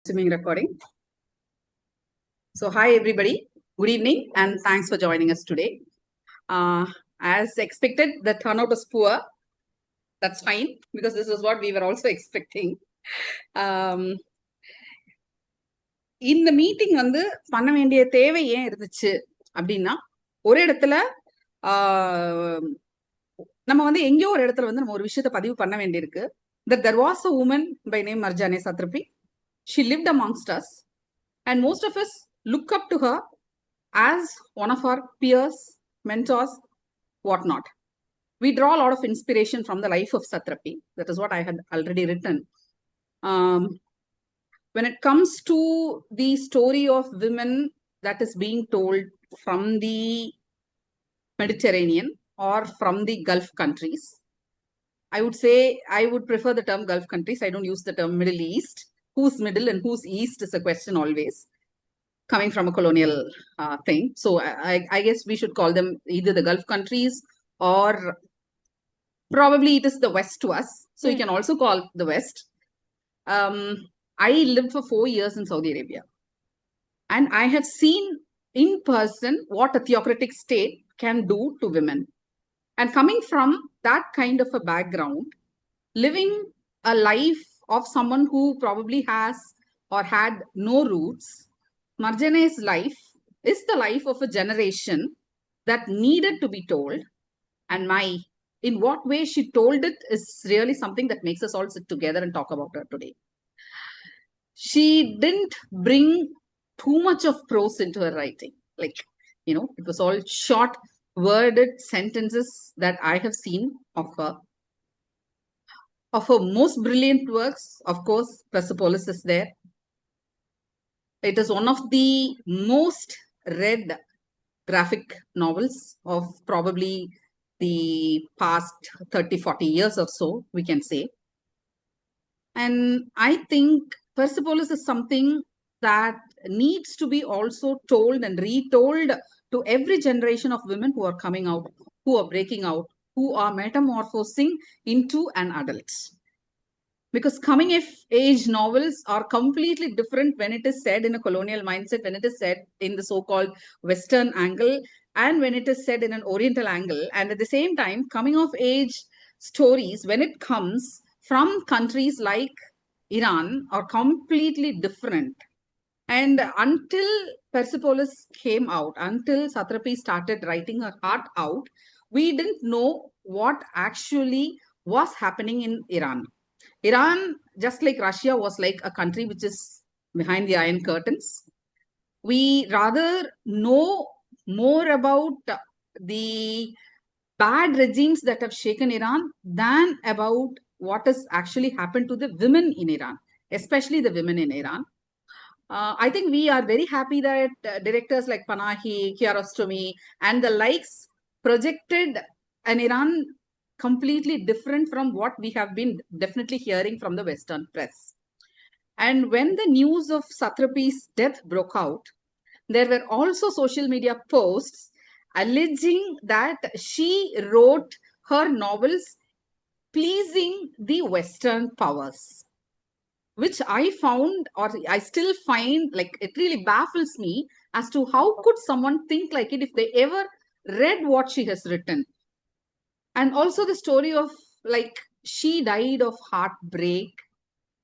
Resuming recording. So, hi everybody. Good evening, and thanks for joining us today. As expected, the turnout was poor. That's fine because this is what we were also expecting. இந்த meeting வந்து பண்ண வேண்டிய தேவை ஏன் இருந்துச்சு அப்படின்னா, ஒரு இடத்துல நம்ம வந்து எங்கேயோ ஒரு இடத்துல வந்து நம்ம ஒரு விஷயத்தை பதிவு பண்ண வேண்டியிருக்கு. That there was a woman by name Marjane Satrapi. She lived amongst us, and most of us look up to her as one of our peers, mentors, whatnot. We draw a lot of inspiration from the life of Satrapi. That is what I had already written. When it comes to the story of women that is being told from the Mediterranean or from the Gulf countries, I would say I would prefer the term Gulf countries. I don't use the term Middle East. Who's middle and who's east is a question always, coming from a colonial thing. So I guess we should call them either the Gulf countries or probably it is the West to us. So you can also call the West. I lived for 4 years in Saudi Arabia. And I have seen in person what a theocratic state can do to women. And coming from that kind of a background, living a life of someone who probably has or had no roots, Marjane's life is the life of a generation that needed to be told. And in what way she told it is really something that makes us all sit together and talk about her today. She didn't bring too much of prose into her writing. Like, it was all short, worded sentences that I have seen of her. Of her most brilliant works, of course, Persepolis is there. It is one of the most read graphic novels of probably the past 30-40 years or so, we can say. And I think Persepolis is something that needs to be also told and retold to every generation of women who are coming out, who are breaking out, who are metamorphosing into an adult. Because coming of age novels are completely different when it is said in a colonial mindset, when it is said in the so-called Western angle, and when it is said in an Oriental angle. And at the same time, coming of age stories, when it comes from countries like Iran, are completely different. And until Persepolis came out, until Satrapi started writing her heart out, we didn't know what actually was happening in Iran. Iran, just like Russia, was like a country which is behind the Iron Curtains. We rather know more about the bad regimes that have shaken Iran than about what has actually happened to the women in Iran, especially the women in Iran. I think we are very happy that directors like Panahi, Kiarostami, and the likes projected an Iran completely different from what we have been definitely hearing from the Western press. And when the news of Satrapi's death broke out, there were also social media posts alleging that she wrote her novels pleasing the Western powers, which I found, or I still find, like, it really baffles me as to how could someone think like it if they ever read what she has written. And also the story of, like, she died of heartbreak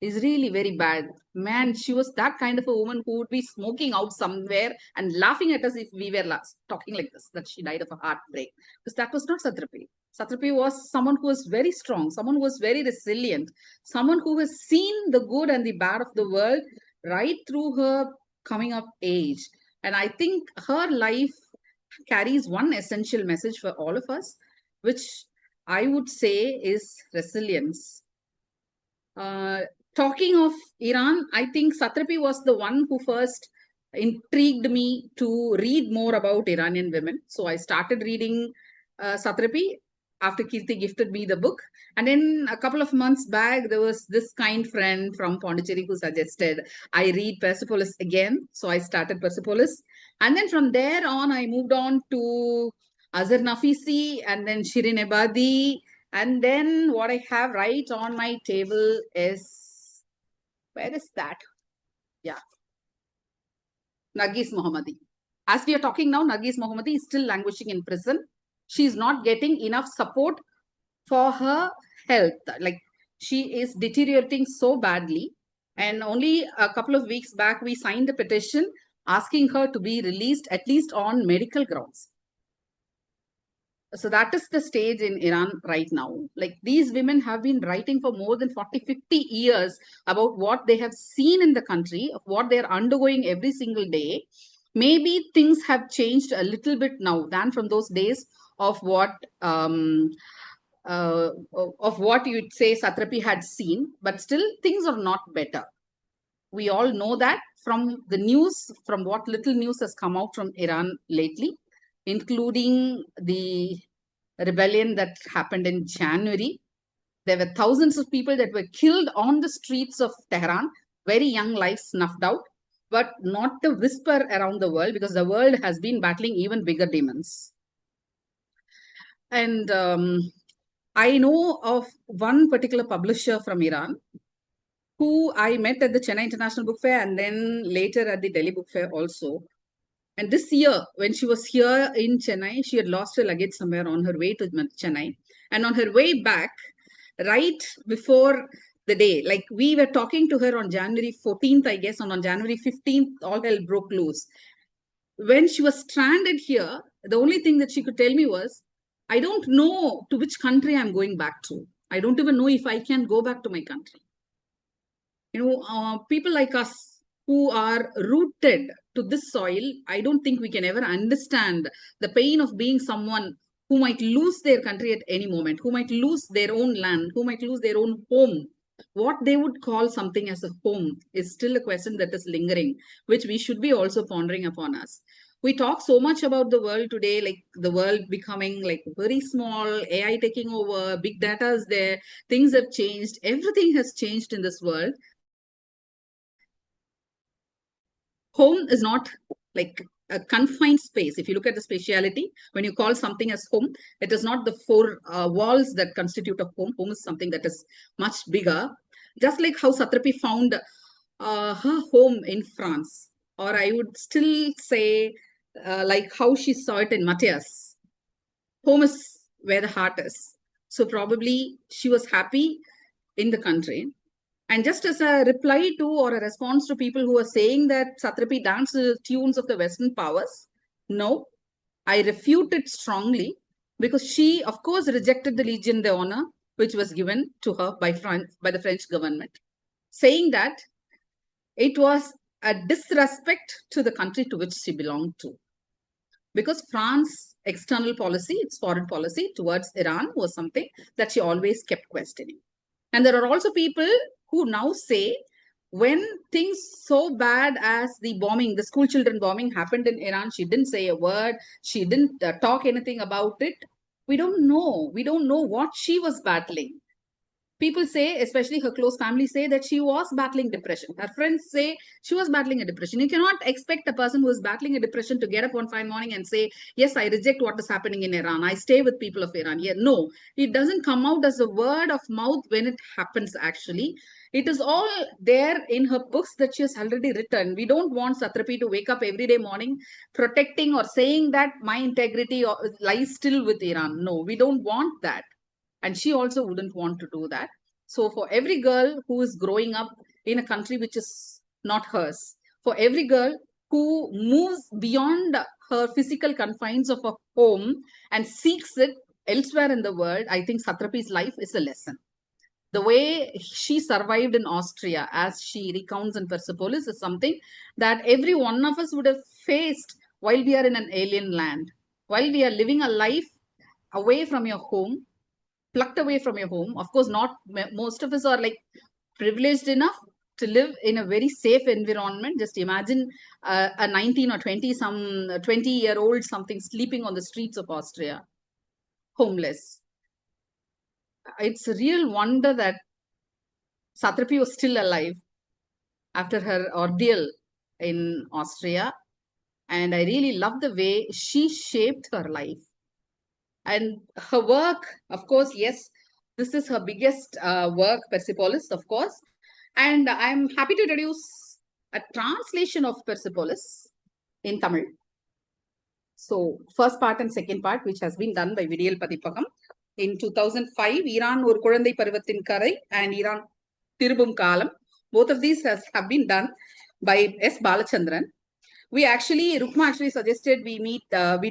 is really very bad. Man, she was that kind of a woman who would be smoking out somewhere and laughing at us if we were talking like this, that she died of a heartbreak. Because that was not Satrapi. Satrapi was someone who was very strong, someone who was very resilient, someone who has seen the good and the bad of the world right through her coming of age. And I think her life carries one essential message for all of us, which I would say is resilience. Talking of Iran, I think Satrapi was the one who first intrigued me to read more about Iranian women. So I started reading Satrapi after Kirti gifted me the book. And then a couple of months back, there was this kind friend from Pondicherry who suggested I read Persepolis again. So I started Persepolis. And then from there on, I moved on to Azhar Nafisi and then Shirin Ebadi. And then what I have right on my table is, where is that? Yeah, Nargis Mohammadi. As we are talking now, Nargis Mohammadi is still languishing in prison. She is not getting enough support for her health. Like, she is deteriorating so badly. And only a couple of weeks back, we signed a petition asking her to be released at least on medical grounds. So that is the stage in Iran right now. Like, these women have been writing for more than 40, 50 years about what they have seen in the country, of what they're undergoing every single day. Maybe things have changed a little bit now than from those days of what you'd say Satrapi had seen, but still things are not better. We all know that from the news, from what little news has come out from Iran lately, including the rebellion that happened in January. There were thousands of people that were killed on the streets of Tehran, very young lives snuffed out, but not a whisper around the world because the world has been battling even bigger demons. And I know of one particular publisher from Iran who I met at the Chennai International Book Fair and then later at the Delhi Book Fair also. And this year, when she was here in Chennai, she had lost her luggage somewhere on her way to Chennai. And on her way back, right before the day, like we were talking to her on January 14th, I guess, and on January 15th, all hell broke loose. When she was stranded here, the only thing that she could tell me was, I don't know to which country I'm going back to. I don't even know if I can go back to my country. People like us who are rooted to this soil, I don't think we can ever understand the pain of being someone who might lose their country at any moment, who might lose their own land, who might lose their own home. What they would call something as a home is still a question that is lingering, which we should be also pondering upon us. We talk so much about the world today, like the world becoming like very small, AI taking over, big data is there, things have changed, everything has changed in this world. Home is not like a confined space. If you look at the spatiality, when you call something as home, it is not the four walls that constitute a home. Home is something that is much bigger. Just like how Satrapi found her home in France, or I would still say, like how she saw it in Matthias. Home is where the heart is. So probably she was happy in the country. And just as a reply to or a response to people who are saying that Satrapi danced the tunes of the Western powers, no, I refute it strongly because she, of course, rejected the Legion d'Honneur, which was given to her by the French government, saying that it was a disrespect to the country to which she belonged to. Because France's external policy, its foreign policy towards Iran was something that she always kept questioning. And there are also people who now say when things so bad as the bombing, the school children bombing happened in Iran, she didn't say a word. She didn't talk anything about it. We don't know. We don't know what she was battling. People say, especially her close family say that she was battling depression. Her friends say she was battling a depression. You cannot expect a person who is battling a depression to get up one fine morning and say, yes, I reject what is happening in Iran. I stay with people of Iran. Yeah, no, it doesn't come out as a word of mouth when it happens actually. It is all there in her books that she has already written. We don't want Satrapi to wake up every day morning protecting or saying that my integrity lies still with Iran. No, we don't want that. And she also wouldn't want to do that. So for every girl who is growing up in a country which is not hers, for every girl who moves beyond her physical confines of a home and seeks it elsewhere in the world, I think Satrapi's life is a lesson. The way she survived in Austria, as she recounts in Persepolis, is something that every one of us would have faced while we are in an alien land, while we are living a life away from your home, plucked away from your home. Of course, not most of us are like privileged enough to live in a very safe environment. Just imagine a 19 or 20, some 20-year-old something sleeping on the streets of Austria, homeless. It's a real wonder that Satrapi was still alive after her ordeal in Austria. And I really love the way she shaped her life. And her work, of course, yes, this is her biggest work, Persepolis, of course. And I'm happy to introduce a translation of Persepolis in Tamil. So first part and second part, which has been done by Vidiyal Padipagam. In 2005, Iran or Kurandai Parvathin Karai and Iran Tirubum Kalam. Both of these have been done by S. Balachandran. Rukma actually suggested we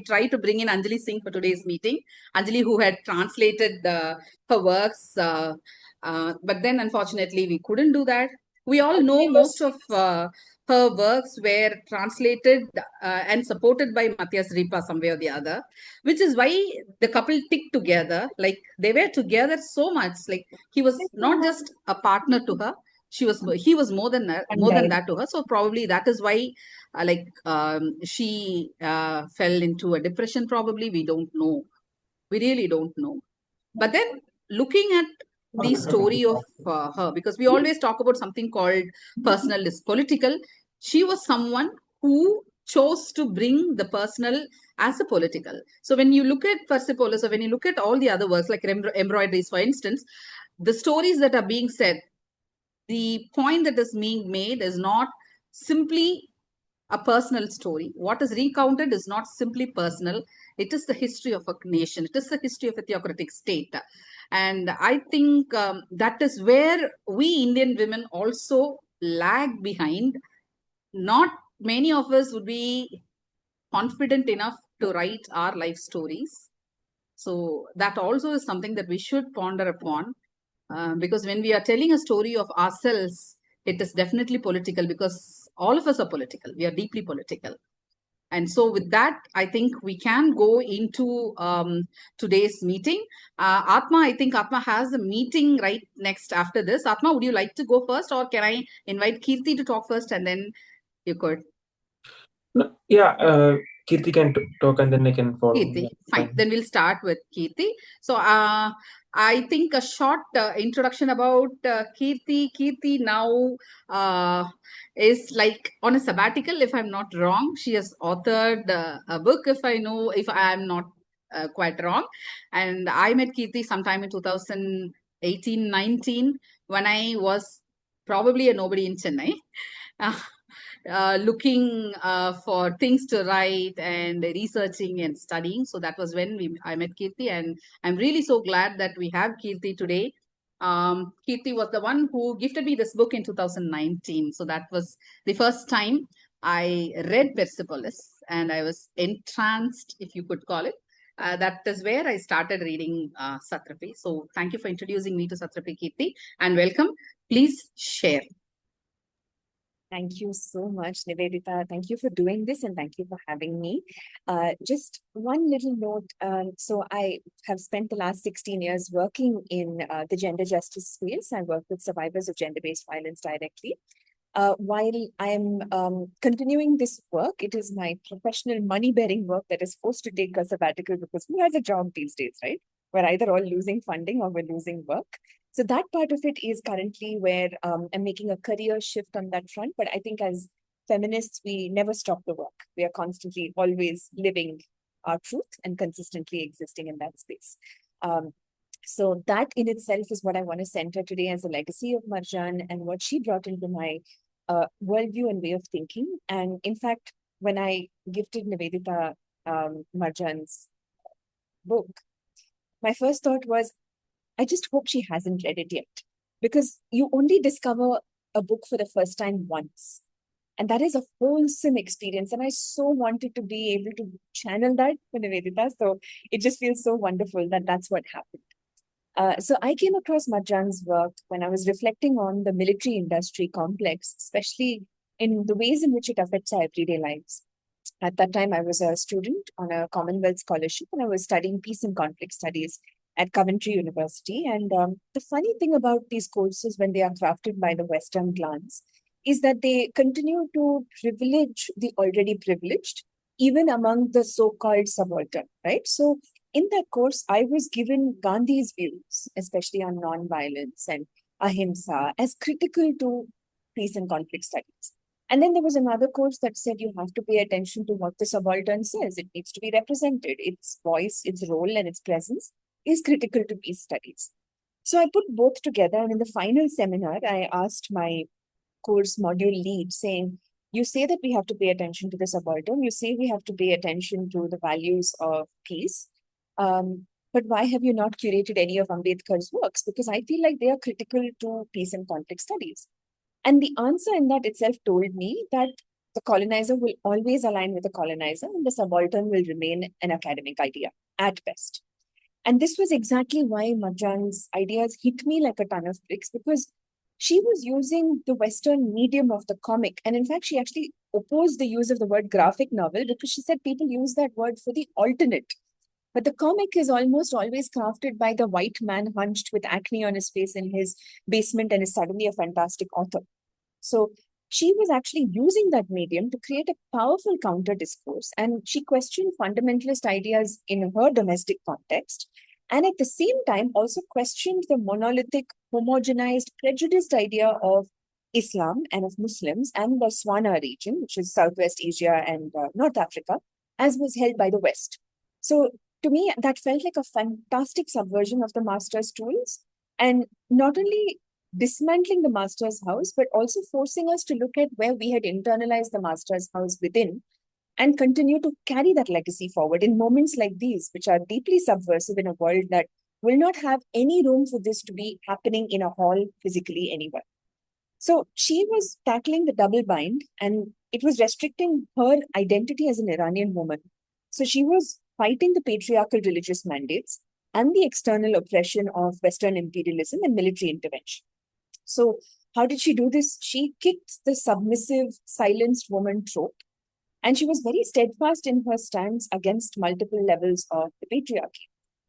try to bring in Anjali Singh for today's meeting. Anjali, who had translated her works, but then unfortunately we couldn't do that. We all know most of her works were translated and supported by Matthias Ripa some way or the other, which is why the couple ticked together. Like they were together so much. Like he was not just a partner to her, he was more than that to her. So probably that is why she fell into a depression. Probably we don't know. We really don't know. But then looking at the story of her, because we always talk about something called personal is political. She was someone who chose to bring the personal as a political. So when you look at Persepolis, or when you look at all the other works like Embroideries, for instance, the stories that are being said, the point that is being made is not simply a personal story. What is recounted is not simply personal. It is the history of a nation. It is the history of a theocratic state. And I think that is where we Indian women also lag behind. Not many of us would be confident enough to write our life stories. So that also is something that we should ponder upon. Because when we are telling a story of ourselves, it is definitely political, because all of us are political. We are deeply political. And so with that, I think we can go into today's meeting. Atma, I think Atma has a meeting right next after this. Atma, would you like to go first, or can I invite Kirti to talk first and then you could? Yeah, Kirti can talk and then I can follow. Kirti, fine. Then we'll start with Kirti. So I think a short introduction about Kirti. Kirti now is like on a sabbatical, if I'm not wrong. She has authored a book, if I am not quite wrong. And I met Kirti sometime in 2018-19 when I was probably a nobody in Chennai. Looking for things to write and researching and studying. So that was when I met Kirti, and I'm really so glad that we have Kirti today. Kirti was the one who gifted me this book in 2019. So that was the first time I read Persepolis, and I was entranced, if you could call it. That is where I started reading Satrapi. So thank you for introducing me to Satrapi, Kirti, and welcome. Please share. Thank you so much, Nivedita. Thank you for doing this, and thank you for having me. Just one little note. So I have spent the last 16 years working in the gender justice space. I work with survivors of gender-based violence directly. While I am continuing this work, it is my professional money-bearing work that is forced to take a sabbatical, because who has a job these days, right? We're either all losing funding or we're losing work. So that part of it is currently where I'm making a career shift on that front. But I think as feminists, we never stop the work. We are constantly always living our truth and consistently existing in that space. So that in itself is what I want to center today as a legacy of Marjane and what she brought into my worldview and way of thinking. And in fact, when I gifted Nivedita Marjane's book, my first thought was, I just hope she hasn't read it yet, because you only discover a book for the first time once. And that is a wholesome experience. And I so wanted to be able to channel that for Nivedita. So it just feels so wonderful that that's what happened. So I came across Marjane's work when I was reflecting on the military industry complex, especially in the ways in which it affects our everyday lives. At that time, I was a student on a Commonwealth scholarship, and I was studying peace and conflict studies at Coventry University. And the funny thing about these courses, when they are crafted by the Western glance, is that they continue to privilege the already privileged, even among the so-called subaltern, right? So in that course, I was given Gandhi's views, especially on non-violence and ahimsa, as critical to peace and conflict studies. And then there was another course that said you have to pay attention to what the subaltern says. It needs to be represented. Its voice, its role, and its presence is critical to peace studies. So I put both together, and in the final seminar, I asked my course module lead saying, you say that we have to pay attention to the subaltern, you say we have to pay attention to the values of peace, but why have you not curated any of Ambedkar's works? Because I feel like they are critical to peace and conflict studies. And the answer in that itself told me that the colonizer will always align with the colonizer and the subaltern will remain an academic idea at best. And this was exactly why Marjane's ideas hit me like a ton of bricks, because she was using the Western medium of the comic. And in fact, she actually opposed the use of the word graphic novel because she said people use that word for the alternate. But the comic is almost always crafted by the white man hunched with acne on his face in his basement and is suddenly a fantastic author. So she was actually using that medium to create a powerful counter discourse. And she questioned fundamentalist ideas in her domestic context. And at the same time, also questioned the monolithic, homogenized, prejudiced idea of Islam and of Muslims and the Swana region, which is Southwest Asia and North Africa, as was held by the West. So to me, that felt like a fantastic subversion of the master's tools. And not only dismantling the master's house, but also forcing us to look at where we had internalized the master's house within and continue to carry that legacy forward in moments like these, which are deeply subversive in a world that will not have any room for this to be happening in a hall physically anywhere. So she was tackling the double bind, and it was restricting her identity as an Iranian woman. So she was fighting the patriarchal religious mandates and the external oppression of Western imperialism and military intervention. So how did she do this? She kicked the submissive, silenced woman trope. And she was very steadfast in her stance against multiple levels of the patriarchy.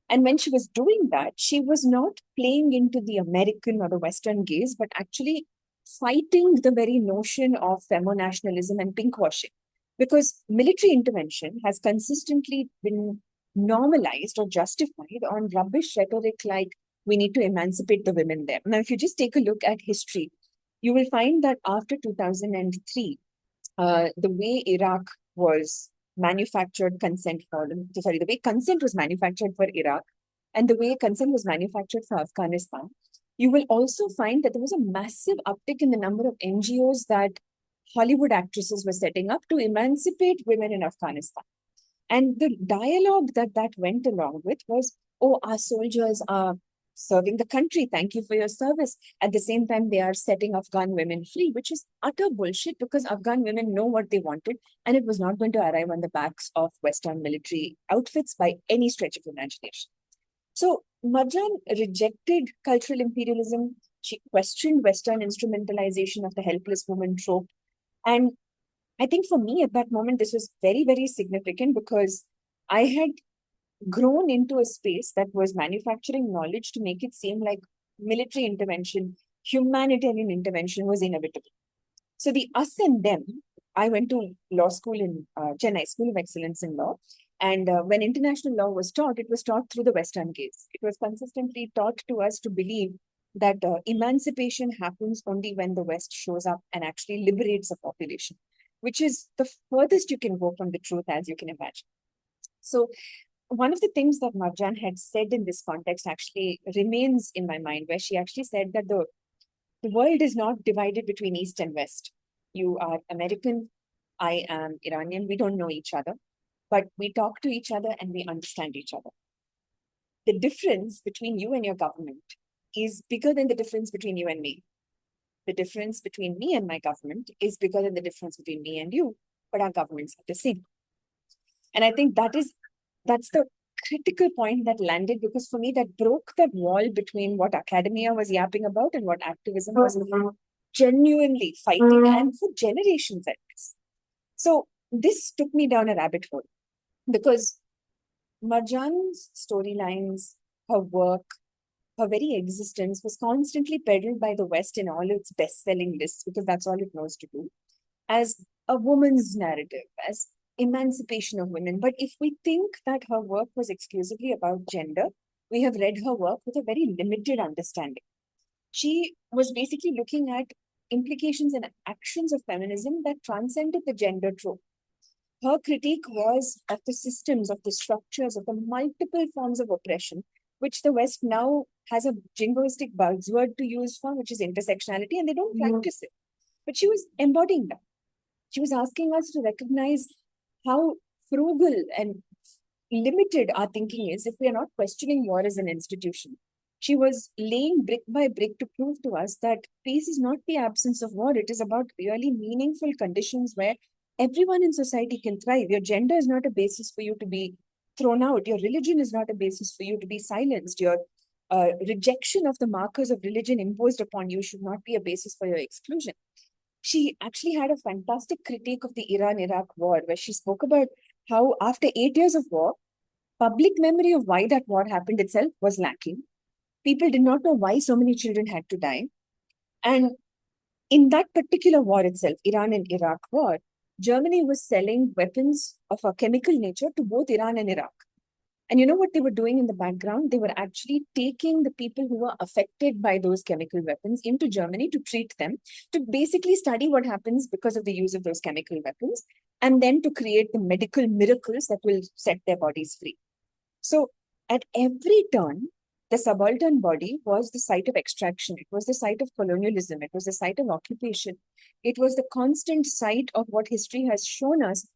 And when she was doing that, she was not playing into the American or the Western gaze, but actually fighting the very notion of femonationalism and pinkwashing. Because military intervention has consistently been normalized or justified on rubbish rhetoric like, we need to emancipate the women there. Now, if you just take a look at history, you will find that after 2003, the way Iraq was manufactured consent for, the way consent was manufactured for Iraq and the way consent was manufactured for Afghanistan, you will also find that there was a massive uptick in the number of NGOs that Hollywood actresses were setting up to emancipate women in Afghanistan. And the dialogue that went along with was, oh, our soldiers are serving the country. Thank you for your service. At the same time, they are setting Afghan women free, which is utter bullshit because Afghan women know what they wanted and it was not going to arrive on the backs of Western military outfits by any stretch of imagination. So Marjane rejected cultural imperialism. She questioned Western instrumentalization of the helpless woman trope. And I think for me at that moment, this was very, very significant because I had grown into a space that was manufacturing knowledge to make it seem like military intervention, humanitarian intervention was inevitable. So the us and them, I went to law school in Chennai, School of Excellence in Law. And when international law was taught, it was taught through the Western gaze. It was consistently taught to us to believe that emancipation happens only when the West shows up and actually liberates a population, which is the furthest you can go from the truth, as you can imagine. So one of the things that Marjane had said in this context actually remains in my mind, where she actually said that the world is not divided between East and West. You are American, I am Iranian, we don't know each other, but we talk to each other and we understand each other. The difference between you and your government is bigger than the difference between you and me. The difference between me and my government is bigger than the difference between me and you, but our governments are the same. And I think that's the critical point that landed, because for me, that broke that wall between what academia was yapping about and what activism was genuinely fighting and for generations at this. So this took me down a rabbit hole because Marjane's storylines, her work, her very existence was constantly peddled by the West in all its best-selling lists, because that's all it knows to do, as a woman's narrative, as emancipation of women. But if we think that her work was exclusively about gender, we have read her work with a very limited understanding. She was basically looking at implications and actions of feminism that transcended the gender trope. Her critique was of the systems, of the structures, of the multiple forms of oppression, which the West now has a jingoistic buzzword to use for, which is intersectionality, and they don't practice it. but she was embodying that. She was asking us to recognize how frugal and limited our thinking is if we are not questioning war as an institution. She was laying brick by brick to prove to us that peace is not the absence of war. It is about really meaningful conditions where everyone in society can thrive. Your gender is not a basis for you to be thrown out. Your religion is not a basis for you to be silenced. Your rejection of the markers of religion imposed upon you should not be a basis for your exclusion. She actually had a fantastic critique of the Iran-Iraq war, where she spoke about how after 8 years of war, public memory of why that war happened itself was lacking. People did not know why so many children had to die. And in that particular war itself, Iran and Iraq war, Germany was selling weapons of a chemical nature to both Iran and Iraq. And you know what they were doing in the background? They were actually taking the people who were affected by those chemical weapons into Germany to treat them, to basically study what happens because of the use of those chemical weapons, and then to create the medical miracles that will set their bodies free. So at every turn, the subaltern body was the site of extraction. It was the site of colonialism. It was the site of occupation. It was the constant site of what history has shown us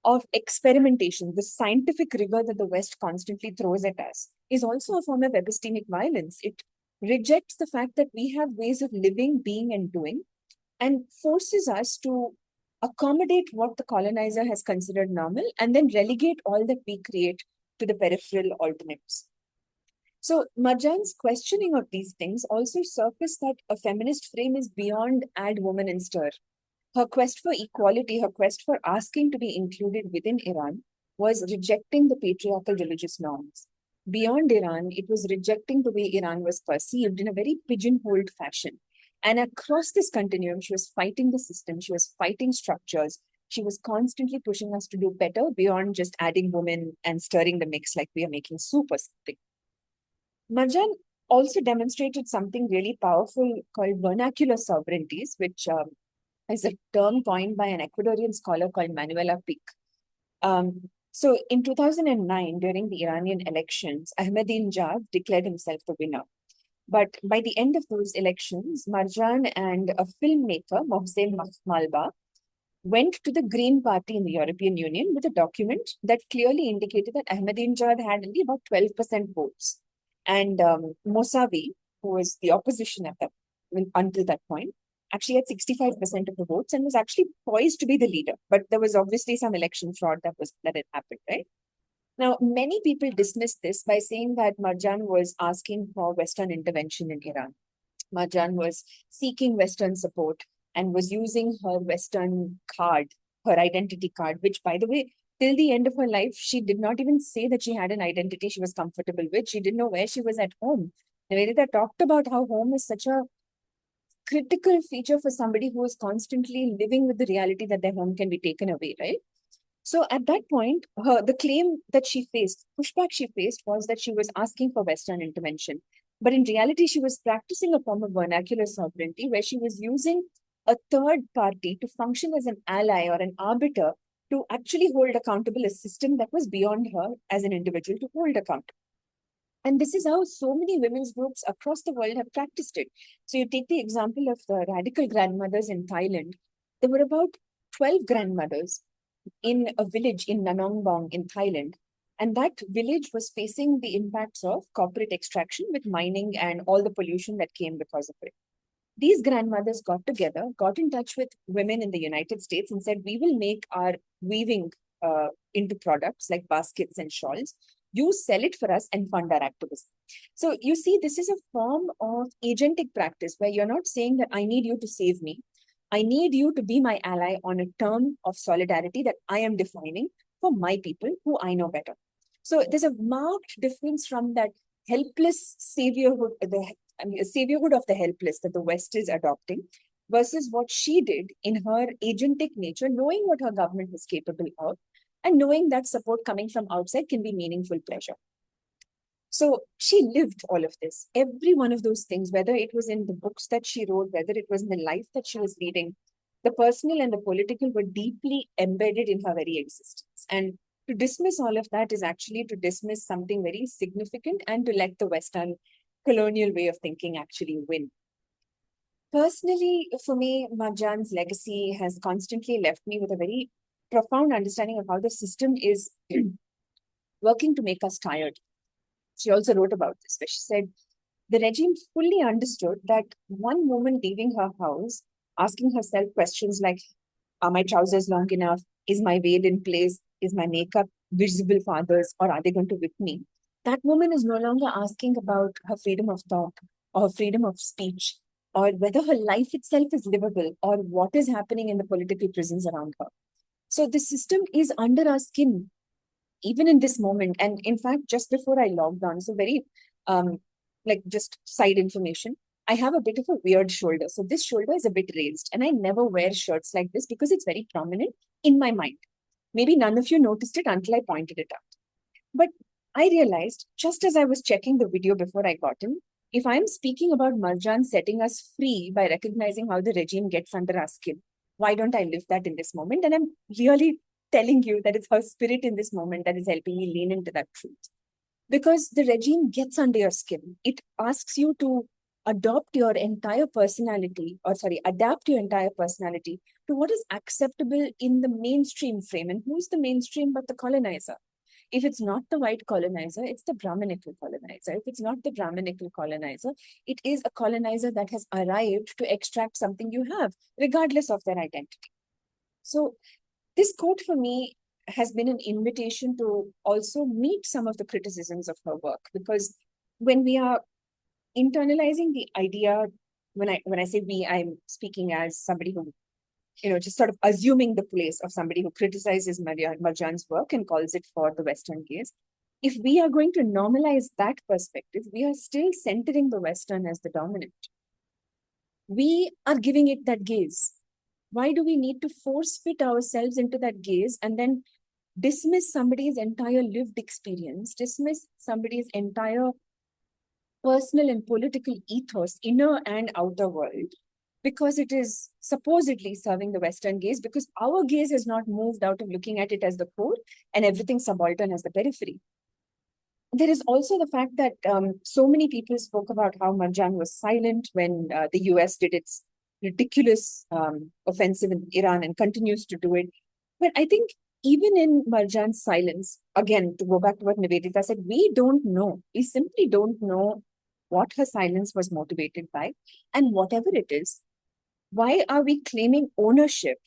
of experimentation. The scientific rigor that the West constantly throws at us is also a form of epistemic violence. It rejects the fact that we have ways of living, being, and doing, and forces us to accommodate what the colonizer has considered normal and then relegate all that we create to the peripheral alternates. So Marjane's questioning of these things also surfaced that a feminist frame is beyond add woman and stir. Her quest for equality, her quest for asking to be included within Iran was rejecting the patriarchal religious norms. Beyond Iran, it was rejecting the way Iran was perceived in a very pigeonholed fashion. And across this continuum, she was fighting the system, she was fighting structures, she was constantly pushing us to do better beyond just adding women and stirring the mix like we are making soup or something. Marjane also demonstrated something really powerful called vernacular sovereignties, which is a term coined by an Ecuadorian scholar called Manuela Pic. So in 2009, during the Iranian elections, Ahmadinejad declared himself the winner. But by the end of those elections, Marjane and a filmmaker, Mohsen Malba, went to the Green Party in the European Union with a document that clearly indicated that Ahmadinejad had only about 12% votes. And Mousavi, who was the opposition at that, until that point, actually had 65% of the votes and was actually poised to be the leader. But there was obviously some election fraud that had happened, right? Now, many people dismiss this by saying that Marjane was asking for Western intervention in Iran. Marjane was seeking Western support and was using her Western card, her identity card, which, by the way, till the end of her life, she did not even say that she had an identity she was comfortable with. She didn't know where she was at home. Nivedita talked about how home is such a critical feature for somebody who is constantly living with the reality that their home can be taken away, right? So at that point, the claim that she faced, pushback she faced, was that she was asking for Western intervention. But in reality, she was practicing a form of vernacular sovereignty where she was using a third party to function as an ally or an arbiter to actually hold accountable a system that was beyond her as an individual to hold accountable. And this is how so many women's groups across the world have practiced it. So you take the example of the radical grandmothers in Thailand. There were about 12 grandmothers in a village in Nanongbong in Thailand. And that village was facing the impacts of corporate extraction with mining and all the pollution that came because of it. These grandmothers got together, got in touch with women in the United States and said, we will make our weaving into products like baskets and shawls. You sell it for us and fund our activism. So you see, this is a form of agentic practice where you're not saying that I need you to save me. I need you to be my ally on a term of solidarity that I am defining for my people who I know better. So there's a marked difference from that helpless saviorhood, saviorhood of the helpless that the West is adopting versus what she did in her agentic nature, knowing what her government was capable of and knowing that support coming from outside can be meaningful pleasure. So she lived all of this, every one of those things, whether it was in the books that she wrote, whether it was in the life that she was leading, the personal and the political were deeply embedded in her very existence. And to dismiss all of that is actually to dismiss something very significant and to let the Western colonial way of thinking actually win. Personally, for me, Marjane's legacy has constantly left me with a very profound understanding of how the system is working to make us tired. She also wrote about this, where she said, the regime fully understood that one woman leaving her house, asking herself questions like, are my trousers long enough? Is my veil in place? Is my makeup visible for others? Or are they going to whip me? That woman is no longer asking about her freedom of thought or her freedom of speech or whether her life itself is livable or what is happening in the political prisons around her. So the system is under our skin, even in this moment. And in fact, just before I logged on, so very like just side information, I have a bit of a weird shoulder. So this shoulder is a bit raised, and I never wear shirts like this because it's very prominent in my mind. Maybe none of you noticed it until I pointed it out. But I realized just as I was checking the video before I got in, if I'm speaking about Marjane setting us free by recognizing how the regime gets under our skin, why don't I live that in this moment? And I'm really telling you that it's her spirit in this moment that is helping me lean into that truth. Because the regime gets under your skin. It asks you to adapt your entire personality to what is acceptable in the mainstream frame. And who's the mainstream but the colonizer? If it's not the white colonizer, it's the Brahminical colonizer. If it's not the Brahminical colonizer, it is a colonizer that has arrived to extract something you have, regardless of their identity. So this quote for me has been an invitation to also meet some of the criticisms of her work, because when we are internalizing the idea, when I say we, I'm speaking as somebody who, just sort of assuming the place of somebody who criticizes Marjane's work and calls it for the Western gaze. If we are going to normalize that perspective, we are still centering the Western as the dominant. We are giving it that gaze. Why do we need to force fit ourselves into that gaze and then dismiss somebody's entire lived experience, dismiss somebody's entire personal and political ethos, inner and outer world, because it is supposedly serving the Western gaze, because our gaze has not moved out of looking at it as the core and everything subaltern as the periphery. There is also the fact that so many people spoke about how Marjane was silent when the US did its ridiculous offensive in Iran and continues to do it. But I think even in Marjane's silence, again, to go back to what Nivedita said, we don't know. We simply don't know what her silence was motivated by. And whatever it is, why are we claiming ownership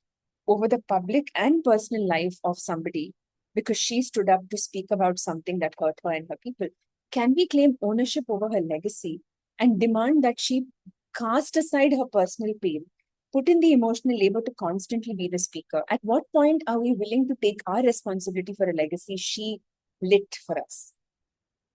over the public and personal life of somebody because she stood up to speak about something that hurt her and her people? Can we claim ownership over her legacy and demand that she cast aside her personal pain, put in the emotional labor to constantly be the speaker? At what point are we willing to take our responsibility for a legacy she lit for us?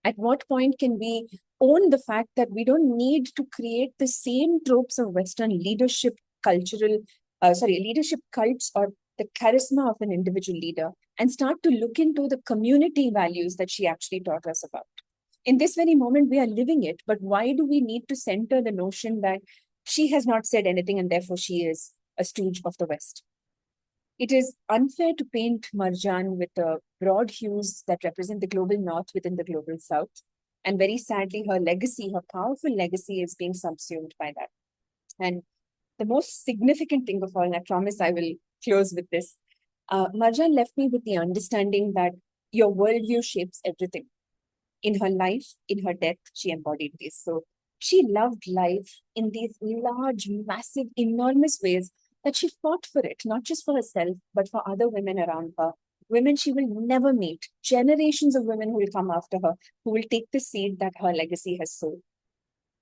At what point can we own the fact that we don't need to create the same tropes of Western leadership leadership cults or the charisma of an individual leader, and start to look into the community values that she actually taught us about? In this very moment, we are living it, but why do we need to center the notion that she has not said anything and therefore she is a stooge of the West? It is unfair to paint Marjane with the broad hues that represent the global North within the global South. And very sadly, her legacy, her powerful legacy, is being subsumed by that. And the most significant thing of all, and I promise I will close with this, Marjane left me with the understanding that your worldview shapes everything. In her life, in her death, she embodied this. So she loved life in these large, massive, enormous ways that she fought for it, not just for herself, but for other women around her, women she will never meet, generations of women who will come after her, who will take the seed that her legacy has sown.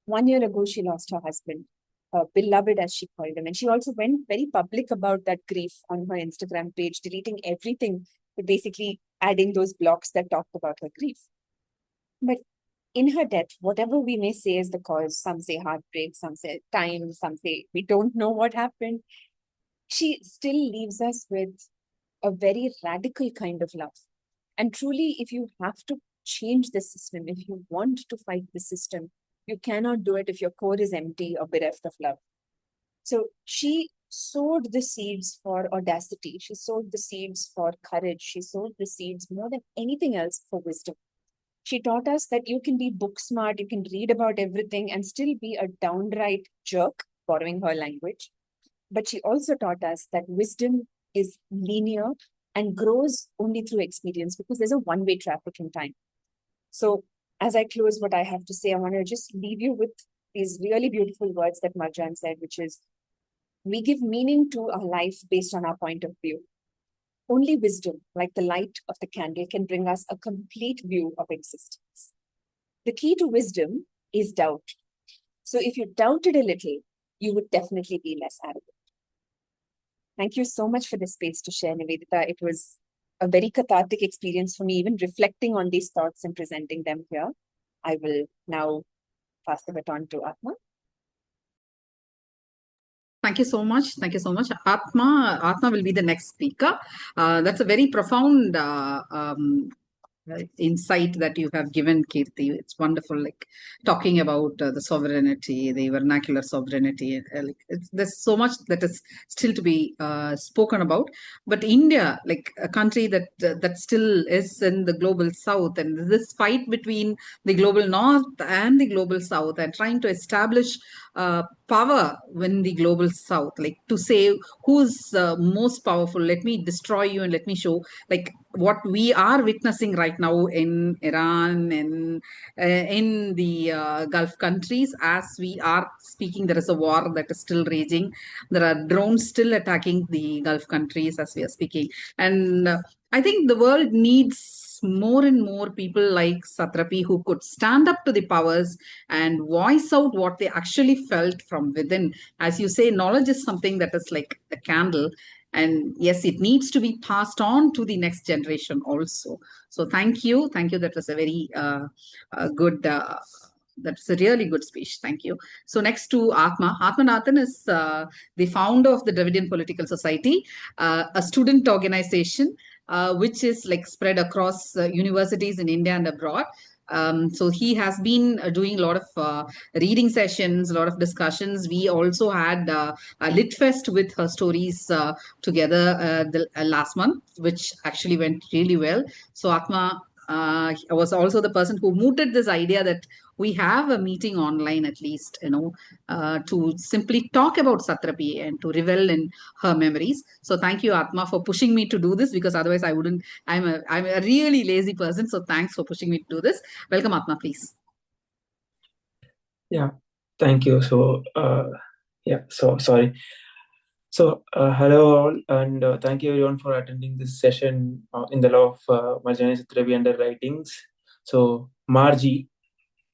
1 year ago, she lost her husband, beloved as she called him. And she also went very public about that grief on her Instagram page, deleting everything, but basically adding those blocks that talked about her grief. But in her death, whatever we may say is the cause, some say heartbreak, some say time, some say we don't know what happened, she still leaves us with a very radical kind of love. And truly, if you have to change the system, if you want to fight the system, you cannot do it if your core is empty or bereft of love. So she sowed the seeds for audacity. She sowed the seeds for courage. She sowed the seeds more than anything else for wisdom. She taught us that you can be book smart, you can read about everything and still be a downright jerk borrowing her language. But she also taught us that wisdom is linear and grows only through experience, because there's a one-way traffic in time. So as I close what I have to say, I want to just leave you with these really beautiful words that Marjane said, which is, we give meaning to our life based on our point of view. Only wisdom, like the light of the candle, can bring us a complete view of existence. The key to wisdom is doubt. So if you doubted a little, you would definitely be less arrogant. Thank you so much for the space to share, Nivedita. It was a very cathartic experience for me, even reflecting on these thoughts and presenting them here. I will now pass the baton to Atma. Thank you so much. Thank you so much. Atma will be the next speaker. That's a very profound insight that you have given, Kirti. It's wonderful, like talking about the sovereignty, the vernacular sovereignty. There's so much that is still to be spoken about. But India, like a country that still is in the global south, and this fight between the global north and the global south, and trying to establish power in the global south, like to say who's most powerful. Let me destroy you and let me show, like what we are witnessing right now in Iran and in the Gulf countries. As we are speaking, there is a war that is still raging. There are drones still attacking the Gulf countries as we are speaking. And I think the world needs more and more people like Satrapi who could stand up to the powers and voice out what they actually felt from within. As you say, knowledge is something that is like a candle. And yes, it needs to be passed on to the next generation also. So thank you. Thank you. That was a very good, that's a really good speech. Thank you. So next to Athmanathan is the founder of the Dravidian Political Society, a student organization which is like spread across universities in India and abroad. So he has been doing a lot of reading sessions, a lot of discussions. We also had a Lit Fest with her stories together last month, which actually went really well. So Atma was also the person who mooted this idea that we have a meeting online, at least, to simply talk about Satrapi and to revel in her memories. So thank you, Atma, for pushing me to do this, because otherwise I wouldn't. I'm a really lazy person. So thanks for pushing me to do this. Welcome, Atma, please. Yeah, thank you. So, sorry. So, hello all, and thank you everyone for attending this session in the law of Marjane Satrapi and her writings. So, Marji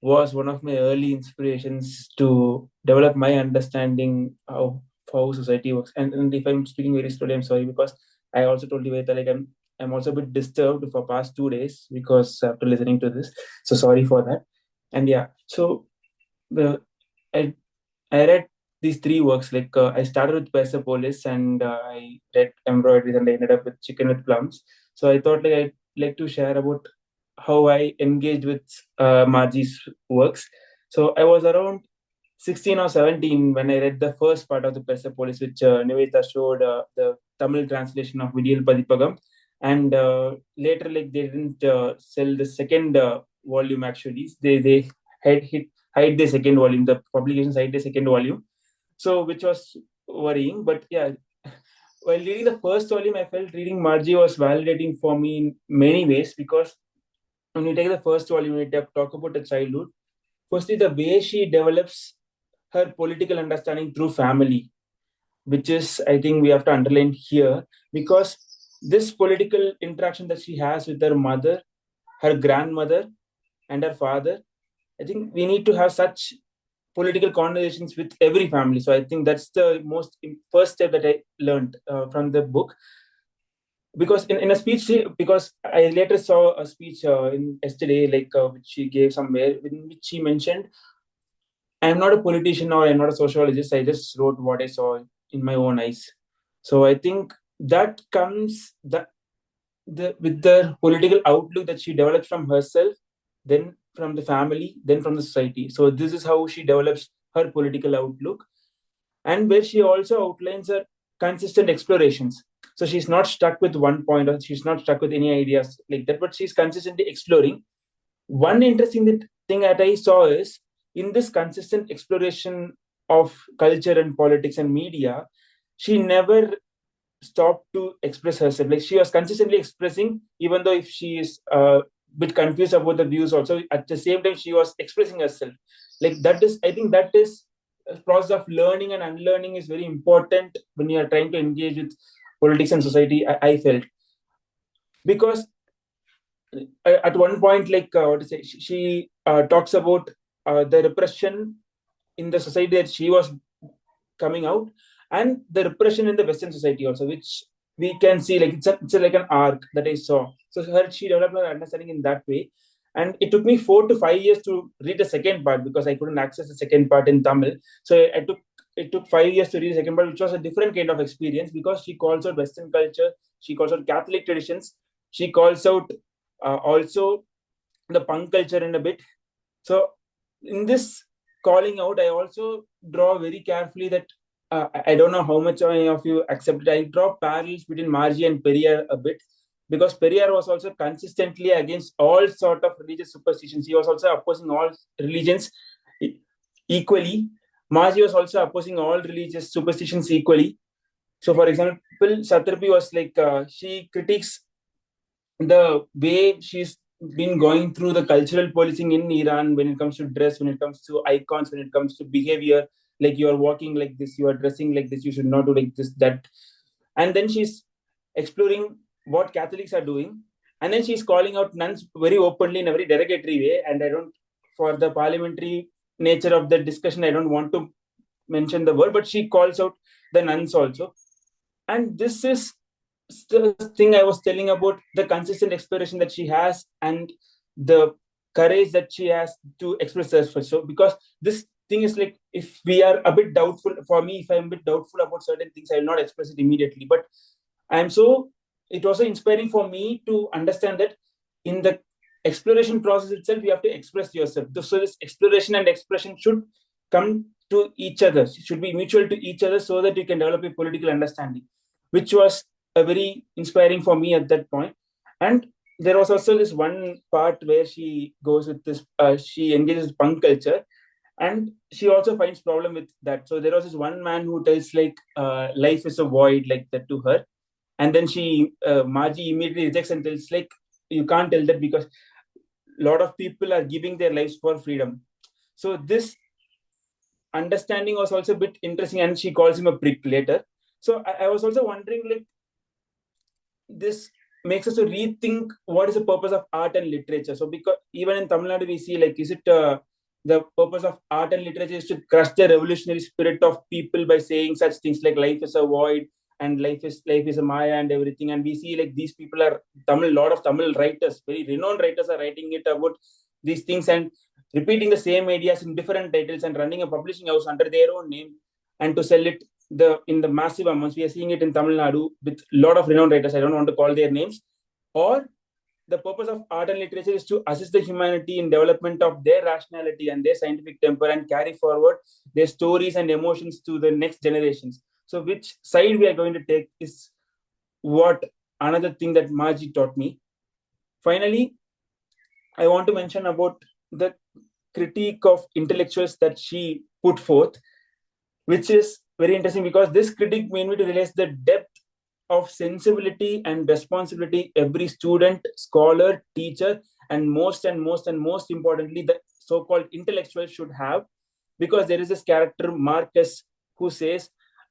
was one of my early inspirations to develop my understanding of how society works. And if I'm speaking very slowly, I'm sorry, because I also told you that like I'm also a bit disturbed for past 2 days because after listening to this. So sorry for that. And yeah, so I read these 3 works. Like I started with Persepolis and I read Embroideries and I ended up with Chicken with Plums. So I thought like I'd like to share about how I engaged with Marji's works. So I was around 16 or 17 when I read the first part of the Persepolis, which Nivedita showed the Tamil translation of Vidiyal Padipagam. And later, like they didn't sell the second volume. Actually, they hide the second volume. The publications hide the second volume. So which was worrying. But yeah, while reading the first volume, I felt reading Marji was validating for me in many ways, because when you take the first volume, you talk about the childhood. Firstly, the way she develops her political understanding through family, which is, I think, we have to underline here, because this political interaction that she has with her mother, her grandmother, and her father, I think we need to have such political conversations with every family. So I think that's the first step that I learned from the book. Because in a speech, because I later saw a speech in yesterday, like which she gave somewhere, in which she mentioned, I'm not a politician or I'm not a sociologist. I just wrote what I saw in my own eyes. So I think that comes with the political outlook that she develops from herself, then from the family, then from the society. So this is how she develops her political outlook, and where she also outlines her consistent explorations. So she's not stuck with one point, or she's not stuck with any ideas like that, but she's consistently exploring. One interesting thing that I saw is, in this consistent exploration of culture and politics and media, she never stopped to express herself. Like she was consistently expressing, even though if she is a bit confused about the views also, at the same time she was expressing herself. Like that is, I think that is a process of learning and unlearning is very important when you are trying to engage with politics and society, I felt. Because at one point, like what to say, she talks about the repression in the society that she was coming out, and the repression in the Western society also, which we can see like it's like an arc that I saw. So she developed her understanding in that way, and it took me 4 to 5 years to read the second part because I couldn't access the second part in Tamil. So it took 5 years to read the second part, which was a different kind of experience because she calls out Western culture, she calls out Catholic traditions, she calls out also the punk culture in a bit. So in this calling out, I also draw very carefully that I don't know how much of you accept it. I draw parallels between Marjane and Periyar a bit because Periyar was also consistently against all sort of religious superstitions. He was also opposing all religions equally. Marjane was also opposing all religious superstitions equally. So, for example, Satrapi was like she critiques the way she's been going through the cultural policing in Iran when it comes to dress, when it comes to icons, when it comes to behavior, like you are walking like this, you are dressing like this, you should not do like this, that. And then she's exploring what Catholics are doing. And then she's calling out nuns very openly in a very derogatory way. And for the parliamentary nature of the discussion, I don't want to mention the word, but she calls out the nuns also. And this is the thing I was telling about the consistent exploration that she has and the courage that she has to express herself. So because this thing is like, if we are a bit doubtful, for me, if I'm a bit doubtful about certain things, I will not express it immediately. But it was so inspiring for me to understand that in the exploration process itself, you have to express yourself. So this exploration and expression should come to each other. It should be mutual to each other so that you can develop a political understanding, which was a very inspiring for me at that point. And there was also this one part where she goes with this, she engages with punk culture, and she also finds problem with that. So there was this one man who tells like life is a void, like that to her, and then Margie immediately rejects and tells like, you can't tell that because a lot of people are giving their lives for freedom. So this understanding was also a bit interesting, and she calls him a prick later. So I was also wondering, like, this makes us to rethink what is the purpose of art and literature. So because even in Tamil Nadu, we see like, is it the purpose of art and literature is to crush the revolutionary spirit of people by saying such things like life is a void and life is a Maya and everything. And we see like these people are lot of Tamil writers, very renowned writers are writing it about these things and repeating the same ideas in different titles and running a publishing house under their own name and to sell it in the massive amounts. We are seeing it in Tamil Nadu with a lot of renowned writers. I don't want to call their names. Or the purpose of art and literature is to assist the humanity in development of their rationality and their scientific temper and carry forward their stories and emotions to the next generations. So which side we are going to take is what another thing that Margie taught me. Finally, I want to mention about the critique of intellectuals that she put forth, which is very interesting because this critique made me to realize the depth of sensibility and responsibility every student, scholar, teacher, and most importantly, the so-called intellectual should have. Because there is this character, Marcus, who says,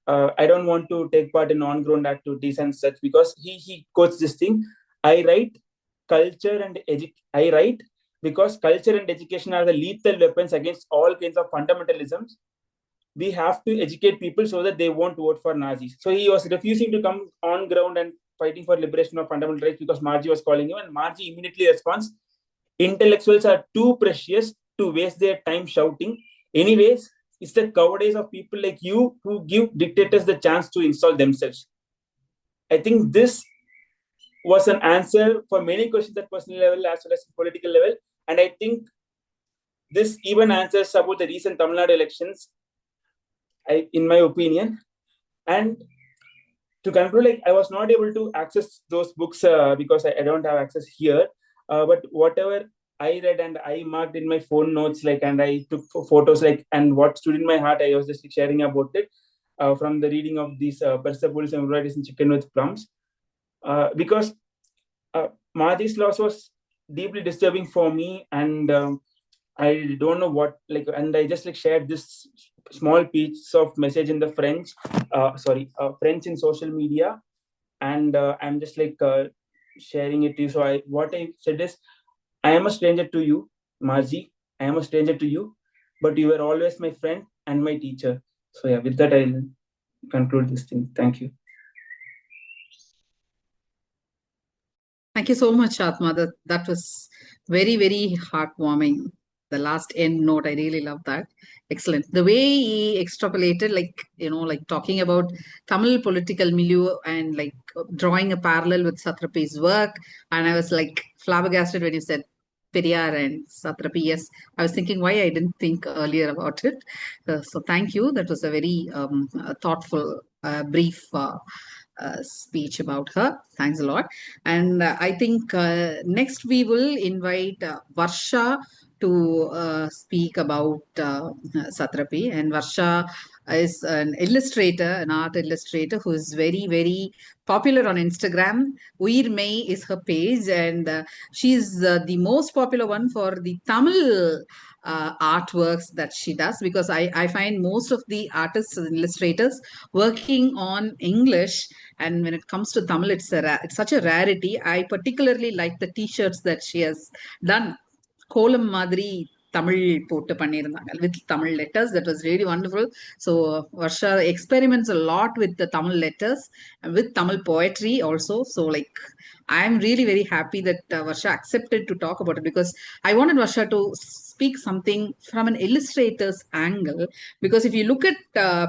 I don't want to take part in on-ground activities and such, because he quotes this thing, I write because culture and education are the lethal weapons against all kinds of fundamentalisms. We have to educate people so that they won't vote for Nazis. So he was refusing to come on ground and fighting for liberation of fundamental rights because Margie was calling him, and Margie immediately responds, intellectuals are too precious to waste their time shouting. Anyways, it's the cowardice of people like you who give dictators the chance to install themselves. I think this was an answer for many questions at personal level as well as political level. And I think this even answers about the recent Tamil Nadu elections, in my opinion. And to conclude, like, I was not able to access those books because I don't have access here. But whatever I read and I marked in my phone notes, like, and I took photos, like, and what stood in my heart, I was just sharing about it from the reading of these Persepolis embroideries in chicken with plums. Because Marjie's loss was deeply disturbing for me, and I don't know what, like, and I just like shared this small piece of message in the French in social media, and I'm just like sharing it to you. So what I said is, I am a stranger to you, Marji. I am a stranger to you, but you were always my friend and my teacher. So yeah, with that I'll conclude this thing. Thank you. Thank you so much, Atma. That was very, very heartwarming. The last end note, I really love that. Excellent. The way he extrapolated, like, like talking about Tamil political milieu and like drawing a parallel with Satrapi's work. And I was like flabbergasted when you said Periyar and Satrapi. Yes, I was thinking why I didn't think earlier about it. So thank you. That was a very thoughtful, brief speech about her. Thanks a lot. And I think next we will invite Varsha to speak about Satrapi. And Varsha is an illustrator, an art illustrator who is very, very popular on Instagram. Uir May is her page, and she's the most popular one for the Tamil artworks that she does, because I find most of the artists and illustrators working on English, and when it comes to Tamil, it's such a rarity. I particularly like the t-shirts that she has done. Kolam Madri Tamil போட்டு பண்ணியிருந்தாங்க with Tamil letters. That was really wonderful. So Varsha experiments a lot with the Tamil letters and with Tamil poetry also. So like I'm really very happy that Varsha accepted to talk about it, because I wanted Varsha to speak something from an illustrator's angle. Because if you look at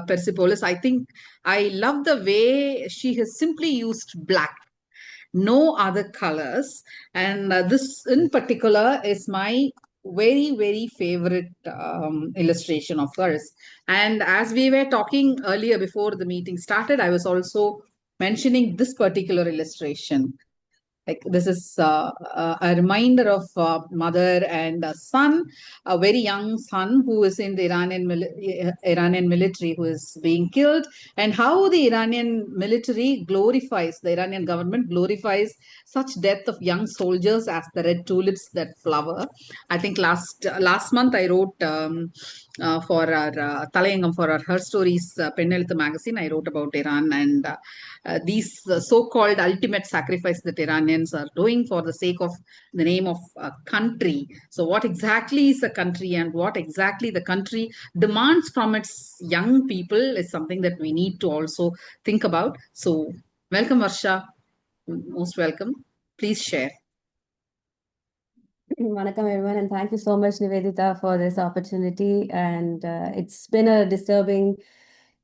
Persepolis, I think I love the way she has simply used black, no other colors. And this in particular is my very, very favorite illustration of hers. And as we were talking earlier before the meeting started, I was also mentioning this particular illustration. Like this is a reminder of mother and a son, a very young son who is in the Iranian military, who is being killed, and how the Iranian military glorifies, the Iranian government glorifies such death of young soldiers as the red tulips that flower. I think last month I wrote for our Talayangam, for our Her Stories Pennelithu magazine, I wrote about Iran and these so-called ultimate sacrifice that Iranians are doing for the sake of the name of a country. So what exactly is a country, and what exactly the country demands from its young people is something that we need to also think about. So welcome, Varsha. Most welcome. Please share. Vanakkam everyone, and thank you so much, Nivedita, for this opportunity. And it's been a disturbing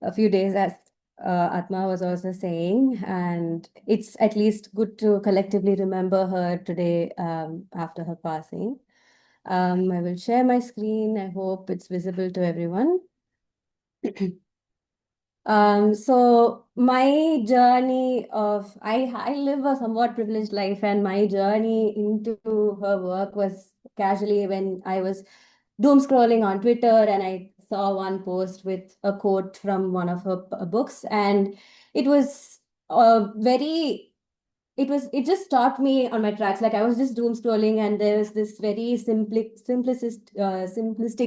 a few days, as Atma was also saying, and it's at least good to collectively remember her today after her passing. I will share my screen. I hope it's visible to everyone. So my journey of I live a somewhat privileged life, and my journey into her work was casually when I was doom scrolling on Twitter, and I saw one post with a quote from one of her books, and it was very it just stopped me on my tracks. Like I was just doom scrolling, and there was this very simplistic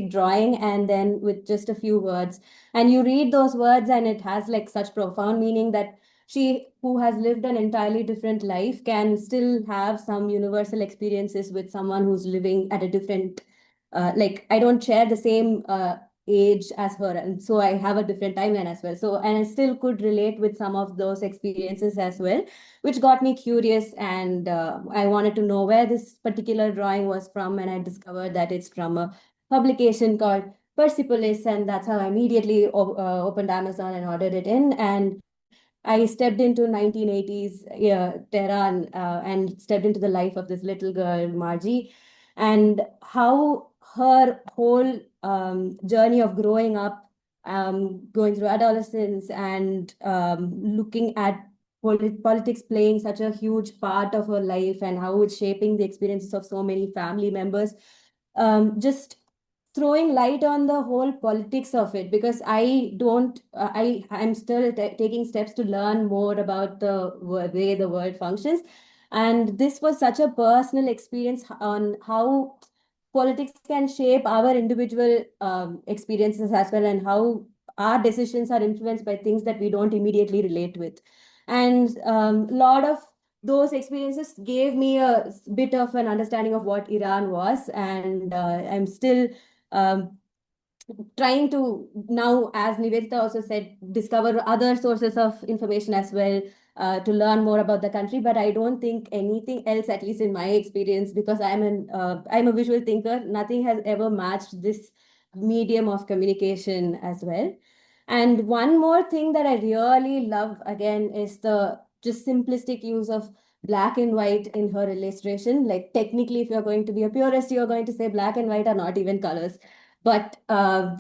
drawing, and then with just a few words, and you read those words, and it has like such profound meaning that she, who has lived an entirely different life, can still have some universal experiences with someone who's living at a different like I don't share the same age as her, and so I have a different timeline as well. So, and I still could relate with some of those experiences as well, which got me curious, and I wanted to know where this particular drawing was from, and I discovered that it's from a publication called Persepolis, and that's how I immediately opened Amazon and ordered it in, and I stepped into 1980s Tehran and stepped into the life of this little girl, Marji, and how her whole journey of growing up, going through adolescence, and looking at politics playing such a huge part of her life and how it's shaping the experiences of so many family members. Just throwing light on the whole politics of it, because I don't, I'm still taking steps to learn more about the way the world functions. And this was such a personal experience on how politics can shape our individual experiences as well, and how our decisions are influenced by things that we don't immediately relate with. And a lot of those experiences gave me a bit of an understanding of what Iran was. And I'm still um, trying to now, as Nivedita also said, discover other sources of information as well, to learn more about the country. But I don't think anything else, at least in my experience, because I'm a visual thinker, nothing has ever matched this medium of communication as well. And one more thing that I really love again is the just simplistic use of black and white in her illustration. Like, technically, if you're going to be a purist, you're going to say black and white are not even colors. But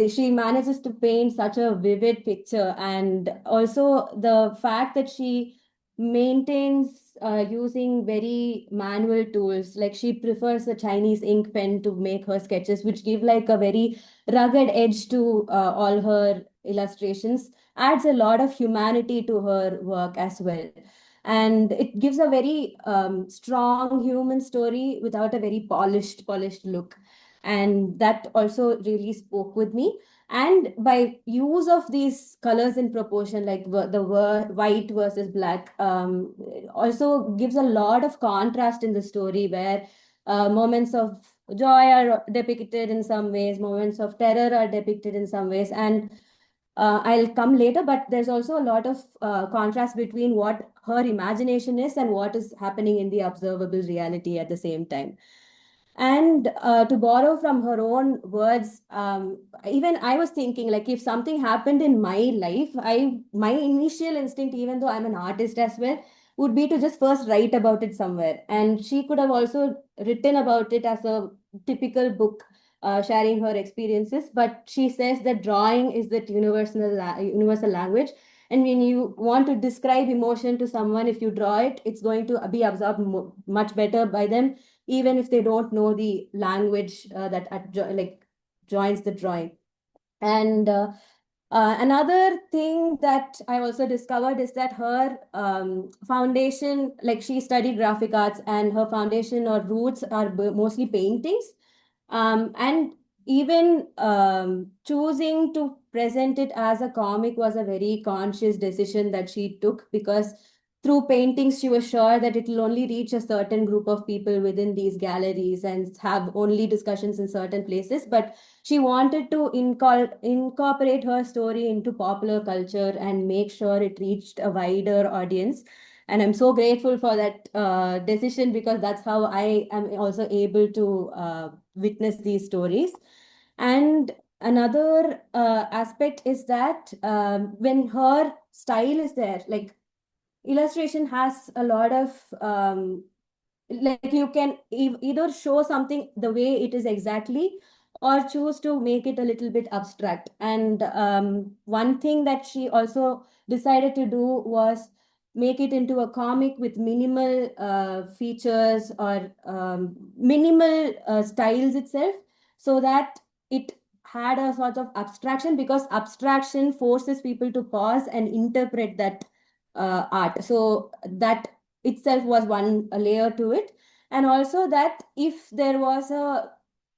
she manages to paint such a vivid picture. And also the fact that she maintains using very manual tools, like she prefers a Chinese ink pen to make her sketches, which give like a very rugged edge to all her illustrations, adds a lot of humanity to her work as well. And it gives a very strong human story without a very polished look. And that also really spoke with me. And by use of these colors in proportion, like the white versus black, also gives a lot of contrast in the story, where moments of joy are depicted in some ways, moments of terror are depicted in some ways. And I'll come later, but there's also a lot of contrast between what her imagination is and what is happening in the observable reality at the same time. And to borrow from her own words, even I was thinking, like, if something happened in my life, my initial instinct, even though I'm an artist as well, would be to just first write about it somewhere. And she could have also written about it as a typical book, sharing her experiences. But she says that drawing is that universal language. And when you want to describe emotion to someone, if you draw it, it's going to be absorbed much better by them, even if they don't know the language that like joins the drawing. And another thing that I also discovered is that her foundation, like she studied graphic arts, and her foundation or roots are mostly paintings. And even choosing to present it as a comic was a very conscious decision that she took, because through paintings, she was sure that it will only reach a certain group of people within these galleries and have only discussions in certain places. But she wanted to incorporate her story into popular culture and make sure it reached a wider audience. And I'm so grateful for that decision, because that's how I am also able to witness these stories. And another aspect is that when her style is there, like illustration has a lot of like you can either show something the way it is exactly, or choose to make it a little bit abstract. And one thing that she also decided to do was make it into a comic with minimal features, or minimal styles itself, so that it had a sort of abstraction, because abstraction forces people to pause and interpret that art. So that itself was one layer to it. And also that if there was a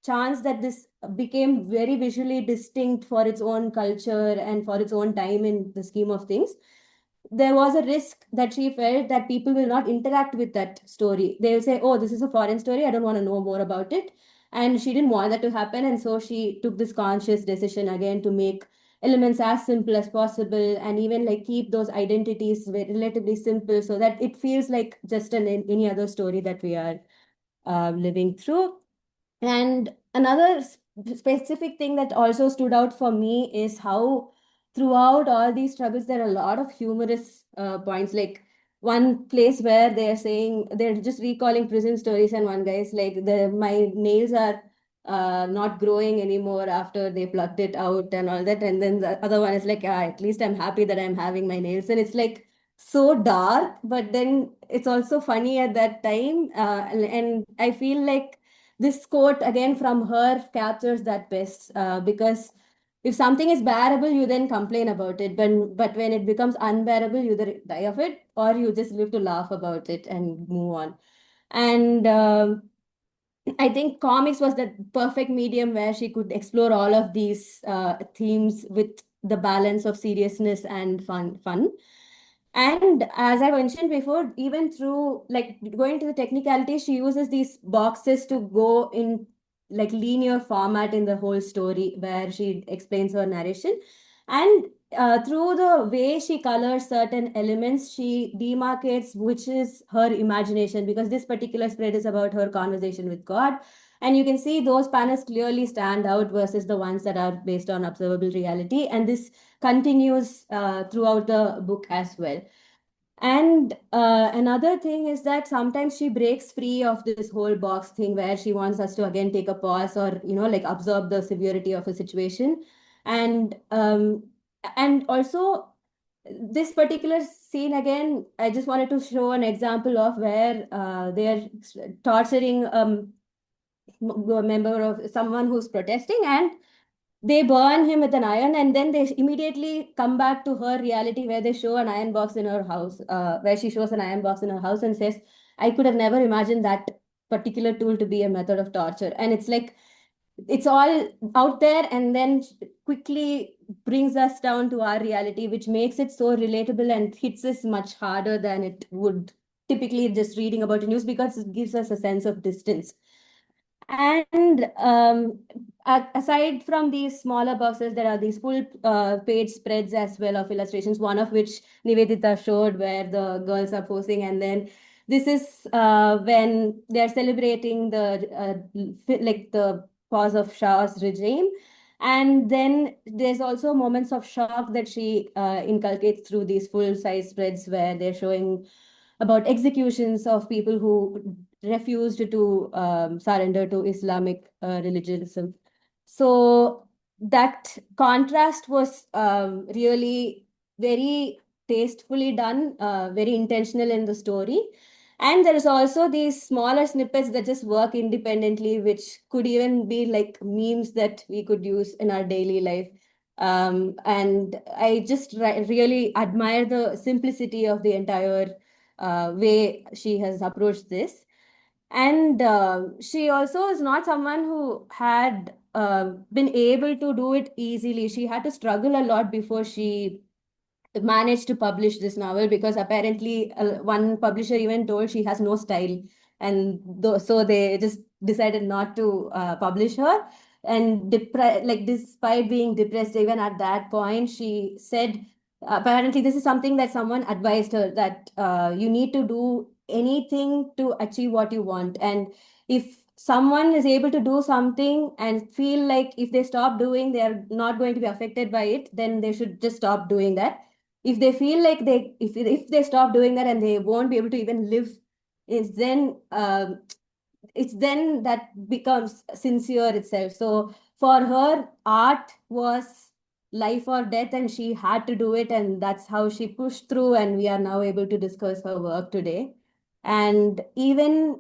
chance that this became very visually distinct for its own culture and for its own time in the scheme of things, there was a risk that she felt that people will not interact with that story. They will say, oh, this is a foreign story, I don't want to know more about it. And she didn't want that to happen. And so she took this conscious decision again to make elements as simple as possible, and even like keep those identities relatively simple, so that it feels like just any other story that we are living through. And another specific thing that also stood out for me is how throughout all these struggles, there are a lot of humorous points. Like one place where they're saying, they're just recalling prison stories, and one guy is like, my nails are not growing anymore after they plucked it out and all that. And then the other one is like, at least I'm happy that I'm having my nails. And it's like so dark, but then it's also funny at that time. And I feel like this quote again from her captures that best, because if something is bearable, you then complain about it. But when it becomes unbearable, you either die of it or you just live to laugh about it and move on. And I think comics was the perfect medium where she could explore all of these themes with the balance of seriousness and fun. And as I mentioned before, even through like going to the technicality, she uses these boxes to go in like linear format in the whole story where she explains her narration. And through the way she colors certain elements, she demarcates which is her imagination, because this particular spread is about her conversation with God. And you can see those panels clearly stand out versus the ones that are based on observable reality. And this continues throughout the book as well. And another thing is that sometimes she breaks free of this whole box thing where she wants us to again take a pause or, like absorb the severity of a situation. And also this particular scene again, I just wanted to show an example of where they're torturing a member of someone who's protesting, and they burn him with an iron, and then they immediately come back to her reality where they show an iron box in her house, where she shows an iron box in her house and says, I could have never imagined that particular tool to be a method of torture. And it's like it's all out there and then quickly brings us down to our reality, which makes it so relatable and hits us much harder than it would typically just reading about the news, because it gives us a sense of distance. And aside from these smaller boxes, there are these full page spreads as well of illustrations, one of which Nivedita showed where the girls are posing. And then this is when they're celebrating like the pause of Shah's regime. And then there's also moments of shock that she inculcates through these full size spreads where they're showing about executions of people who refused to surrender to Islamic religionism. So that contrast was really very tastefully done, very intentional in the story. And there is also these smaller snippets that just work independently, which could even be like memes that we could use in our daily life. And I just really admire the simplicity of the entire way she has approached this. And she also is not someone who had been able to do it easily. She had to struggle a lot before she managed to publish this novel, because apparently one publisher even told she has no style, and so they just decided not to publish her. And like despite being depressed even at that point, she said apparently this is something that someone advised her, that you need to do anything to achieve what you want. And if someone is able to do something and feel like if they stop doing they are not going to be affected by it, then they should just stop doing that. If they feel like if they stop doing that and they won't be able to even live, is then it's then that becomes sincere itself. So for her, art was life or death, and she had to do it, and that's how she pushed through, and we are now able to discuss her work today. And even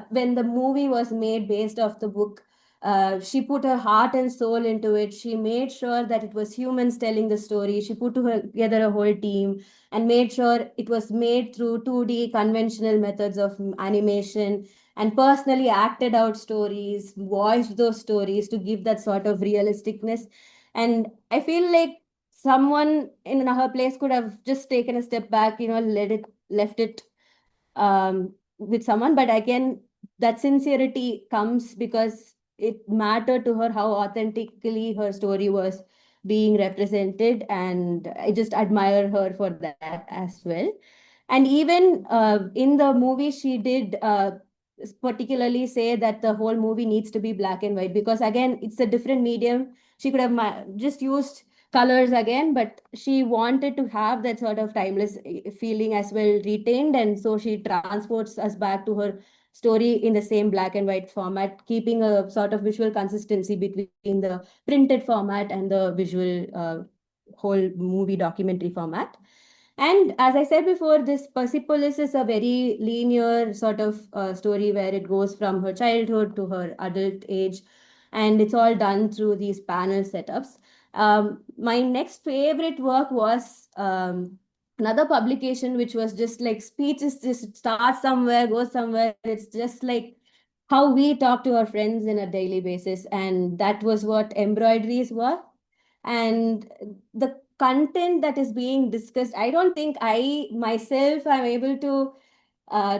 when the movie was made based off the book, she put her heart and soul into it. She made sure that it was humans telling the story. She put together a whole team and made sure it was made through 2D conventional methods of animation, and personally acted out stories, voiced those stories to give that sort of realisticness. And I feel like someone in her place could have just taken a step back, left it with someone. But again, that sincerity comes because it mattered to her how authentically her story was being represented, and I just admire her for that as well. And even in the movie, she did particularly say that the whole movie needs to be black and white, because again, it's a different medium. She could have just used colors again, but she wanted to have that sort of timeless feeling as well retained. And so she transports us back to her story in the same black and white format, keeping a sort of visual consistency between the printed format and the visual whole movie documentary format. And as I said before, this Persepolis is a very linear sort of story where it goes from her childhood to her adult age, and it's all done through these panel setups. My next favorite work was another publication, which was just like speeches, just starts somewhere, goes somewhere. It's just like how we talk to our friends in a daily basis, and that was what Embroideries were. And the content that is being discussed, I don't think I myself am able to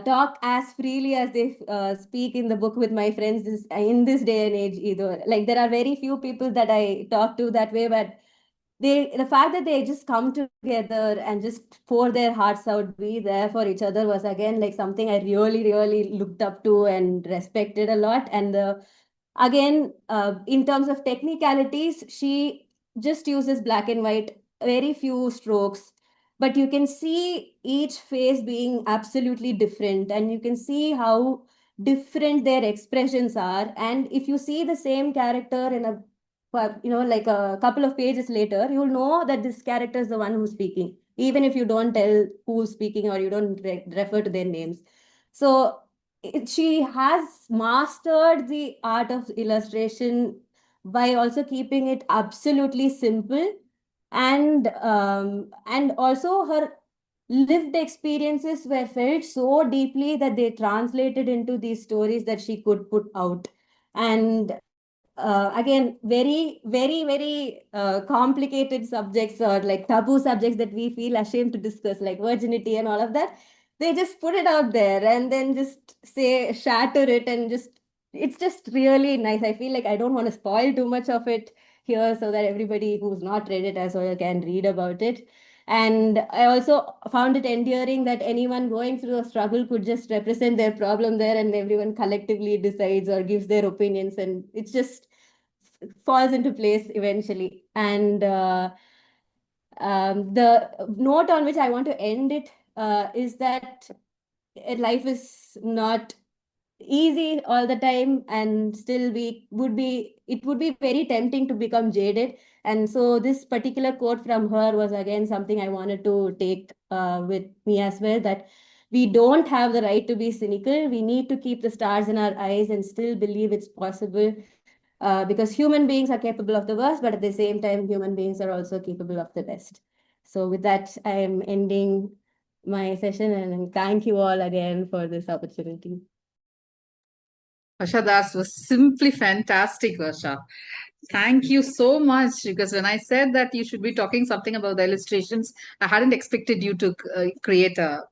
talk as freely as they speak in the book with my friends in this day and age either. Like there are very few people that I talk to that way, but the fact that they just come together and just pour their hearts out, be there for each other, was again like something I really looked up to and respected a lot. And again, in terms of technicalities, she just uses black and white, very few strokes, but you can see each face being absolutely different, and you can see how different their expressions are. And if you see the same character in a like a couple of pages later, you'll know that this character is the one who's speaking, even if you don't tell who's speaking or you don't refer to their names. So she has mastered the art of illustration by also keeping it absolutely simple, and also her lived experiences were felt so deeply that they translated into these stories that she could put out. And again, very complicated subjects, or like taboo subjects that we feel ashamed to discuss, like virginity and all of that, they just put it out there and then just say shatter it, and just it's just really nice. I feel like I don't want to spoil too much of it here so that everybody who's not read it as well can read about it. And I also found it endearing that anyone going through a struggle could just represent their problem there, and everyone collectively decides or gives their opinions, and it's just falls into place eventually. And the note on which I want to end it is that life is not easy all the time, and still it would be very tempting to become jaded. And so this particular quote from her was again something I wanted to take with me as well, that we don't have the right to be cynical. We need to keep the stars in our eyes and still believe it's possible, because human beings are capable of the worst, but at the same time, human beings are also capable of the best. So with that, I am ending my session, and thank you all again for this opportunity. Varsha, that was simply fantastic, Varsha. Thank you so much. Because when I said that you should be talking something about the illustrations, I hadn't expected you to create a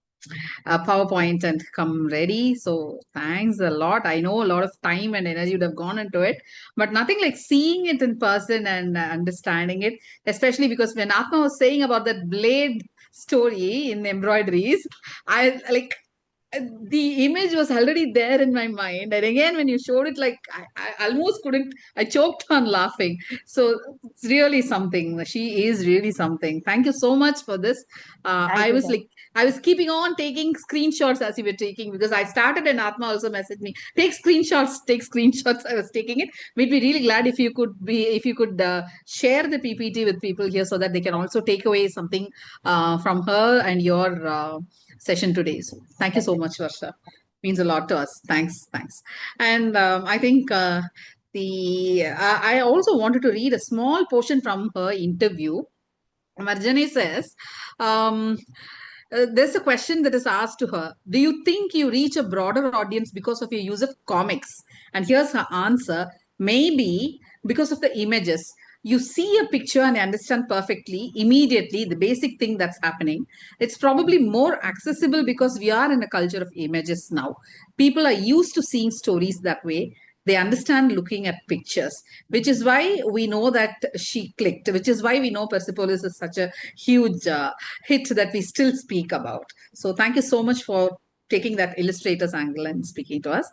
PowerPoint and come ready. So thanks a lot. I know a lot of time and energy would have gone into it, but nothing like seeing it in person and understanding it, especially because when Atma was saying about that blade story in Embroideries, I like the image was already there in my mind, and again when you showed it, like I almost couldn't, I choked on laughing. So it's really something. She is really something. Thank you so much for this. Thank I you, was sir. like, I was keeping on taking screenshots as you were taking, because I started and Atma also messaged me, take screenshots, take screenshots. I was taking it. We'd be really glad if you could share the PPT with people here so that they can also take away something from her and your session today. So thank you so much, Varsha. Means a lot to us. Thanks. And I think I also wanted to read a small portion from her interview. Marjane says, um, there's a question that is asked to her. Do you think you reach a broader audience because of your use of comics? And here's her answer. Maybe because of the images. You see a picture and understand perfectly, immediately, the basic thing that's happening. It's probably more accessible because we are in a culture of images now. People are used to seeing stories that way. They understand looking at pictures, which is why we know that she clicked, which is why we know Persepolis is such a huge hit that we still speak about. So thank you so much for taking that illustrator's angle and speaking to us.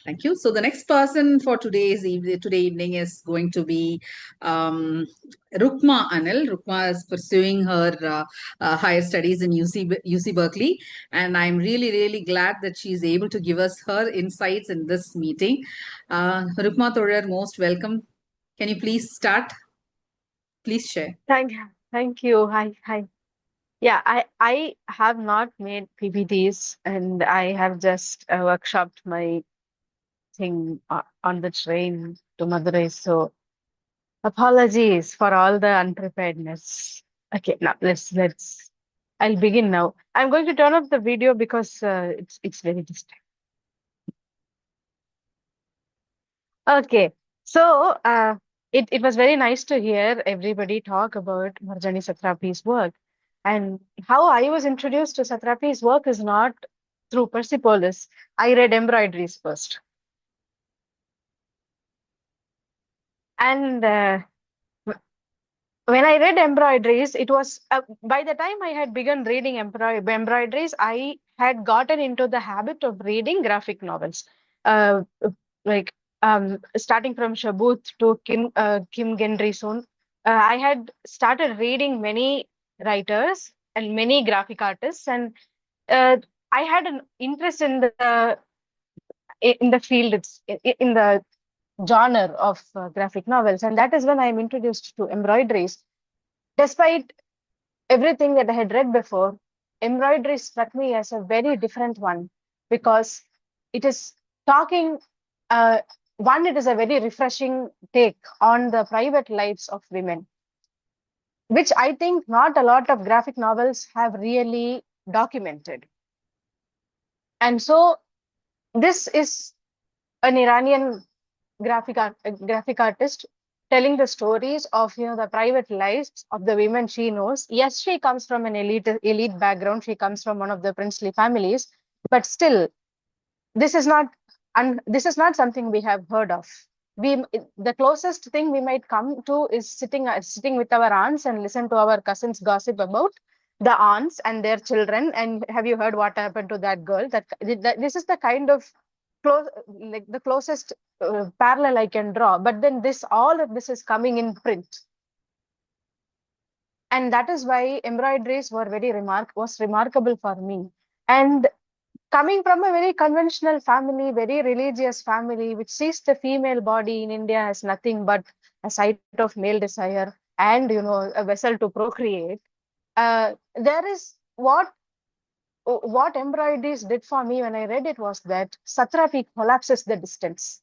Thank you. So the next person for today evening is going to be Rukma Anil. Rukma is pursuing her higher studies in UC Berkeley, and I'm really glad that she's able to give us her insights in this meeting. Rukma Thorer, most welcome. Can you please start? Please share. Thank you. Hi. Yeah, I have not made PPTs, and I have just workshopped my thing on the train to Madurai. So apologies for all the unpreparedness. Okay, now let's. I'll begin now. I'm going to turn off the video because it's very distracting. Okay, so it was very nice to hear everybody talk about Marjane Satrapi's work. And how I was introduced to Satrapi's work is not through Persepolis. I read Embroideries first. And when I read Embroideries, it was by the time I had begun reading Embroideries, I had gotten into the habit of reading graphic novels. Uh, like starting from Shabut to Kim Gendry Soon, I had started reading many writers and many graphic artists, and uh, I had an interest in the field, in the genre of graphic novels, and that is when I am introduced to embroideries. Despite everything that I had read before, embroidery struck me as a very different one because it is talking, uh, one, it is a very refreshing take on the private lives of women, which I think not a lot of graphic novels have really documented. And so this is an Iranian graphic artist telling the stories of the private lives of the women she knows. Yes, she comes from an elite background. She comes from one of the princely families, but still, this is not this is not something we have heard of. The closest thing we might come to is sitting with our aunts and listen to our cousins gossip about the aunts and their children. And have you heard what happened to that girl? That this is the kind of like the closest parallel I can draw. But then all of this is coming in print, and that is why embroideries was remarkable for me. And coming from a very conventional family, very religious family, which sees the female body in India as nothing but a site of male desire and a vessel to procreate, there is what embroideries did for me when I read it was that Satrapi collapses the distance.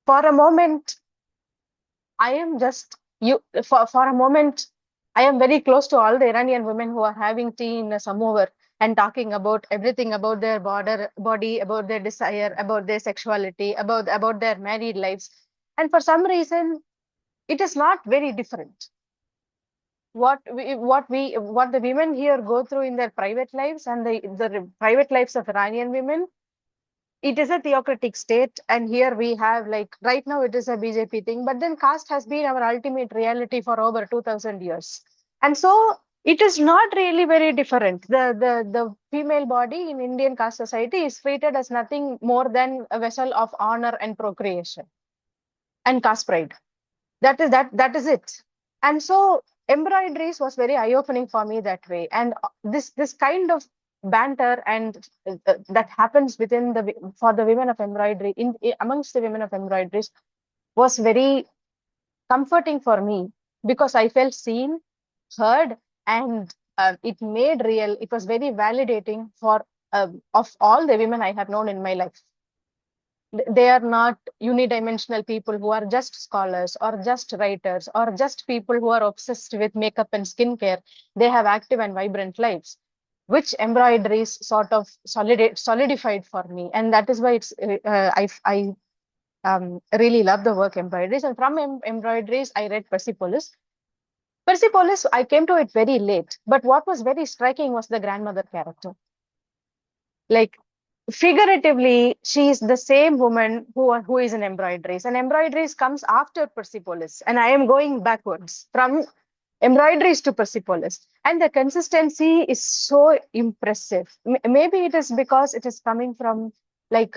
For a moment, I am just you. For a moment, I am very close to all the Iranian women who are having tea in a samovar and talking about everything about their body, about their desire, about their sexuality, about their married lives. And for some reason, it is not very different. What the women here go through in their private lives and the private lives of Iranian women, it is a theocratic state, and here we have, like, right now it is a BJP thing, but then caste has been our ultimate reality for over 2000 years. And so it is not really very different. The female body in Indian caste society is treated as nothing more than a vessel of honor and procreation and caste pride. That is it. And so embroideries was very eye-opening for me that way. And this kind of banter and that happens for the women of embroidery amongst the women of embroideries was very comforting for me because I felt seen, heard, and it made real. It was very validating for of all the women I have known in my life. They are not unidimensional people who are just scholars or just writers or just people who are obsessed with makeup and skincare. They have active and vibrant lives, which embroideries sort of solidified for me. And that is why I really love the work embroideries. And from embroideries, I read Persepolis. Persepolis, I came to it very late. But what was very striking was the grandmother character. Like, figuratively, she is the same woman who is in embroideries, and embroideries comes after Persepolis, and I am going backwards from embroideries to Persepolis, and the consistency is so impressive. Maybe it is because it is coming from like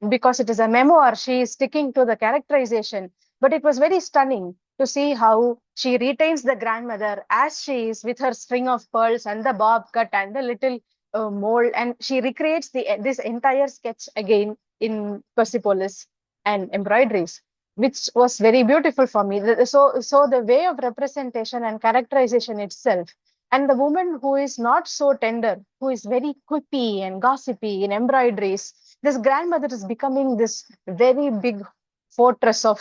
because it is a memoir, she is sticking to the characterization, but it was very stunning to see how she retains the grandmother as she is, with her string of pearls and the bob cut and the little mold, and she recreates this entire sketch again in Persepolis and embroideries. which was very beautiful for me. So the way of representation and characterization itself, and the woman who is not so tender, who is very quippy and gossipy in embroideries, this grandmother is becoming this very big fortress of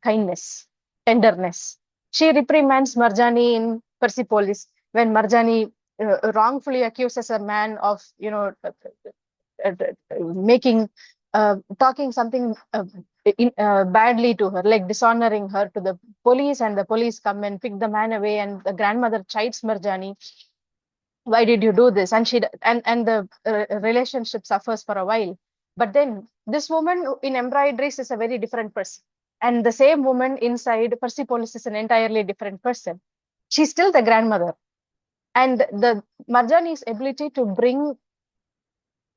kindness, tenderness. She reprimands Marjane in Persepolis when Marjane wrongfully accuses a man of, making, talking something badly to her, like dishonoring her to the police, and the police come and pick the man away, and the grandmother chides Marjane. Why did you do this? And the relationship suffers for a while. But then this woman in embroideries is a very different person, and the same woman inside Persepolis is an entirely different person. She's still the grandmother, and the Marjane's ability to bring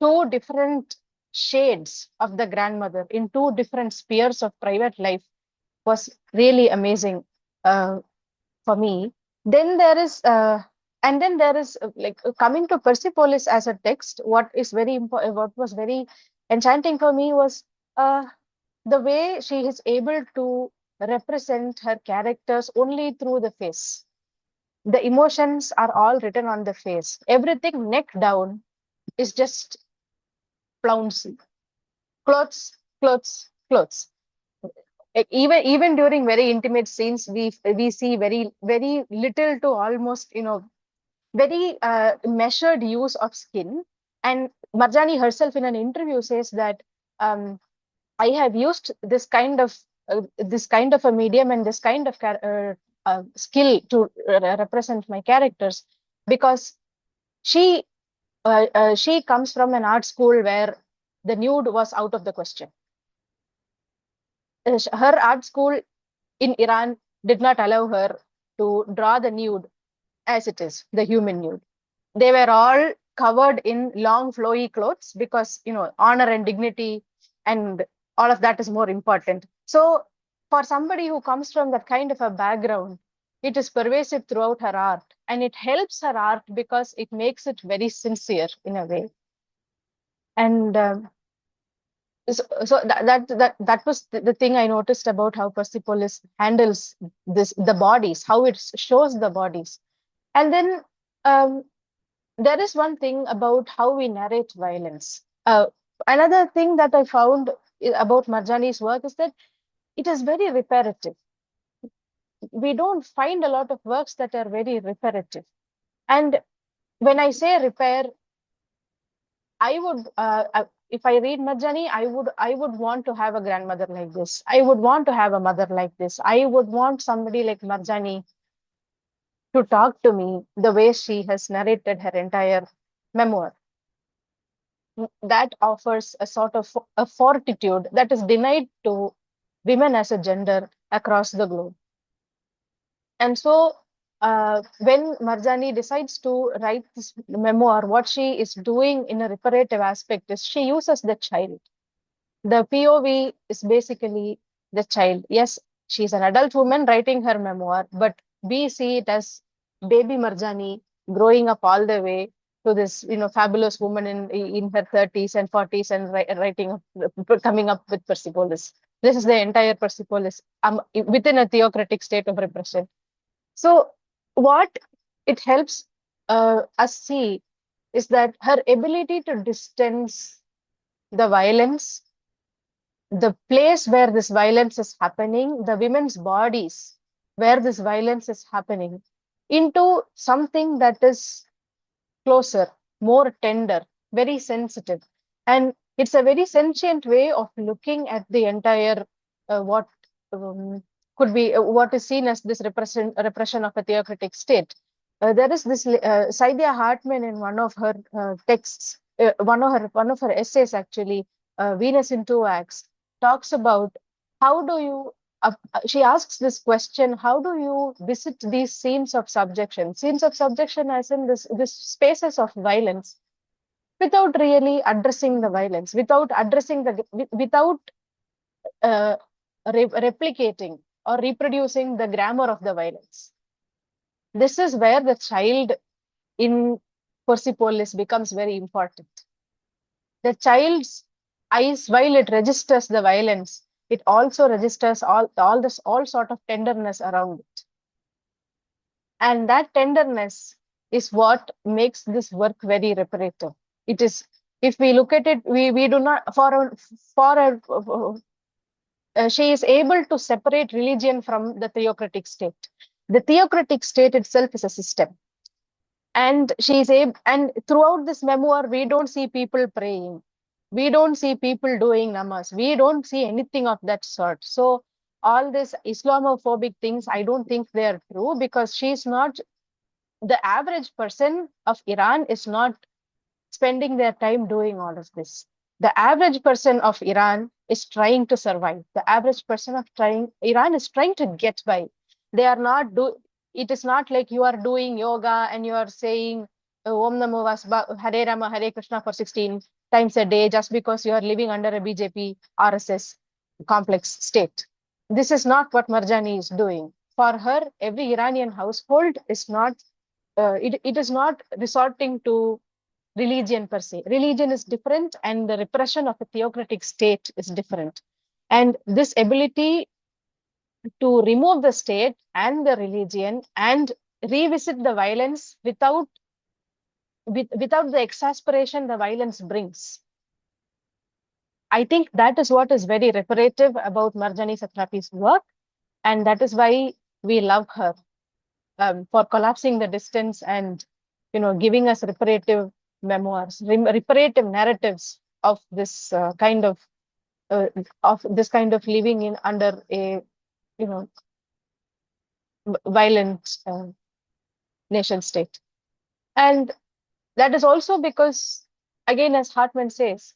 two different shades of the grandmother in two different spheres of private life was really amazing for me. Then there is like coming to Persepolis as a text. What was very enchanting for me was the way she is able to represent her characters only through the face. The emotions are all written on the face. Everything neck down is just flouncy. Clothes. Even during very intimate scenes, we see very little to almost very measured use of skin. And Marjane herself in an interview says that I have used this kind of a medium and this kind of skill to represent my characters because she comes from an art school where the nude was out of the question. Her art school in Iran did not allow her to draw the nude as it is, the human nude. They were all covered in long flowy clothes because, honor and dignity and all of that is more important. So for somebody who comes from that kind of a background, it is pervasive throughout her art, and it helps her art because it makes it very sincere in a way. And so that was the thing I noticed about how Persepolis handles the bodies, how it shows the bodies. And then there is one thing about how we narrate violence. Another thing that I found about Marjane's work is that it is very reparative. We don't find a lot of works that are very reparative. And when I say repair, I would, if I read Marjane, I would want to have a grandmother like this. I would want to have a mother like this. I would want somebody like Marjane to talk to me the way she has narrated her entire memoir. That offers a sort of a fortitude that is denied to women as a gender across the globe. And so when Marjane decides to write this memoir, what she is doing in a reparative aspect is she uses the child. The POV is basically the child. Yes, she's an adult woman writing her memoir, but we see it as baby Marjane growing up all the way to this, fabulous woman in her 30s and 40s and coming up with Persepolis. This is the entire Persepolis within a theocratic state of repression. So what it helps us see is that her ability to distance the violence, the place where this violence is happening, the women's bodies where this violence is happening, into something that is closer, more tender, very sensitive. And it's a very sentient way of looking at the entire what could be what is seen as this repression of a theocratic state. There is this Saidia Hartman in one of her texts, one of her essays actually, Venus in Two Acts, talks about how do you she asks this question: how do you visit these scenes of subjection as in this spaces of violence, without really addressing the violence, without replicating or reproducing the grammar of the violence. This is where the child in Persepolis becomes very important. The child's eyes, while it registers the violence, it also registers all sort of tenderness around it. And that tenderness is what makes this work very reparative. It is, if we look at it, we do not, she is able to separate religion from the theocratic state. The theocratic state itself is a system. And she is able, and throughout this memoir, we don't see people praying. We don't see people doing namas. We don't see anything of that sort. So all this Islamophobic things, I don't think they are true, because she's not, the average person of Iran is not spending their time doing all of this. The average person of Iran is trying to survive. The average person of Iran is trying to get by. They are not it is not like you are doing yoga and you are saying Om Namo Vasba, Hare Rama, Hare Krishna for 16 times a day just because you are living under a BJP RSS complex state. This is not what Marjane is doing. For her, every Iranian household is not, it is not resorting to religion per se. Religion is different, and the repression of a theocratic state is different. And this ability to remove the state and the religion and revisit the violence without the exasperation the violence brings. I think that is what is very reparative about Marjane Satrapi's work, and that is why we love her for collapsing the distance and, giving us reparative memoirs, reparative narratives of this kind of living in under a violent nation state. And that is also because, again, as Hartman says,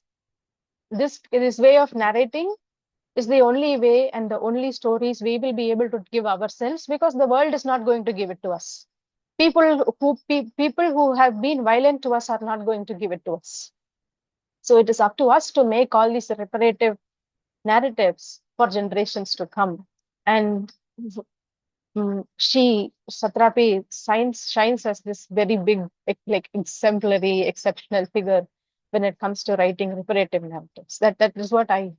this way of narrating is the only way and the only stories we will be able to give ourselves, because the world is not going to give it to us. People who have been violent to us are not going to give it to us. So it is up to us to make all these reparative narratives for generations to come. And Satrapi shines as this very big, like exemplary, exceptional figure when it comes to writing reparative narratives. That is what I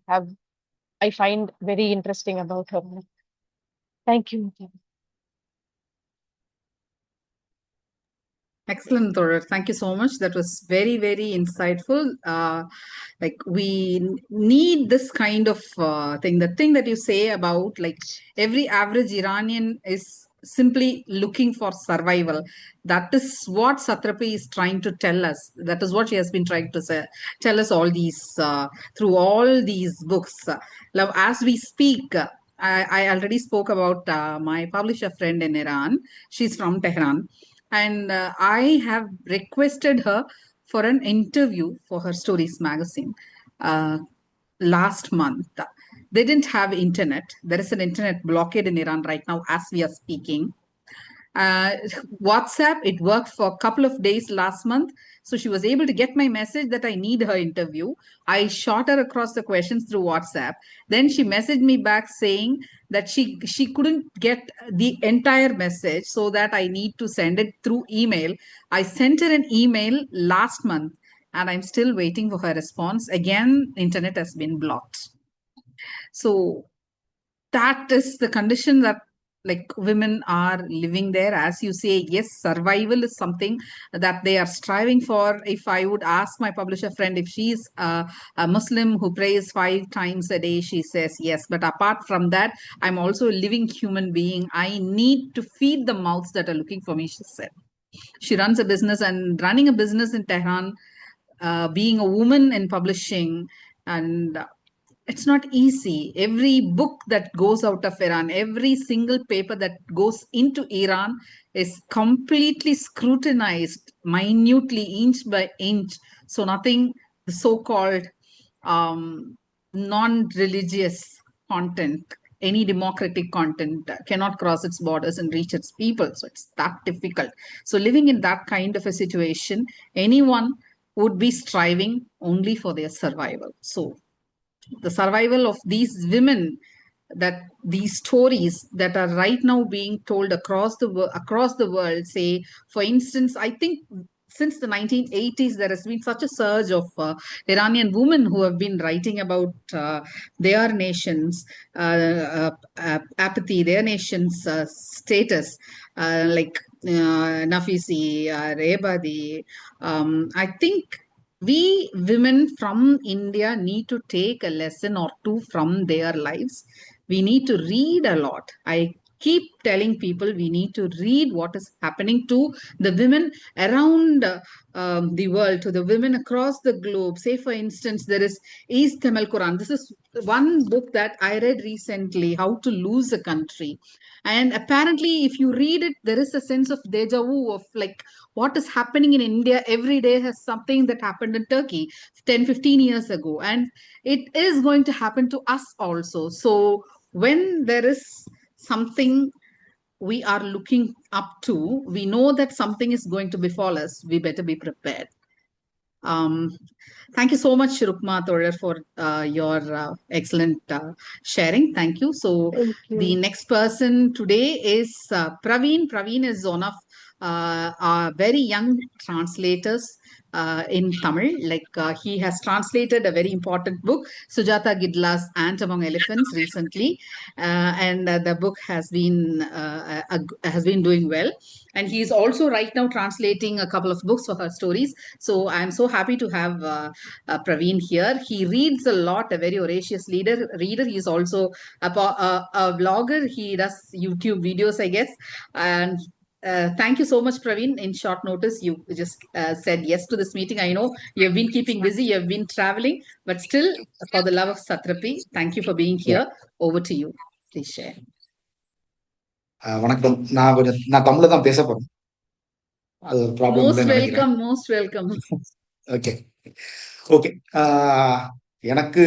find very interesting about her. Thank you. Excellent, Thora. Thank you so much. That was very, very insightful. Like, we need this kind of thing. The thing that you say about, like, every average Iranian is simply looking for survival. That is what Satrapi is trying to tell us. That is what she has been trying to tell us all these through all these books. Now, as we speak, I already spoke about my publisher friend in Iran. She's from Tehran. And I have requested her for an interview for her Stories magazine last month. They didn't have internet. There is an internet blockade in Iran right now as we are speaking. WhatsApp, it worked for a couple of days last month. So she was able to get my message that I need her interview. I shot her across the questions through WhatsApp. Then she messaged me back saying that she couldn't get the entire message, so that I need to send it through email. I sent her an email last month and I'm still waiting for her response. Again, internet has been blocked. So that is the condition that, like, women are living there. As you say, yes, survival is something that they are striving for. If I would ask my publisher friend if she's a Muslim who prays 5 times a day, she says yes. But apart from that, I'm also a living human being. I need to feed the mouths that are looking for me, she said. She runs a business, and running a business in Tehran, being a woman in publishing, and it's not easy. Every book that goes out of Iran, every single paper that goes into Iran is completely scrutinized minutely, inch by inch. So nothing, the so-called non-religious content, any democratic content cannot cross its borders and reach its people. So it's that difficult. So living in that kind of a situation, anyone would be striving only for their survival. So the survival of these women, that these stories that are right now being told across the world, say, for instance, I think since the 1980s, there has been such a surge of Iranian women who have been writing about their nation's apathy, their nation's status, like Nafisi, Rebadi. I think we women from India need to take a lesson or two from their lives. We need to read a lot. I keep telling people we need to read what is happening to the women around the world, to the women across the globe. Say, for instance, there is East Tamil Quran. This is one book that I read recently, How to Lose a Country. And apparently, if you read it, there is a sense of deja vu of like what is happening in India every day has something that happened in Turkey 10, 15 years ago. And it is going to happen to us also. So when there is something we are looking up to, we know that something is going to befall us, we better be prepared. Thank you so much, Rukma Thorer, for your excellent sharing. Thank you. So the next person today is Praveen. Praveen is one of our very young translators in Tamil. Like he has translated a very important book, Sujata Gidla's Ant Among Elephants, recently, and the book has been doing well. And he is also right now translating a couple of books for her stories. So I'm so happy to have Praveen here. He reads a lot, a very voracious reader. He is also a vlogger. He does YouTube videos, I guess. And thank you so much, Praveen. In short notice, you just said yes to this meeting. I know you have been keeping busy, you have been traveling, but still, for the love of Satrapi, thank you for being here. Over to you. Please share. வணக்கம். நான் தமிழ்ல தான் பேச போறேன். அது problem இல்லைன்னு நினைக்கிறேன். Most welcome. Okay okay. எனக்கு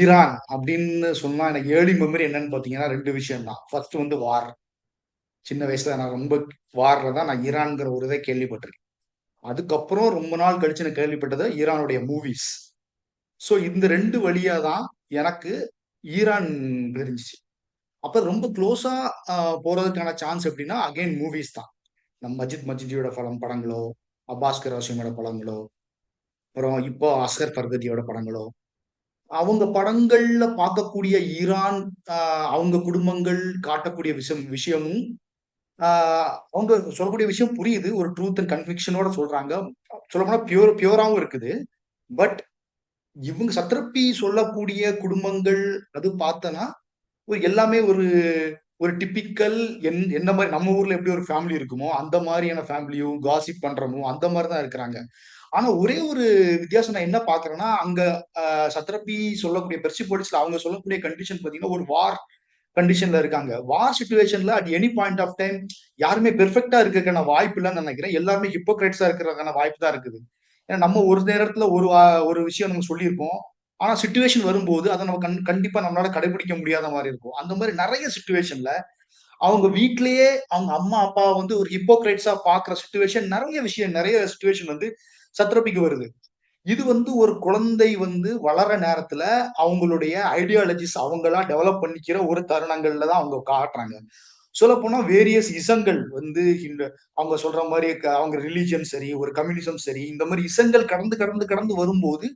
ஈரான் அப்படின்னு சொன்னா எனக்கு ஏர்லி மெமரி என்னன்னு பாத்தீங்கன்னா 2 விஷயம் தான். ஃபர்ஸ்ட் வந்து வார். சின்ன வயசுல நான் ரொம்ப வார்ல தான் நான் ஈரான்ங்கிற ஒரு இதை கேள்விப்பட்டிருக்கேன். அதுக்கப்புறம் ரொம்ப நாள் கழிச்சு நான் கேள்விப்பட்டது ஈரானுடைய மூவிஸ். ஸோ இந்த 2 வழியா தான் எனக்கு ஈரான் தெரிஞ்சிச்சு. அப்ப ரொம்ப க்ளோஸா போறதுக்கான சான்ஸ் எப்படின்னா அகைன் மூவிஸ் தான். நம்ம மஜிதியோட படங்களோ, அப்பாஸ் கராசியோட படங்களோ, அப்புறம் இப்போ அஸ்கர் ஃபர்கதியோட படங்களோ, அவங்க படங்கள்ல பார்க்கக்கூடிய ஈரான், அவங்க குடும்பங்கள் காட்டக்கூடிய விஷயமும் அவங்க சொல்லக்கூடிய விஷயம் புரியுது. ஒரு ட்ரூத் அண்ட் கன்விக்ஷனோட சொல்றாங்க. சொல்லப்போனா பியூராவும் இருக்குது. பட் இவங்க சத்ரப்பி சொல்லக்கூடிய குடும்பங்கள் அது பார்த்தனா எல்லாமே ஒரு டிப்பிக்கல் என்ன மாதிரி நம்ம ஊர்ல எப்படி ஒரு ஃபேமிலி இருக்குமோ அந்த மாதிரியான ஃபேமிலியும் காசிப் பண்றமும் அந்த மாதிரிதான் இருக்கிறாங்க. ஆனா ஒரே ஒரு வித்தியாசம் நான் என்ன பாக்குறேன்னா, அங்க சத்ரப்பி சொல்லக்கூடிய பெர்சிபோலிஸ்ல அவங்க சொல்லக்கூடிய கண்டிஷன் பாத்தீங்கன்னா ஒரு வார் கண்டிஷன்ல இருக்காங்க. வார் சிச்சுவேஷன்ல at any point of time யாருமே பெர்ஃபெக்டா இருக்கிறதுக்கான வாய்ப்பு இல்லைன்னு நினைக்கிறேன். எல்லாருமே ஹிப்போக்ரைட்ஸா இருக்கிறதுக்கான வாய்ப்பு தான் இருக்குது. ஏன்னா நம்ம ஒரு நேரத்துல ஒரு விஷயம் நம்ம சொல்லியிருப்போம். ஆனா சிச்சுவேஷன் வரும்போது அதை நம்ம கண்டிப்பா நம்மளால கடைபிடிக்க முடியாத மாதிரி இருக்கும். அந்த மாதிரி நிறைய சிச்சுவேஷன்ல அவங்க வீட்லயே அவங்க அம்மா அப்பா வந்து ஒரு ஹிப்போக்ரைட்ஸா பாக்குற சிச்சுவேஷன் நிறைய சிச்சுவேஷன் வந்து சத்ரபிக்கு வருது. இது வந்து ஒரு குழந்தை வந்து வளர நேரத்துல அவங்களுடைய ஐடியாலஜிஸ் அவங்களா டெவலப் பண்ணிக்கிற ஒரு தருணங்கள்ல தான் அவங்க காட்டுறாங்க. சொல்ல போனா வேரியஸ் இசங்கள் வந்து அவங்க சொல்ற மாதிரி அவங்க ரிலீஜியன் சரி, ஒரு கம்யூனிசம் சரி, இந்த மாதிரி இசங்கள் கடந்து வரும்போது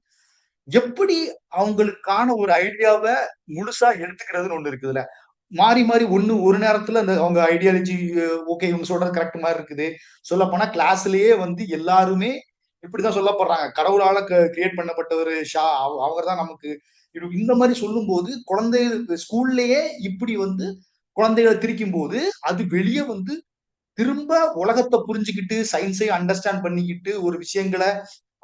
எப்படி அவங்களுக்கான ஒரு ஐடியாவை முழுசா எடுத்துக்கிறதுன்னு ஒண்ணு இருக்குதுல்ல. மாறி ஒரு நேரத்துல அந்த அவங்க ஐடியாலஜி ஓகே இவங்க சொல்றது கரெக்ட் மாதிரி இருக்குது. சொல்ல போனா கிளாஸ்லயே வந்து எல்லாருமே இப்படிதான் சொல்லப்படுறாங்க. கடவுளால கிரியேட் பண்ணப்பட்ட ஒரு அவர் தான் நமக்கு இந்த மாதிரி சொல்லும் போது குழந்தைகள் ஸ்கூல்லயே இப்படி வந்து குழந்தைகளை திரிக்கும் போது அது வெளியே வந்து திரும்ப உலகத்தை புரிஞ்சுக்கிட்டு சயின்ஸை அண்டர்ஸ்டாண்ட் பண்ணிக்கிட்டு ஒரு விஷயங்களை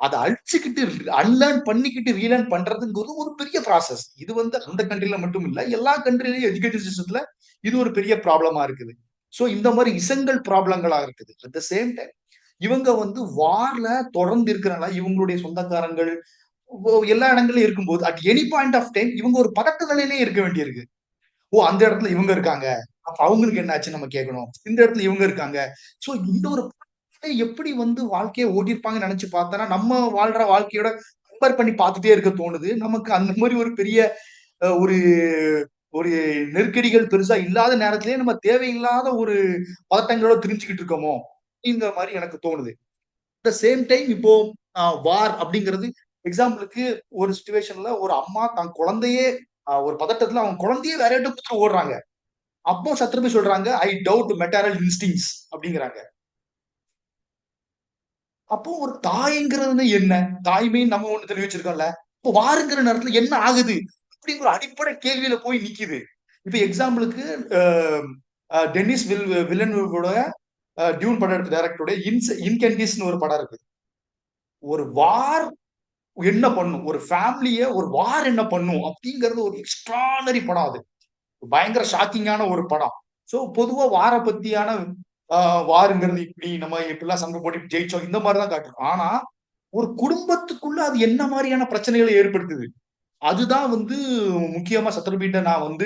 அதை அழிச்சுக்கிட்டு அன்லேர்ன் பண்ணிக்கிட்டு ரீலேர்ன் பண்றதுங்கிறது ஒரு பெரிய ப்ராசஸ். இது வந்து அந்த கண்ட்ரில மட்டும் இல்ல, எல்லா கண்ட்ரிலையும் எஜுகேஷன் சிஸ்டத்துல இது ஒரு பெரிய ப்ராப்ளமா இருக்குது. சோ இந்த மாதிரி இசங்கள் ப்ராப்ளங்களா இருக்குது. அட் த சேம் டைம் இவங்க வந்து வார்ல தொடர்ந்து இருக்கிறனால இவங்களுடைய சொந்தக்காரங்கள் எல்லா இடங்களையும் இருக்கும்போது at any point of time இவங்க ஒரு பதட்ட நிலையிலே இருக்க வேண்டியிருக்கு. அந்த இடத்துல இவங்க இருக்காங்க, அப்ப அவங்களுக்கு என்ன ஆச்சு நம்ம கேட்கணும். இந்த இடத்துல இவங்க இருக்காங்க. சோ இந்த ஒரு எப்படி வந்து வாழ்க்கையை ஓட்டிருப்பாங்கன்னு நினைச்சு பார்த்தா நம்ம வாழ்ற வாழ்க்கையோட கம்பேர் பண்ணி பார்த்துட்டே இருக்க தோணுது. நமக்கு அந்த மாதிரி ஒரு பெரிய ஒரு ஒரு நெருக்கடிகள் பெருசா இல்லாத நேரத்திலேயே நம்ம தேவையில்லாத ஒரு பதட்டங்களோட திரிஞ்சுக்கிட்டு இருக்கோமோ இந்த மாதிரி எனக்கு தோணுது. த சேம் டைம் இப்போ வார் அப்படிங்கிறது எக்ஸாம்பிளுக்கு ஒரு சுச்சுவேஷன்ல ஒரு அம்மா தன் குழந்தையே ஒரு பதட்டத்துல அவங்க குழந்தையே வேற இடத்துல ஓடுறாங்க. அப்போ சத்ரபி சொல்றாங்க ஐ டவுட் மெட்டரல் இன்ஸ்டிங்ஸ் அப்படிங்கிறாங்க. அப்போ ஒரு தாய்ங்கிறது என்ன, தாய்மை நம்ம ஒண்ணு தெளிவு வச்சிருக்கோம்ல, இப்போ வாருங்கிற நேரத்துல என்ன ஆகுது அப்படிங்கிற அடிப்படை கேள்வியில போய் நிக்குது. இப்ப எக்ஸாம்பிளுக்கு டென்னிஸ் வில்லனோட டியூன் படம் எடுத்த டைரக்டரோட இன்கென்டிஸ்னு ஒரு படம் இருக்கு. ஒரு வார் என்ன பண்ணும், ஒரு ஃபேமிலிய ஒரு வார் என்ன பண்ணும் அப்படிங்கிறது ஒரு எக்ஸ்ட்ரானரி படம். அது பயங்கர ஷாக்கிங்கான ஒரு படம். சோ பொதுவா வார பத்தியான வாருங்கிறது இப்படி நம்ம எப்படிலாம் சண்டை போட்டு ஜெயிச்சோம் இந்த மாதிரிதான் காட்டுறோம். ஆனா ஒரு குடும்பத்துக்குள்ள அது என்ன மாதிரியான பிரச்சனைகளை ஏற்படுத்துது, அதுதான் வந்து முக்கியமா சத்ரபீட்ட நான் வந்து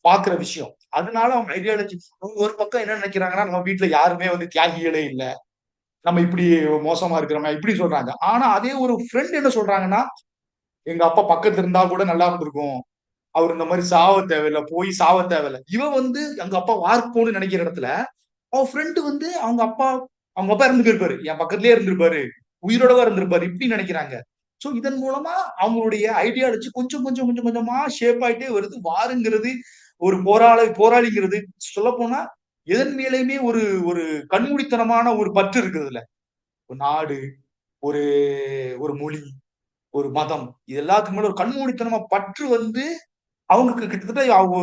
பாக்குற விஷயம். அதனால அவங்க ஐடியாலஜி ஒரு பக்கம் என்ன நினைக்கிறாங்கன்னா, நம்ம வீட்டுல யாருமே வந்து தியாகிகளே இல்ல, நம்ம இப்படி மோசமா இருக்கிறோமா இப்படி சொல்றாங்க. ஆனா அதே ஒரு ஃப்ரெண்ட் என்ன சொல்றாங்கன்னா, எங்க அப்பா பக்கத்துல இருந்தா கூட நல்லா இருந்திருக்கும், அவர் இந்த மாதிரி சாவ தேவையில்ல, போய் சாவ தேவையில்ல. இவன் வந்து எங்க அப்பா வார்க்கு போகணும்னு நினைக்கிற இடத்துல அவன் ஃப்ரெண்டு வந்து அவங்க அப்பா இருந்து போயிருப்பாரு, என் பக்கத்துலயே இருந்திருப்பாரு, உயிரோடவா இருந்திருப்பாரு இப்படி நினைக்கிறாங்க. சோ இதன் மூலமா அவங்களுடைய ஐடியாலஜி கொஞ்சம் கொஞ்சம் கொஞ்சம் கொஞ்சமா ஷேப் ஆயிட்டே வருது. வாருங்கிறது ஒரு போராளிங்கிறது சொல்ல போனா எதன் மேலேயுமே ஒரு ஒரு கண்மூடித்தனமான ஒரு பற்று இருக்குதுல்ல. ஒரு நாடு, ஒரு ஒரு மொழி, ஒரு மதம், இது எல்லாத்துக்கு மேல ஒரு கண்மூடித்தனமா பற்று வந்து அவங்களுக்கு கிட்டத்தட்ட அவங்க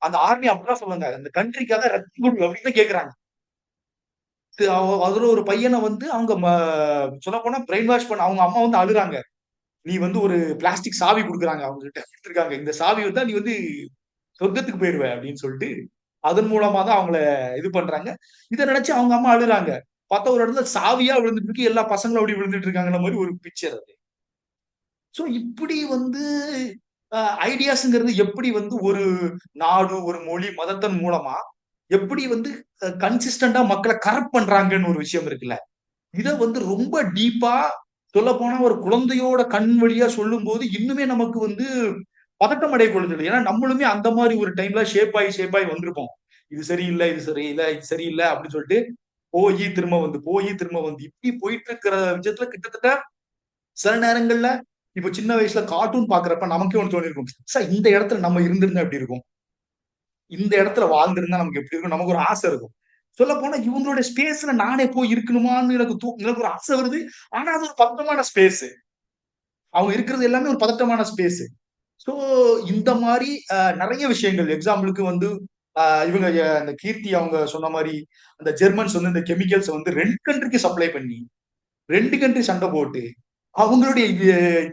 அந்த ஆர்மி அப்படிதான் சொல்லுங்க, அந்த கண்ட்ரிக்காக ரத்தம் கொடு அப்படின்னு கேக்குறாங்க. அதுல ஒரு பையனை வந்து அவங்க சொல்ல போனா பிரெயின் வாஷ் பண்ண அவங்க அம்மா வந்து அழுறாங்க. நீ வந்து ஒரு பிளாஸ்டிக் சாவி கொடுக்குறாங்க அவங்க கிட்ட கொடுத்துருக்காங்க, இந்த சாவி வந்தா நீ வந்து சொர்க்கத்துக்கு போயிருவ அப்படின்னு சொல்லிட்டு அதன் மூலமா தான் அவங்கள இது பண்றாங்க. இதை நினைச்சு அவங்க அம்மா அழுறாங்க. பார்த்தா ஒரு இடத்துல சாவியா விழுந்துட்டு இருக்கு, எல்லா பசங்களும் அப்படி விழுந்துட்டு இருக்காங்கிற மாதிரி ஒரு பிக்சர் அது. சோ இப்படி வந்து ஐடியாஸ்ங்கிறது எப்படி வந்து ஒரு நாடு, ஒரு மொழி, மதத்தின் மூலமா எப்படி வந்து கன்சிஸ்டண்டா மக்களை கரப்ட் பண்றாங்கன்னு ஒரு விஷயம் இருக்குல்ல. இத வந்து ரொம்ப டீப்பா சொல்ல போனா ஒரு குழந்தையோட கண் வழியா சொல்லும் போது இன்னுமே நமக்கு வந்து பதட்டம் அடைய கொள்ளுது. ஏன்னா நம்மளுமே அந்த மாதிரி ஒரு டைம்ல ஷேப் ஆகி வந்திருப்போம். இது சரியில்லை, இது சரியில்லை, இது சரியில்லை அப்படின்னு சொல்லிட்டு போய் திரும்ப வந்து இப்படி போயிட்டு இருக்கிற விஷயத்துல கிட்டத்தட்ட சில நேரங்கள்ல இப்ப சின்ன வயசுல கார்ட்டூன் பாக்குறப்ப நமக்கே ஒன்று தோணிருக்கும், சார் இந்த இடத்துல நம்ம இருந்திருந்தா எப்படி இருக்கும், இந்த இடத்துல வாழ்ந்திருந்தா நமக்கு எப்படி இருக்கும், நமக்கு ஒரு ஆசை இருக்கும். சொல்ல போனா இவங்களோட ஸ்பேஸ்ல நானே போய் இருக்கணுமான்னு எனக்கு ஒரு ஆசை வருது. ஆனா அது ஒரு பதட்டமான ஸ்பேஸ், அவங்க இருக்கிறது எல்லாமே ஒரு பதட்டமான ஸ்பேஸ். சோ இந்த மாதிரி நிறைய விஷயங்கள் எக்ஸாம்பிளுக்கு வந்து இவங்க இந்த கீர்த்தி அவங்க சொன்ன மாதிரி அந்த ஜெர்மன்ஸ் வந்து இந்த கெமிக்கல்ஸ் வந்து 2 கண்ட்ரிக்கு சப்ளை பண்ணி 2 கண்ட்ரி சண்டை போட்டு அவங்களுடைய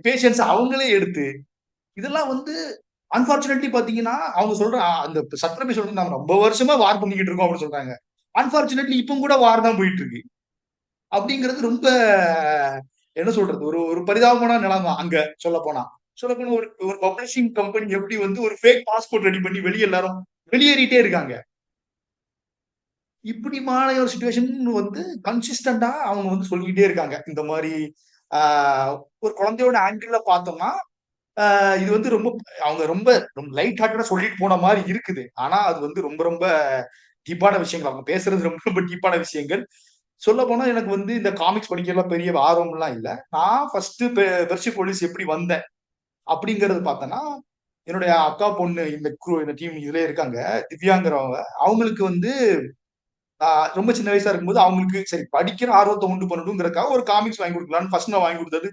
பேஷன்ஸ் அவங்களே எடுத்து இதெல்லாம் வந்து அன்பார்ச்சுனேட்லி பாத்தீங்கன்னா அவங்க சொல்ற அந்த சத்ரபி சொல்றது நம்ம ரொம்ப வருஷமா வார் பண்ணிக்கிட்டு இருக்கோம் அப்படின்னு சொல்றாங்க. அன்பார்ச்சுனேட்லி இப்ப கூட வார் தான் போயிட்டு இருக்கு அப்படிங்கிறது ரொம்ப என்ன சொல்றது ஒரு ஒரு பரிதாபமான நிலைமை அங்க. சொல்ல போனா ஒரு ஒரு பப்ளிஷிங் கம்பெனி எப்படி வந்து ஒரு ஃபேக் பாஸ்போர்ட் ரெடி பண்ணி வெளியே எல்லாரும் வெளியேறிட்டே இருக்காங்க. இப்படிமான ஒரு சுச்சுவேஷன் வந்து கன்சிஸ்டண்டா அவங்க வந்து சொல்லிக்கிட்டே இருக்காங்க. இந்த மாதிரி ஒரு குழந்தையோட ஆங்கிள் பார்த்தோம்னா இது வந்து ரொம்ப அவங்க ரொம்ப ரொம்ப லைட் ஹார்ட்டடா சொல்லிட்டு போன மாதிரி இருக்குது. ஆனா அது வந்து ரொம்ப ரொம்ப டீப்பான விஷயங்கள் அவங்க பேசுறது ரொம்ப ரொம்ப டீப்பான விஷயங்கள். சொல்ல போனா எனக்கு வந்து இந்த காமிக்ஸ் படிக்கலாம் பெரிய ஆர்வம் எல்லாம் இல்ல. நான் ஃபர்ஸ்ட் பெர்சிபோலிஸ் எப்படி வந்தேன் அப்படிங்கறது பார்த்தேன்னா, என்னுடைய அக்கா பொண்ணு இந்த டீம் இதுல இருக்காங்க, திவ்யாங்கிறவங்க. அவங்களுக்கு வந்து ரொம்ப சின்ன வயசா இருக்கும்போது அவங்களுக்கு சரி படிக்கிற ஆர்வத்தை உண்டு பண்ணணுங்கிறதுக்காக ஒரு காமிக்ஸ் வாங்கி கொடுக்கலான்னு ஃபர்ஸ்ட் நான் வாங்கி கொடுத்தது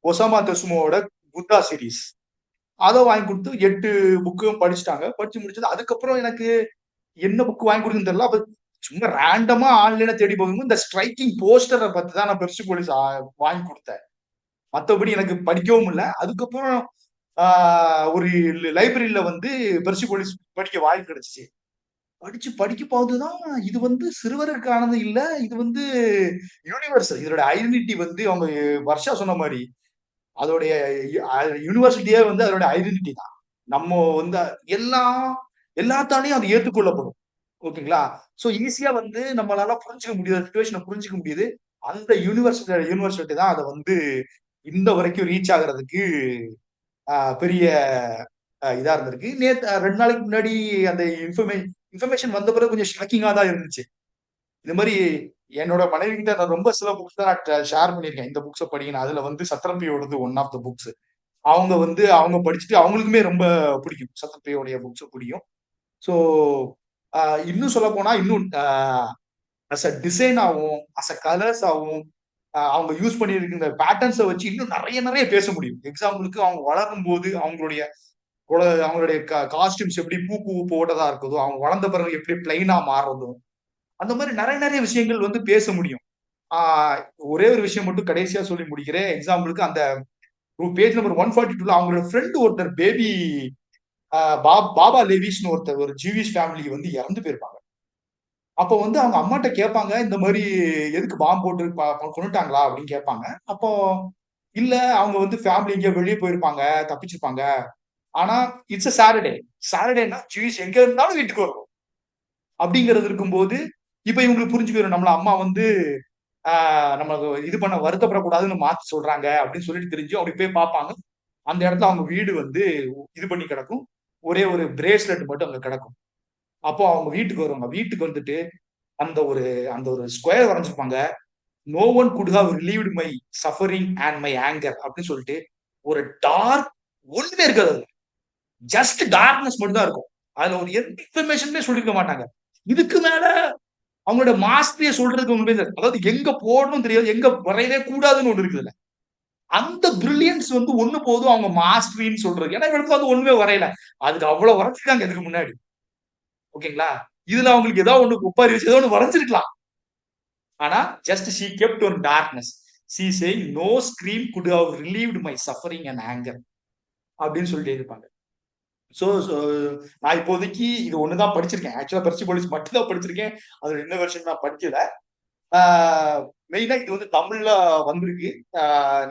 ஒசாமா தெசுமோட புத்தா சீரீஸ். அதை வாங்கி கொடுத்து 8 புக்கும் படிச்சுட்டாங்க. படிச்சு முடிச்சது அதுக்கப்புறம் எனக்கு என்ன புக் வாங்கி கொடுக்குன்னு தெரியல. அப்ப சும்மா ரேண்டமா ஆன்லைன்ல தேடி போகும்போது இந்த ஸ்ட்ரைக்கிங் போஸ்டரை பத்தி தான் நான் பெர்சிபோலிஸ் வாங்கி கொடுத்தேன். மற்றபடி எனக்கு படிக்கவும் இல்லை. அதுக்கப்புறம் ஒரு லைப்ரரியில வந்து பெர்சிபோலிஸ் படிக்க வாய்ப்பு கிடைச்சிச்சு. படிக்க போதுதான் இது வந்து சிறுவருக்கானது இல்ல, இது வந்து யூனிவர்சல். இதோட ஐடென்டிட்டி வந்து அவங்க வர்ஷா சொன்ன மாதிரி அதோடைய யூனிவர்சிட்டியே வந்து அதோட ஐடென்டிட்டி தான். நம்ம வந்து எல்லாத்தாலையும் அது ஏற்றுக்கொள்ளப்படும். ஓகேங்களா? சோ ஈஸியா வந்து நம்மளால புரிஞ்சுக்க முடியுது, சிச்சுவேஷனை புரிஞ்சுக்க முடியுது. அந்த யூனிவர்சிட்டி தான் அதை வந்து இந்த வரைக்கும் ரீச் ஆகுறதுக்கு பெரிய இதா இருந்திருக்கு. நேத்து 2 நாளைக்கு முன்னாடி அந்த இன்ஃபர்மேஷன் வந்த பிறகு கொஞ்சம் ஷாக்கிங்கா தான் இருந்துச்சு. இந்த மாதிரி என்னோட மனைவி கிட்ட நான் ரொம்ப சில புக்ஸ் தான் நான் ஷேர் பண்ணியிருக்கேன், இந்த புக்ஸை படிக்கணும். அதுல வந்து சத்ரபியோடது ஒன் ஆஃப் த புக்ஸ். அவங்க படிச்சுட்டு அவங்களுக்குமே ரொம்ப பிடிக்கும், சத்ரபியோடைய புக்ஸ் பிடிக்கும். ஸோ இன்னும் சொல்ல போனா இன்னும் அஸ் அ டிசைன் ஆகும், அஸ் அ கலர்ஸ் ஆகும், அவங்க யூஸ் பண்ணியிருக்கிற பேட்டர்ன்ஸை வச்சு இன்னும் நிறைய நிறைய பேச முடியும். எக்ஸாம்பிளுக்கு அவங்க வளரும் போது அவங்களுடைய காஸ்டியூம்ஸ் எப்படி பூ போட்டதா இருக்குதோ, அவங்க வளர்ந்த பிறகு எப்படி பிளைனா மாறுறதோ, அந்த மாதிரி நிறைய நிறைய விஷயங்கள் வந்து பேச முடியும். ஒரே ஒரு விஷயம் மட்டும் கடைசியா சொல்லி முடிக்கிறேன். எக்ஸாம்பிளுக்கு அந்த பேஜ் நம்பர் 142 அவங்களோட ஃப்ரெண்ட் ஒருத்தர் பேபி பாபா லேவிஸ்னு ஒருத்தர் ஒரு ஜூவிஷ் ஃபேமிலி வந்து இறந்து போயிருப்பாங்க. அப்போ வந்து அவங்க அம்மாட்ட கேட்பாங்க, இந்த மாதிரி எதுக்கு பாம்பு போட்டு கொண்டுட்டாங்களா அப்படின்னு கேட்பாங்க. அப்போ இல்ல, அவங்க வந்து ஃபேமிலி எங்கேயோ வெளியே போயிருப்பாங்க, தப்பிச்சிருப்பாங்க. ஆனா இட்ஸ் அ சாட்டர்டேனா ஜூவிஷ் எங்க இருந்தாலும் வீட்டுக்கு வரும் அப்படிங்கிறது இருக்கும்போது, இப்ப இவங்களுக்கு புரிஞ்சு போயிடும், நம்மள அம்மா வந்து நம்ம இது பண்ண வருத்தப்படக்கூடாதுன்னு மாத்தி சொல்றாங்க அப்படின்னு சொல்லிட்டு தெரிஞ்சு அப்படி போய் பார்ப்பாங்க. அந்த இடத்துல அவங்க வீடு வந்து இது பண்ணி கிடக்கும், ஒரே ஒரு பிரேஸ்லெட் மட்டும் அங்க கிடக்கும். அப்போ அவங்க வீட்டுக்கு வருவாங்க. வீட்டுக்கு வந்துட்டு அந்த ஒரு ஸ்கொயர் வரைஞ்சிருப்பாங்க. No one could have relieved my suffering and my anger அப்படின்னு சொல்லிட்டு ஒரு டார்க் ஒண்ணுமே இருக்காது. ஜஸ்ட் டார்க்னஸ் மட்டும் தான் இருக்கும். அதுல ஒரு எந்த இன்ஃபர்மேஷனுமே சொல்லிருக்க மாட்டாங்க. இதுக்கு மேல அவங்களோட மாஸ்டரியை சொல்றதுக்கு ஒண்ணுமே தெரியாது. அதாவது எங்க போடணும் தெரியாது, எங்க வரையவே கூடாதுன்னு ஒண்ணு இருக்குதுல்ல, அந்த பிரில்லியன்ஸ் வந்து ஒண்ணு போதும் அவங்க மாஸ்டரின்னு சொல்றது. ஏன்னா இவனுக்கு வந்து ஒண்ணுமே வரையல, அதுக்கு அவ்வளவு வரைஞ்சிருக்காங்க இதுக்கு முன்னாடி. ஓகேங்களா? இதுல அவங்களுக்கு ஏதாவது ஒண்ணு ஒப்பாரி வச்சு ஏதோ ஒண்ணு வரைஞ்சிருக்கலாம். ஆனா just she kept on darkness. She saying no scream could have relieved my suffering and anger அப்படின்னு சொல்லிட்டு இருப்பாங்க. ஸோ நான் இப்போதைக்கு இது ஒண்ணுதான் படிச்சிருக்கேன். ஆக்சுவலா பெர்சிபோலிஸ் மட்டும் தான் படிச்சிருக்கேன். அதோட இன்ன வருஷன் நான் படிக்கல. மெயினா இது வந்து தமிழ்ல வந்திருக்கு.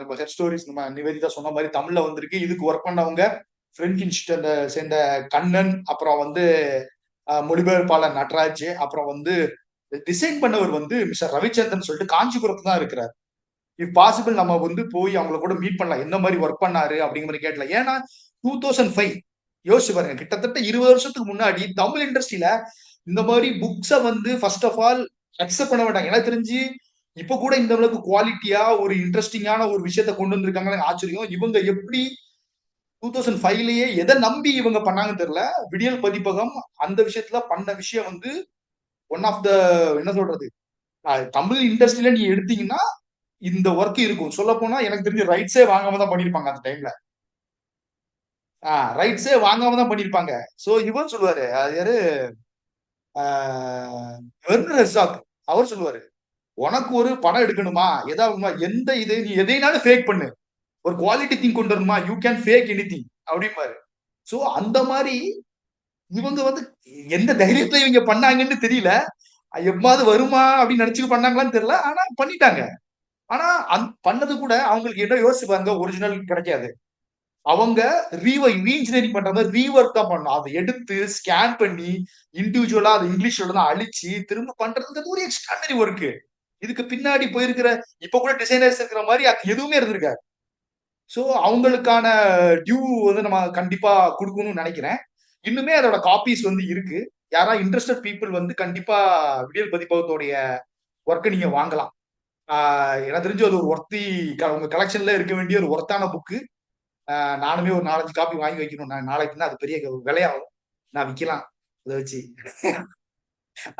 நம்ம ஹெட் ஸ்டோரிஸ் நம்ம நிவேதிதா சொன்ன மாதிரி தமிழ்ல வந்திருக்கு. இதுக்கு ஒர்க் பண்ணவங்க பிரெஞ்சு இன்ஸ்டியூட்ல சேர்ந்த கண்ணன், அப்புறம் வந்து மொழிபெயர்ப்பாளர் நட்ராஜ், அப்புறம் வந்து டிசைன் பண்ணவர் வந்து மிஸ்டர் ரவிச்சந்திரன் சொல்லிட்டு காஞ்சிபுரத்துல தான் இருக்கிறார். இஃப் பாசிபிள் நம்ம வந்து போய் அவங்கள கூட மீட் பண்ணலாம், என்ன மாதிரி ஒர்க் பண்ணாரு அப்படிங்கிற மாதிரி கேட்கலாம். ஏன்னா 2005 யோசிச்சு பாருங்க, கிட்டத்தட்ட 20 வருஷத்துக்கு முன்னாடி தமிழ் இண்டஸ்ட்ரியில இந்த மாதிரி புக்ஸை வந்து ஃபர்ஸ்ட் ஆஃப் ஆல் அக்செப்ட் பண்ண மாட்டாங்க. எனக்கு தெரிஞ்சு இப்ப கூட இந்த அளவுக்கு குவாலிட்டியா ஒரு இன்ட்ரெஸ்டிங்கான ஒரு விஷயத்த கொண்டு வந்திருக்காங்கன்னு ஆச்சரியம். இவங்க எப்படி 2005லயே எதை நம்பி இவங்க பண்ணாங்கன்னு தெரியல. விடியல் பதிப்பகம் அந்த விஷயத்துல பண்ண விஷயம் வந்து ஒன் ஆஃப் த என்ன சொல்றது, தமிழ் இண்டஸ்ட்ரியில நீ எடுத்தீங்கன்னா இந்த ஒர்க் இருக்கும். சொல்ல போனா எனக்கு தெரிஞ்ச ரைட்ஸே வாங்காம தான் பண்ணிருப்பாங்க அந்த டைம்ல. ரைட்ஸே வாங்காம தான் பண்ணிருப்பாங்க. சோ இவர் சொல்லுவாரு, அது யாரு, அவர் சொல்லுவாரு, உனக்கு ஒரு படம் எடுக்கணுமா, ஏதாவது எந்த இது நீ எதைனாலும் ஃபேக் பண்ணு, ஒரு குவாலிட்டி திங் கொண்டு வரணுமா, you can fake any thing அப்படிம்பாரு. சோ அந்த மாதிரி இவங்க வந்து எந்த தைரியத்துல இவங்க பண்ணாங்கன்னு தெரியல. எவ்வாறு வருமா அப்படின்னு நினைச்சுட்டு பண்ணாங்களான்னு தெரியல, ஆனா பண்ணிட்டாங்க. ஆனா பண்ணது கூட அவங்களுக்கு என்ன யோசிச்சு பாருங்க, ஒரிஜினல் கிடைக்காது. அவங்க ரீஇன்ஜினியரிங் பண்ற மாதிரி ரீவொர்க் தான் பண்ணணும். அதை எடுத்து ஸ்கேன் பண்ணி இண்டிவிஜுவலா அதை இங்கிலீஷ்ல தான் அழிச்சு திரும்ப பண்றதுக்கு ஒரு எக்ஸ்ட்ராடனரி ஒர்க். இதுக்கு பின்னாடி போயிருக்கிற இப்ப கூட டிசைனர்ஸ் இருக்கிற மாதிரி அது எதுவுமே இருந்திருக்காரு. ஸோ அவங்களுக்கான டியூ வந்து நம்ம கண்டிப்பா கொடுக்கணும்னு நினைக்கிறேன். இன்னுமே அதோட காப்பீஸ் வந்து இருக்கு. யாரா இன்ட்ரெஸ்டட் பீப்புள் வந்து கண்டிப்பா விடியல் பதிப்பகத்தோடைய ஒர்க்கை நீங்க வாங்கலாம். எனக்கு தெரிஞ்சு அது ஒரு ஒர்த்தி, உங்க கலெக்ஷன்ல இருக்க வேண்டிய ஒரு ஒர்த்தான புக்கு. நானுமே ஒரு 4-5 காப்பி வாங்கி வைக்கணும். நான் நாளைக்கு அது பெரிய விலையாகும், நான் விற்கலாம் அதை வச்சு.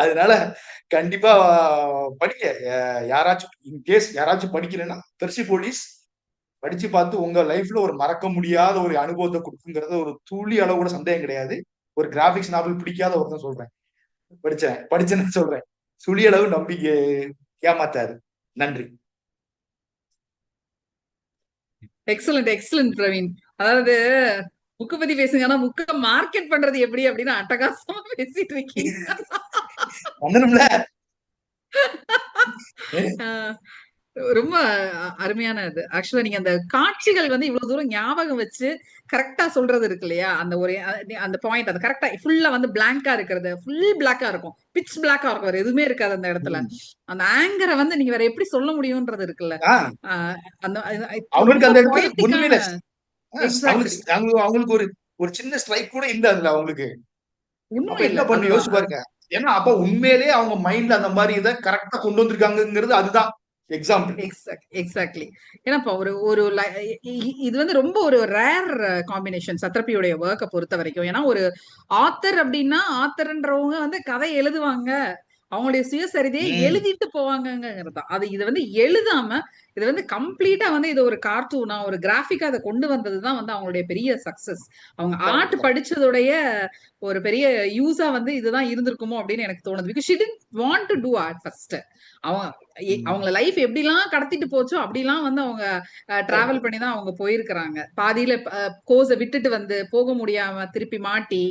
அதனால கண்டிப்பா படிக்க, யாராச்சும் இன்கேஸ் யாராச்சும் படிக்கலைன்னா பெர்சிபோலிஸ் படிச்சு பார்த்து உங்க லைஃப்ல ஒரு மறக்க முடியாத ஒரு அனுபவத்தை கொடுக்குங்கிறது ஒரு துளி அளவு கூட சந்தேகம் கிடையாது. ஒரு கிராபிக்ஸ் நாவல் பிடிக்காத ஒருத்தன் சொல்றேன், படிச்சேன்னு சொல்றேன், துளி அளவு நம்பிக்கை ஏமாத்தாது. நன்றி. எக்ஸலண்ட் பிரவீன். அதாவது புக்கு பத்தி பேசுங்க, ஆனா புக்க மார்க்கெட் பண்றது எப்படி அப்படின்னு அட்டகாசமா பேசிட்டு இருக்கீங்க. ரொம்ப அருமையான இது. ஆக்சுவலா நீங்க அந்த காட்சிகள் வந்து இவ்வளவு தூரம் ஞாபகம் வச்சு கரெக்டா சொல்றது இருக்கு இல்லையா, அந்த ஒரு அந்த பாயிண்ட், அது கரெக்டா ஃபுல்லா வந்து பிளாங்கா இருக்கிறது, ஃபுல் பிளாக்கா இருக்கும், பிட்ச் பிளாக்கா இருக்கும், வேற எதுவுமே இருக்காது அந்த இடத்துல. அந்த ஆங்கரை வந்து நீங்க வேற எப்படி சொல்ல முடியும்ன்றது இருக்குல்ல, அந்த அவங்களுக்கு அந்த இடத்துல பொய்டிக்கான. அவங்களுக்கு ஒரு சின்ன ஸ்ட்ரைக் கூட இல்ல அதுல அவங்களுக்கு. உண்மை என்ன பண்ணு யோசிச்சு பாருங்க. ஏன்னா அப்ப உண்மையிலேயே அவங்க மைண்ட்ல அந்த மாதிரி இதை கரெக்டா கொண்டு வந்திருக்காங்கிறது அதுதான் எக்ஸாம்பிள். எக்ஸாக்ட்லி. ஏன்னா இப்போ ஒரு இது வந்து ரொம்ப ஒரு ரேர் காம்பினேஷன் சத்ரபியோடைய ஒர்க்கை பொறுத்த வரைக்கும். ஏன்னா ஒரு ஆத்தர் அப்படின்னா ஆத்தர்ன்றவங்க வந்து கதை எழுதுவாங்க, அவங்களுடைய சுயசரிதையை எழுதிட்டு போவாங்கங்கிறது தான். அது இது வந்து எழுதாம இது வந்து கம்ப்ளீட்டா வந்து இது ஒரு கார்ட்டூனா ஒரு கிராஃபிக்கா அதை கொண்டு வந்ததுதான் வந்து அவங்களுடைய பெரிய சக்சஸ். அவங்க ஆர்ட் படிச்சதுடைய ஒரு பெரிய யூஸா வந்து இதுதான் இருந்திருக்குமோ அப்படின்னு எனக்கு தோணுது. Because she didn't want to do art first. அவங்க லைஃப் எப்படிலாம் கடத்திட்டு போச்சோ அப்படிலாம் வந்து அவங்க டிராவல் பண்ணி தான் அவங்க போயிருக்கிறாங்க. பாதியில கோர்ஸை விட்டுட்டு வந்து போக முடியாம திருப்பி மாட்டி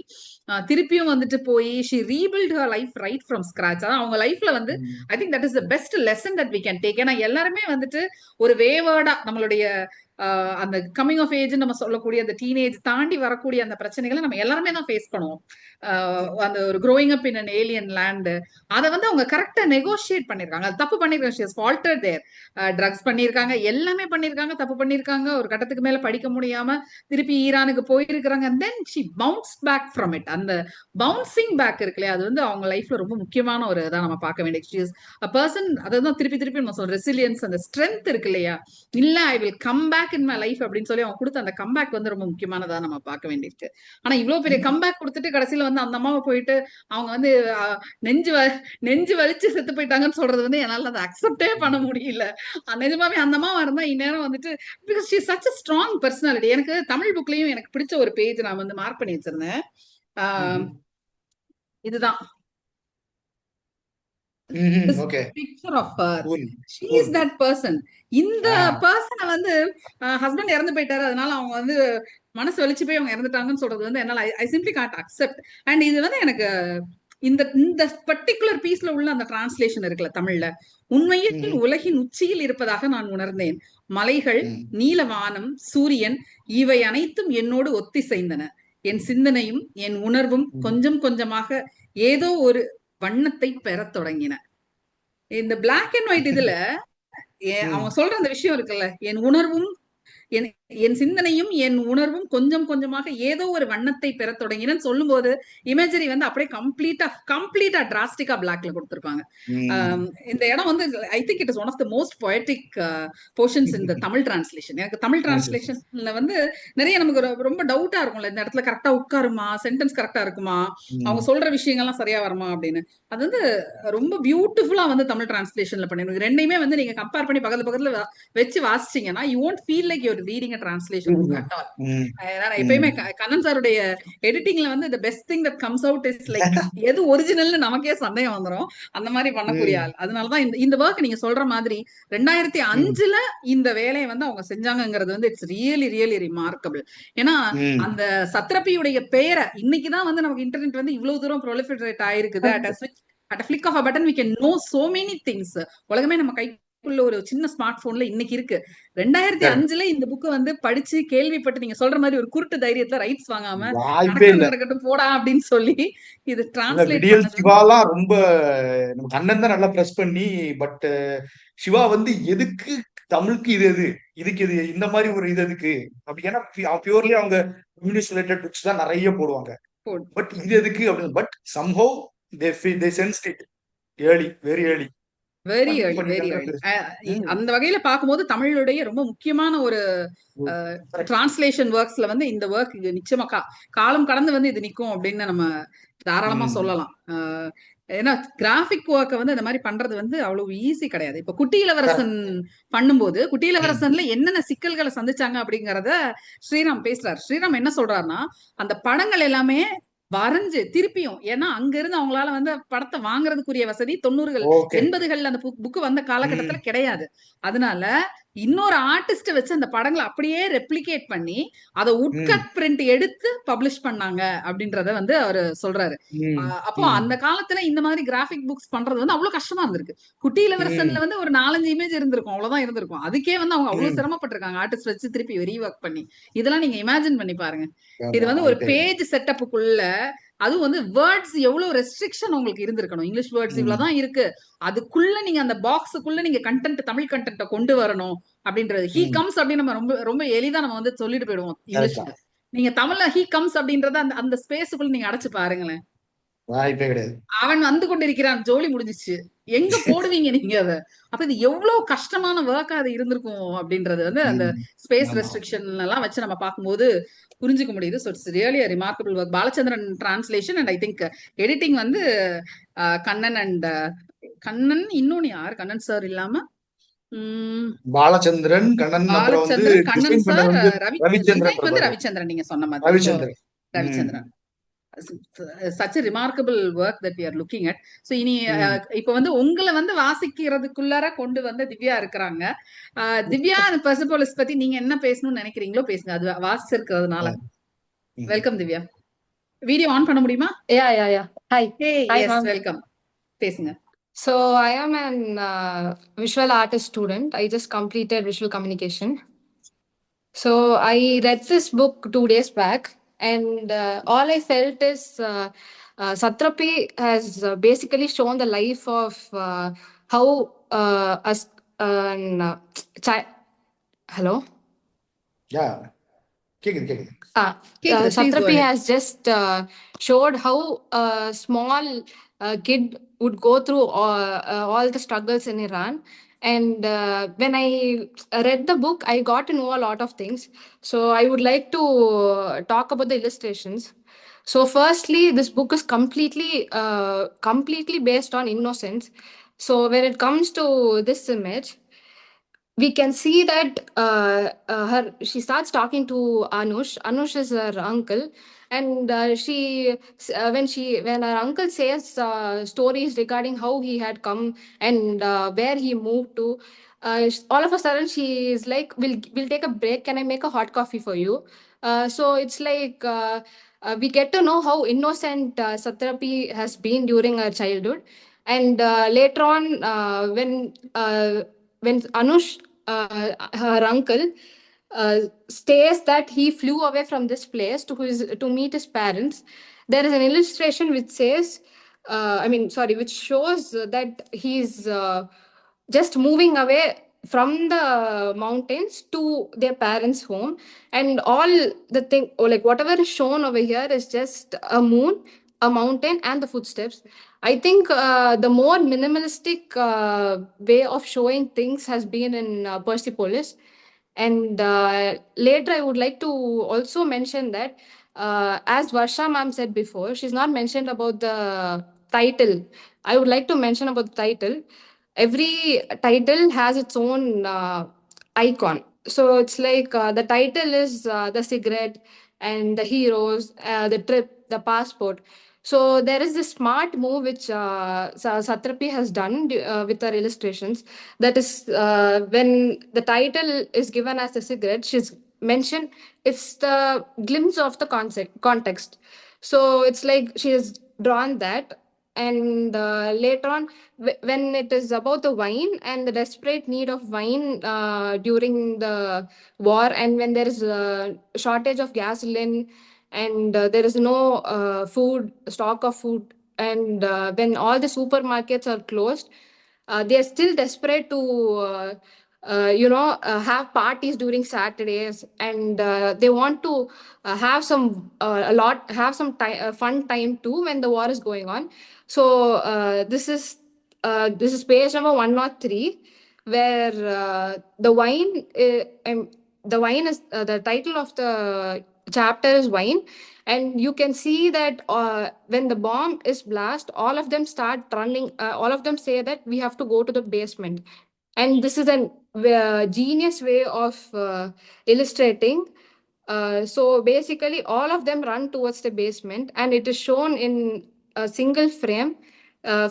திருப்பியும் வந்துட்டு போய் she rebuilt her life right from scratch. அதான் அவங்க லைஃப்ல வந்து I think that is the best lesson that we can take. ஏன்னா எல்லாருமே வந்துட்டு ஒரு வேவேர்டா நம்மளுடைய அந்த கம்மிங் ஆஃப் ஏஜ் நம்ம சொல்லக்கூடிய அந்த டீனேஜ் தாண்டி வரக்கூடிய அந்த பிரச்சனைகளை நம்ம எல்லாருமே தான் ஃபேஸ் பண்ணுவோம். அந்த ஒரு growing up in an alien land அதை வந்து அவங்க கரெக்டா நெகோஷியேட் பண்ணிருக்காங்க. அது தப்பு பண்ணிருக்காங்க, ஃபால்டட் தேர். ட்ரக்ஸ் பண்ணிருக்காங்க, எல்லாமே பண்ணிருக்காங்க, தப்பு பண்ணிருக்காங்க. ஒரு கட்டத்துக்கு மேல படிக்க முடியாம திருப்பி ஈரானுக்கு போயிருக்கிறாங்க. Then she bounce back from it. அந்த பவுன்சிங் பேக் இருக்குல்லையா, அது வந்து அவங்க லைஃப்ல ரொம்ப முக்கியமான ஒரு இதான் நம்ம பார்க்க வேண்டிய பர்சன். அதான் திருப்பி திருப்பி நம்ம சொல்ற ரெசிலியன்ஸ், அந்த ஸ்ட்ரென்த் இருக்கு இல்லையா, இல்ல I will come back in my life அப்படின்னு சொல்லி அவங்க கொடுத்த அந்த கம்பேக் வந்து ரொம்ப முக்கியமானதா நம்ம பார்க்க வேண்டியிருக்கு. ஆனா இவ்வளவு பெரிய கம்பேக் கொடுத்துட்டு கடைசியில வந்து அந்த அம்மாவை போயிட்டு அவங்க வந்து நெஞ்சு வலிச்சு செத்து போயிட்டாங்கன்னு சொல்றது வந்து என்னால அதை அக்செப்டே பண்ண முடியல. நிஜமாவே அந்த அம்மா இருந்தா இந்நேரம் வந்துட்டு because she such a strong personality. எனக்கு தமிழ் புக்லயும் எனக்கு பிடிச்ச ஒரு பேஜ் நான் வந்து மார்க் பண்ணி வச்சிருந்தேன். இதுதான் picture of her. She is that person. இந்த பர்சனை வந்து ஹஸ்பண்ட் இறந்து போயிட்டாரு, அதனால அவங்க வந்து மனசு வலிச்சு போய் அவங்க இறந்துட்டாங்கன்னு சொல்றது வந்து என்னால I simply can't accept. And இது வந்து எனக்கு இந்த பர்டிகுலர் பீஸ்ல உள்ள அந்த டிரான்ஸ்லேஷன் இருக்குல்ல தமிழ்ல, உண்மையில் உலகின் உச்சியில் இருப்பதாக நான் உணர்ந்தேன். மலைகள், நீலவானம், சூரியன் இவை அனைத்தும் என்னோடு ஒத்திசைந்தன. என் சிந்தனையும் என் உணர்வும் கொஞ்சம் கொஞ்சமாக ஏதோ ஒரு வண்ணத்தை பெற தொடங்கின. இந்த பிளாக் அண்ட் ஒயிட் இதுல அவங்க சொல்ற அந்த விஷயம் இருக்குல்ல, என் உணர்வும் என் சிந்தனையும் என் உணர்வும் கொஞ்சம் கொஞ்சமாக ஏதோ ஒரு வண்ணத்தை பெற தொடங்கினு சொல்லும் போது இமேஜரி வந்து அப்படியே கம்ப்ளீட்டா டிராஸ்டிக்கா பிளாக்ல கொடுத்திருப்பாங்க. இந்த இடம் வந்து I think it is one of the most poetic portions இந்த தமிழ் டிரான்ஸ்லேஷன். எனக்கு தமிழ் டிரான்ஸ்லேஷன்ல வந்து நிறைய நமக்கு ரொம்ப டவுட்டா இருக்கும்ல, இந்த இடத்துல கரெக்டா உட்காருமா, சென்டென்ஸ் கரெக்டா இருக்குமா, அவங்க சொல்ற விஷயங்கள்லாம் சரியா வருமா அப்படின்னு. அது வந்து ரொம்ப பியூட்டிஃபுல்லா வந்து தமிழ் டிரான்ஸ்லேஷன்ல பண்ணிருக்காங்க. ரெண்டையுமே வந்து நீங்க கம்பேர் பண்ணி பக்கத்துல வச்சு வாசிச்சீங்கன்னா you won't feel like you're reading a translation book at all. எப்பயுமே கண்ணன் சாருடைய எடிட்டிங்ல வந்து the best thing that comes out is like எது ஒரிஜினல்னு நமக்கே சந்தேகம் வந்துரும், அந்த மாதிரி பண்ணக்கூடிய ஆள். அதனாலதான் இந்த ஒர்க் நீங்க சொல்ற மாதிரி 2005ல இந்த வேலையை வந்து அவங்க செஞ்சாங்கிறது வந்து இட்ஸ் ரியலி ரியலி ரிமார்க்கபிள். ஏன்னா அந்த சத்ரபியுடைய பெயரை இன்னைக்குதான் வந்து நமக்கு இன்டர்நெட் வந்து இவ்வளவு தூரம் ப்ரொலிஃபரேட் ஆயிருக்குது. at a flick of a button we can know so many things. உலகமே நம்ம கை ஒரு சின்ன ஸ்மார்ட் போன்ல இன்னைக்கு இருக்கு. 2005ல இந்த புக் வந்து படிச்சு கேள்விப்பட்டு நீங்க சொல்ற மாதிரி ஒரு குருட்டு தைரியத்துல ரைட்ஸ் வாங்காம நடக்கட்டும் போடா அப்படின்னு சொல்லி இது டிரான்ஸ்லேட் பண்ணது. சிவாலாம் ரொம்ப நம்ம கண்ணன் தான் நல்லா பிரஸ் பண்ணி, பட் சிவா வந்து எதுக்கு தமிழுக்கு இதுக்கு இது இந்த மாதிரி ஒரு இது எதுக்கு அப்படி, ஏன்னா பியூர்லி அவங்க இங்கிலீஷ் ரிலேட்டட் புக்ஸ் தான் நிறைய போடுவாங்க, பட் இது எதுக்கு அப்படின்னு. But somehow they sensed it early, very early. Very early. அந்த வகையில பார்க்கும்போது தமிழுடைய ரொம்ப முக்கியமான ஒரு டிரான்ஸ்லேஷன் ஒர்க்ஸ்ல வந்து இந்த ஒர்க் நிச்சயமா காலம் கடந்து வந்து இது நிக்கும் அப்படின்னு நம்ம தாராளமா சொல்லலாம். ஏன்னா கிராபிக் ஒர்க்கை வந்து இந்த மாதிரி பண்றது வந்து அவ்வளவு ஈஸி கிடையாது. இப்ப குட்டி இளவரசன் பண்ணும்போது குட்டி இளவரசன்ல என்னென்ன சிக்கல்களை சந்திச்சாங்க அப்படிங்கறத ஸ்ரீராம் பேசுறாரு. ஸ்ரீராம் என்ன சொல்றாருன்னா, அந்த படங்கள் எல்லாமே வரைஞ்சு திருப்பியும், ஏன்னா அங்க இருந்து அவங்களால வந்து படத்தை வாங்குறதுக்குரிய வசதி 90கள் 80கள்ல அந்த புக்கு வந்த காலகட்டத்துல கிடையாது. அதனால இன்னொரு ஆர்டிஸ்ட வச்சு அந்த படங்களை அப்படியே ரெப்ளிகேட் பண்ணி அதை உட்கட் பிரிண்ட் எடுத்து பப்ளிஷ் பண்ணாங்க அப்படின்றத வந்து அவரு சொல்றாரு. அப்போ அந்த காலத்துல இந்த மாதிரி கிராபிக் புக்ஸ் பண்றது வந்து அவ்வளவு கஷ்டமா இருந்திருக்கு. குட்டி இளவரசன்ல வந்து ஒரு 4-5 இமேஜ் இருந்திருக்கும், அவ்வளவுதான் இருந்திருக்கும். அதுக்கே வந்து அவங்க அவ்வளவு சிரமப்பட்டிருக்காங்க ஆர்டிஸ்ட் வச்சு திருப்பி ரீவொர்க் பண்ணி. இதெல்லாம் நீங்க இமேஜின் பண்ணி பாருங்க. இது வந்து ஒரு பேஜ் செட்டப்புக்குள்ள, அதுவும் வந்து வேர்ட்ஸ் எவ்வளவு ரெஸ்ட்ரிக்ஷன் உங்களுக்கு இருந்திருக்கணும். இங்கிலீஷ் வேர்ட்ஸ் இவ்வளவுதான் இருக்கு, அதுக்குள்ள நீங்க அந்த பாக்ஸுக்குள்ள நீங்க கண்டென்ட் தமிழ் கண்டென்ட்டை கொண்டு வரணும் அப்படின்றது. ஹீ கம்ஸ் அப்படின்னு நம்ம ரொம்ப ரொம்ப எளிதா நம்ம வந்து சொல்லிட்டு போயிடுவோம் இங்கிலீஷ்ல. நீங்க தமிழ்ல ஹீ கம்ஸ் அப்படின்றத அந்த ஸ்பேஸுக்குள்ள நீங்க அடைச்சு பாருங்களேன். வாய்ப்பே கிடையாது. அவன் வந்து கொண்டிருக்கிறான், ஜோலி முடிஞ்சிச்சு, எங்க போடுவீங்க நீங்க அத? அப்ப இது எவ்வளவு கஷ்டமான ஒர்க்கா அது இருந்திருக்கும் அப்படின்றது வந்து அந்த ஸ்பேஸ் ஆமா. ரெஸ்ட்ரிக்ஷன் எல்லாம் வச்சு நம்ம பார்க்கும்போது புரிஞ்சுக்க முடியுது. So it's really remarkable work. Balachandran translation and I think editing வந்து கண்ணன் அண்ட் கண்ணன், இன்னொன்னு யார் கண்ணன் சார் இல்லாம பாலச்சந்திரன், கண்ணன், அப்புறம் வந்து பாலச்சந்திரன், கண்ணன் டிசைன் பண்ண சார், வந்து ரவி ரவிச்சந்திரன் டிசைன் வந்து பிரபாகர். ரவிச்சந்திரன், நீங்க சொன்ன மாதிரி. So Ravichandran. Ravichandran, such a remarkable work that we are looking at. So இனி இப்ப வந்து உங்களை வந்து வாசிக்கிறதுக்குள்ளார கொண்டு வந்து திவ்யா இருக்கிறாங்க. திவ்யா பெர்சபோலிஸ் பத்தி நீங்க என்ன பேசணும்னு நினைக்கிறீங்களோ பேசுங்க, அது வாசிச்சிருக்கிறதுனால. வெல்கம் திவ்யா. வீடியோ ஆன் பண்ண முடியுமா? Yeah. Hi. Hey, Hi, yes, ma'am. welcome. பேசுங்க. So I am an visual artist student. I just completed visual communication. So I read this book 2 days back, and all I felt is Satrapi has basically shown the life of how hello. Yeah. கேக்குது. Satrapi has just showed how a small kid would go through all the struggles in Iran. And when I read the book, I got to know a lot of things. So I would like to talk about the illustrations. So firstly, this book is completely based on innocence. So when it comes to this image, we can see that she starts talking to Anush. Anush is her uncle, and when her uncle says stories regarding how he had come and where he moved to, all of a sudden she is like, "We'll take a break. Can I make a hot coffee for you?" So it's like we get to know how innocent Satrapi has been during her childhood, and later on when Anush, her uncle, states that he flew away from this place to meet his parents, there is an illustration which says, which shows that he's just moving away from the mountains to their parents' home, and all the thing, or like whatever is shown over here, is just a moon, a mountain, and the footsteps. I think the more minimalistic way of showing things has been in Persepolis. And later, I would like to also mention that, as Varsha ma'am said before, she's not mentioned about the title. I would like to mention about the title. Every title has its own icon. So it's like the title is the cigarette and the heroes, the trip, the passport. So there is this smart move which Satrapi has done with her illustrations. That is, when the title is given as a cigarette, she's mentioned it's the glimpse of the context. So it's like she has drawn that, and later on, when it is about the wine and the desperate need of wine during the war, and when there is a shortage of gasoline, and there is no stock of food, and when all the supermarkets are closed, they are still desperate to have parties during Saturdays, and they want to have some fun time too when the war is going on. So this is page number 103, where the wine is the title of the chapter is wine, and you can see that when the bomb is blast, all of them start running. All of them say that we have to go to the basement, and this is a genius way of illustrating. So basically, all of them run towards the basement, and it is shown in a single frame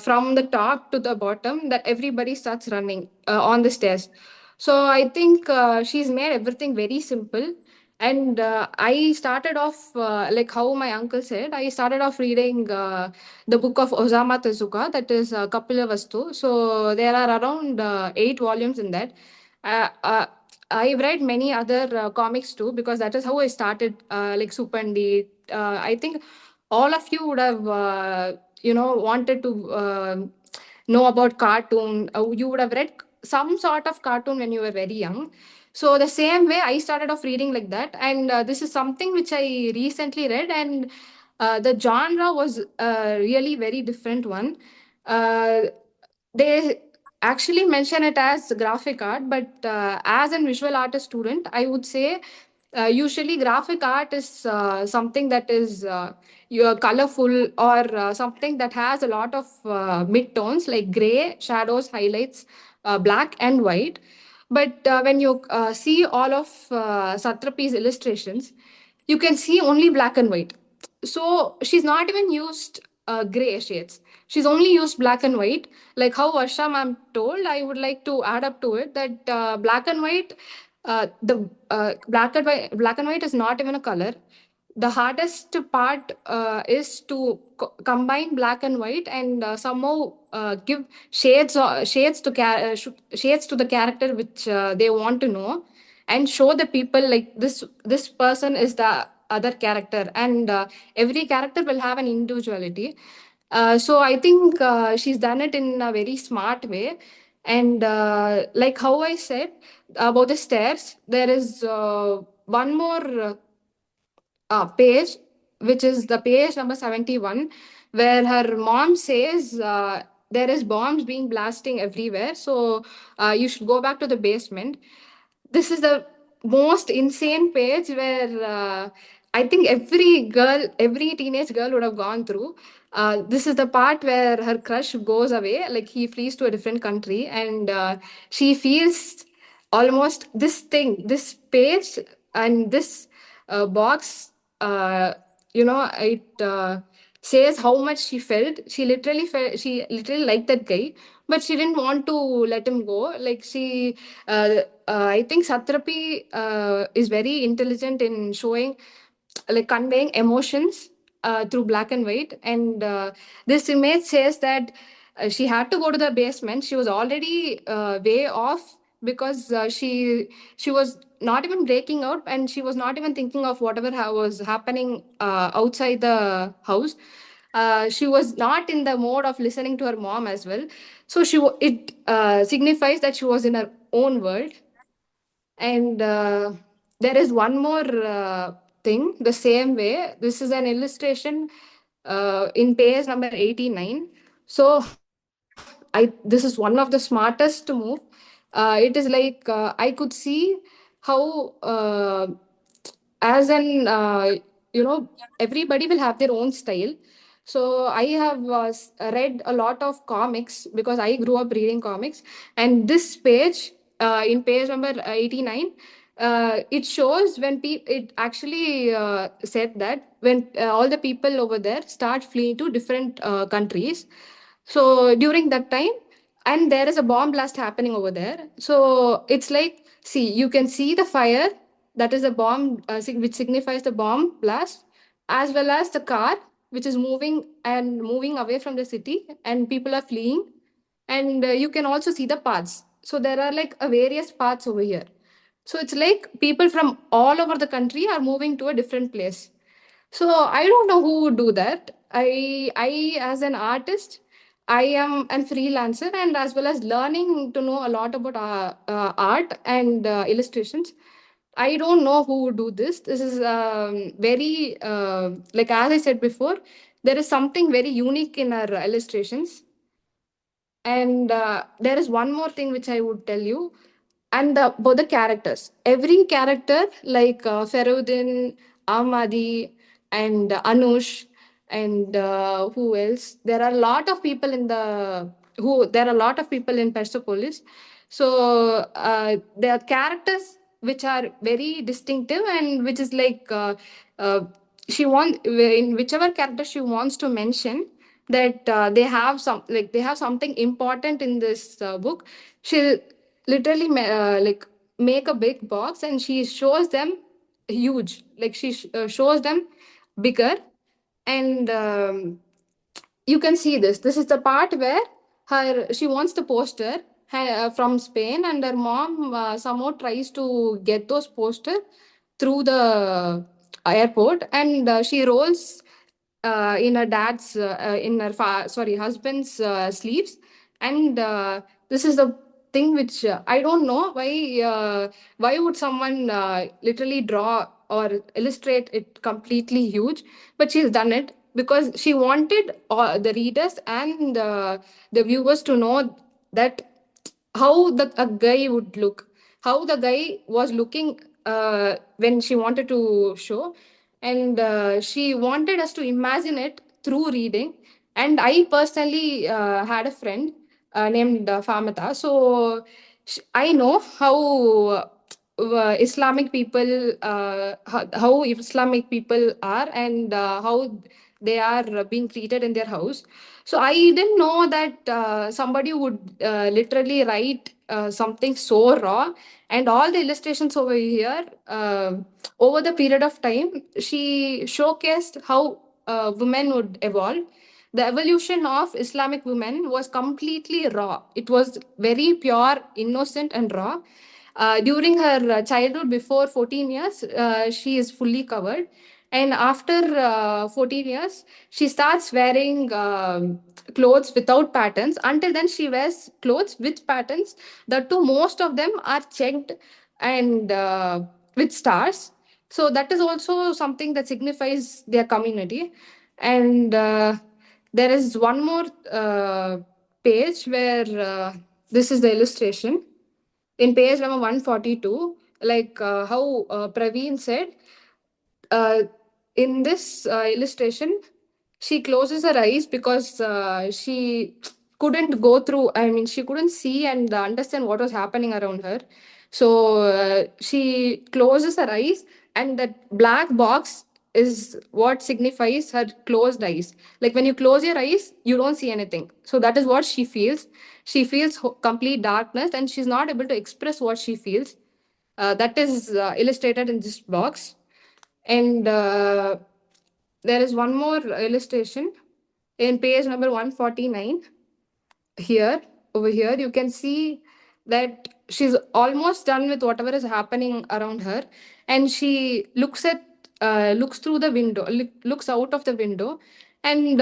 from the top to the bottom that everybody starts running on the stairs. So I think she's made everything very simple. And I started off, like how my uncle said, I started off reading the book of Osamu Tezuka, that is Kapila Vastu. So there are around 8 volumes in that. I've read many other comics too, because that is how I started, like Supandi. I think all of you would have, wanted to know about cartoon. You would have read some sort of cartoon when you were very young. So the same way I started off reading like that. And this is something which I recently read, and The genre was a really very different one. Uh, they actually mention it as graphic art, but as a visual artist student, I would say usually graphic art is something that is colorful, or something that has a lot of mid-tones like gray, shadows, highlights, black and white. But when you see all of Satrapi's illustrations, you can see only black and white. So she's not even used gray shades. She's only used black and white. Like how Varsha ma'am told, I would like to add up to it that black and white, the black and white is not even a color. The hardest part is to combine black and white and somehow give shades to the character which they want to know, and show the people like this person is the other character, and every character will have an individuality. So I think she's done it in a very smart way. And like how I said about the stairs, there is one more page, which is the page number 71, where her mom says there is bombs being blasting everywhere. So you should go back to the basement. This is the most insane page where I think every teenage girl would have gone through. This is the part where her crush goes away, like he flees to a different country, and she feels almost this page and this box, it says how much she felt. She literally liked that guy, but she didn't want to let him go. Like I think Satrapi is very intelligent in showing, like conveying emotions through black and white. And this image says that she had to go to the basement. She was already way off, because she was not even breaking out, and she was not even thinking of whatever was happening outside the house. She was not in the mode of listening to her mom as well. So it signifies that she was in her own world. And there is one more thing, the same way. This is an illustration in page number 89. So this is one of the smartest to move. It is like I could see how, as an everybody will have their own style. So I have read a lot of comics because I grew up reading comics. And this page, in page number 89, it shows when it actually said that when all the people over there start fleeing to different countries. So during that time, and there is a bomb blast happening over there. So it's like, see, you can see the fire, that is a bomb, which signifies the bomb blast, as well as the car, which is moving away from the city, and people are fleeing. And you can also see the paths. So there are like various paths over here. So it's like people from all over the country are moving to a different place. So I don't know who would do that. I as an artist, I am a freelancer, and as well as learning to know a lot about art and illustrations. I don't know who would do this. This is very like as I said before, there is something very unique in our illustrations. And there is one more thing which I would tell you, and both the characters. Every character, like Ferudin, Amadi, and Anush, and who else? There are a lot of people in There are a lot of people in Persepolis. So there are characters which are very distinctive, and which is like in whichever character she wants to mention that they have something important in this book. She'll literally like make a big box, and she shows them huge, like shows them bigger. And you can see this is the part where she wants the poster from Spain, and her mom somehow tries to get those poster through the airport. And she rolls in her dad's in her husband's sleeves. And this is the thing which I don't know why would someone literally draw or illustrate it completely huge, but she's done it because she wanted the readers and the viewers to know that how a guy would look, how the guy was looking when she wanted to show. And she wanted us to imagine it through reading. And I personally had a friend named Famata. So I know how Islamic people, how Islamic people are, and how they are being treated in their house. So I didn't know that somebody would literally write something so raw. And all the illustrations over here, over the period of time, she showcased how women would evolve. The evolution of Islamic women was completely raw. It was very pure, innocent, and raw. During her childhood, before 14 years, she is fully covered. And after 14 years, she starts wearing clothes without patterns. Until then, she wears clothes with patterns. The two, most of them are checked and with stars. So that is also something that signifies their community. And there is one more page where this is the illustration. In page number 142, like how Praveen said, uh, in this illustration, she closes her eyes because she couldn't go through, I mean, she couldn't see and understand what was happening around her. So she closes her eyes, and that black box is what signifies her closed eyes. Like when you close your eyes, you don't see anything. So that is what she feels. She feels complete darkness, and she's not able to express what she feels. That is illustrated in this box. And there is one more illustration in page number 149. Here, over here, you can see that she's almost done with whatever is happening around her, and she looks through the window, looks out of the window. And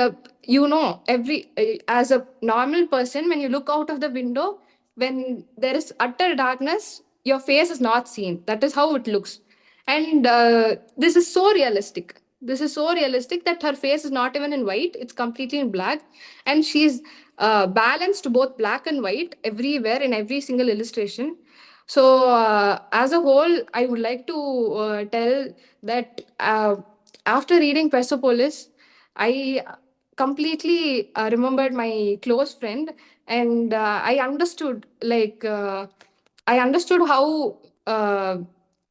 every as a normal person, when you look out of the window, when there is utter darkness, your face is not seen. That is how it looks. And this is so realistic. This is so realistic that her face is not even in white, it's completely in black. And she's balanced both black and white everywhere in every single illustration. So as a whole, I would like to tell that after reading Persepolis, I completely remembered my close friend. And I understood how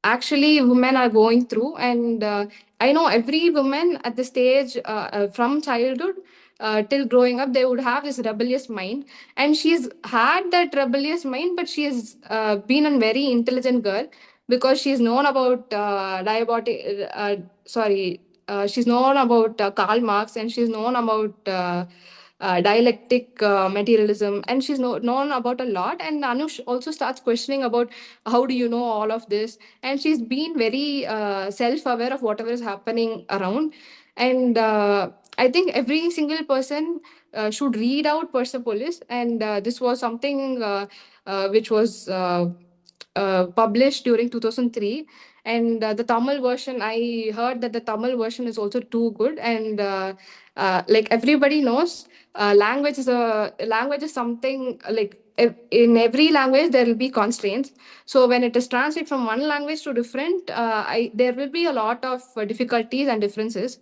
actually women are going through. And I know every woman at the stage from childhood till growing up, they would have this rebellious mind. And she's had that rebellious mind, but she has been a very intelligent girl, because she's known about she's known about Karl Marx, and she's known about dialectic materialism, and she's known about a lot. And Anush also starts questioning about how do you know all of this. And she's been very self-aware of whatever is happening around. And I think every single person should read out Persepolis. And this was something which was published during 2003. And the Tamil version, I heard that the Tamil version is also too good. And like everybody knows, language is something like in every language there will be constraints. So when it is translated from one language to different, there will be a lot of difficulties and differences.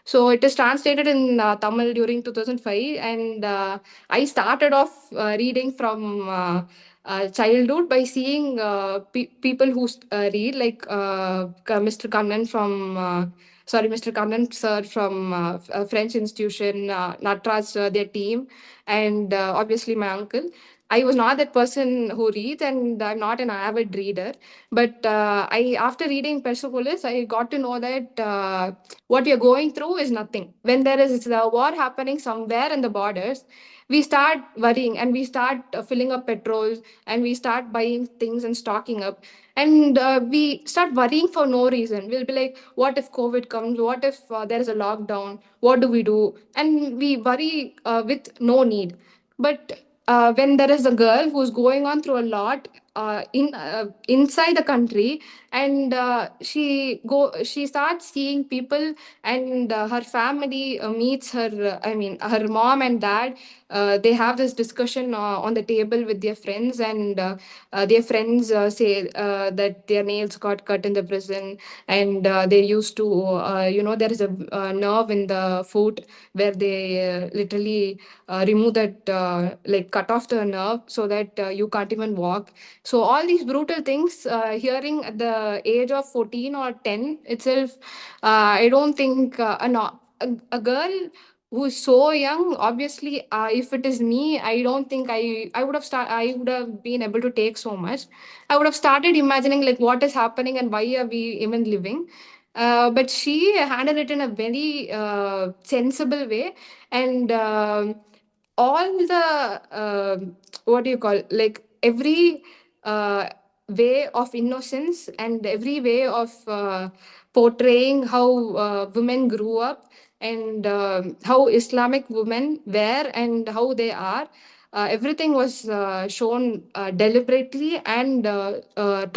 So it is translated in Tamil during 2005. And I started off reading from childhood by seeing people who read, like Mr. Kannan Mr. Kannan sir from a French institution, Natraj sir, their team, and obviously my uncle. I was not that person who reads, and I'm not an avid reader. But after reading Persepolis, I got to know that what we are going through is nothing. When there is a war happening somewhere in the borders, we start worrying, and we start filling up petrols, and we start buying things and stocking up. And we start worrying for no reason. We'll be like, what if COVID comes? What if there is a lockdown? What do we do? And we worry with no need. But when there is a girl who's going on through a lot inside the country, and she starts seeing people, and her family meets her. I mean, her mom and dad. They have this discussion on the table with their friends, and their friends say that their nails got cut in the prison, and they used to, there is a nerve in the foot where they literally remove that, like cut off the nerve so that you can't even walk. So all these brutal things, hearing at the age of 14 or 10 itself, I don't think a girl who is so young, obviously, if it is me, I don't think I would have I would have been able to take so much. I would have started imagining like what is happening and why are we even living. But she handled it in a very sensible way, and all the what do you call, like every way of innocence and every way of portraying how women grew up, and how Islamic women were and how they are. Everything was shown deliberately and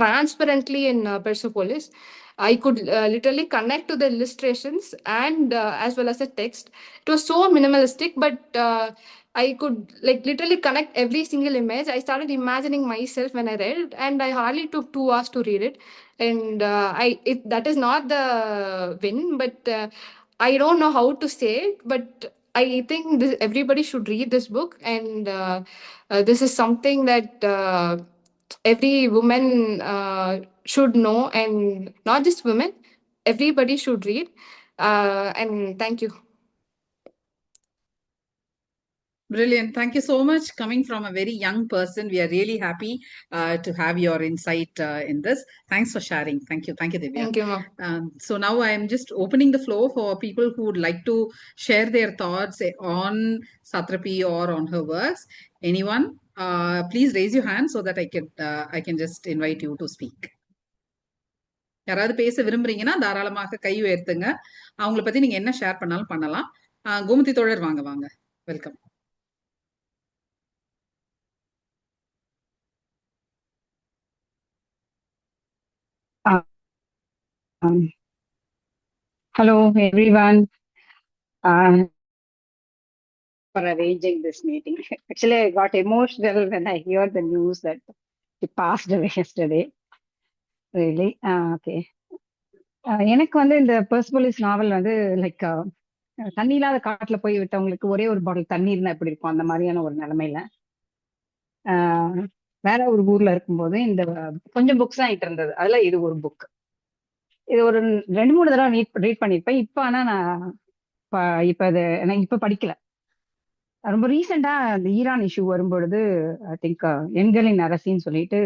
transparently in Persepolis. I could literally connect to the illustrations and as well as the text. It was so minimalistic, but I could like literally connect every single image. I started imagining myself when I read it, and I hardly took 2 hours to read it. And that is not the win, but I don't know how to say it, but I think everybody should read this book, and this is something that every woman should know, and not just women, everybody should read. And thank you. Brilliant. Thank you so much. Coming from a very young person, we are really happy to have your insight in this. Thanks for sharing. Thank you. Thank you, Divya. Thank you, ma'am. So now I am just opening the floor for people who would like to share their thoughts on Satrapi or on her works. Anyone? Please raise your hand so that I can just invite you to speak. யாராவது பேச விரும்புறீங்கன்னா தாராளமாக கை உயர்த்துங்க. அவங்கள பத்தி நீங்க என்ன share பண்ணாலும் பண்ணலாம். கோமதி தோழர் வாங்க வாங்க. Welcome. Hello, everyone. For arranging this meeting. Actually, I got emotional when I heard the news that she passed away yesterday. Really? Okay. எனக்கு வந்து இந்த பெர்சபோலிஸ் நாவல் வந்து லைக் தண்ணி இல்லாத காட்டுல போய் விட்டவங்களுக்கு ஒரே ஒரு பாட்டில் தண்ணி இருந்தா எப்படி இருக்கும், அந்த மாதிரியான ஒரு நிலைமையில வேற ஒரு ஊர்ல இருக்கும்போது இந்த கொஞ்சம் புக்ஸ் ஆகிட்டு இருந்தது. அதுல இது ஒரு புக். இது ஒரு 2-3 தடவை ரீட் பண்ணிருப்பேன். இப்ப ஆனா நான் இப்ப அது நான் இப்ப படிக்கல. ரொம்ப ரீசெண்டா இந்த ஈரான் இஷ்யூ வரும்பொழுது ஐ திங்க் எண்களின் அரசின்னு சொல்லிட்டு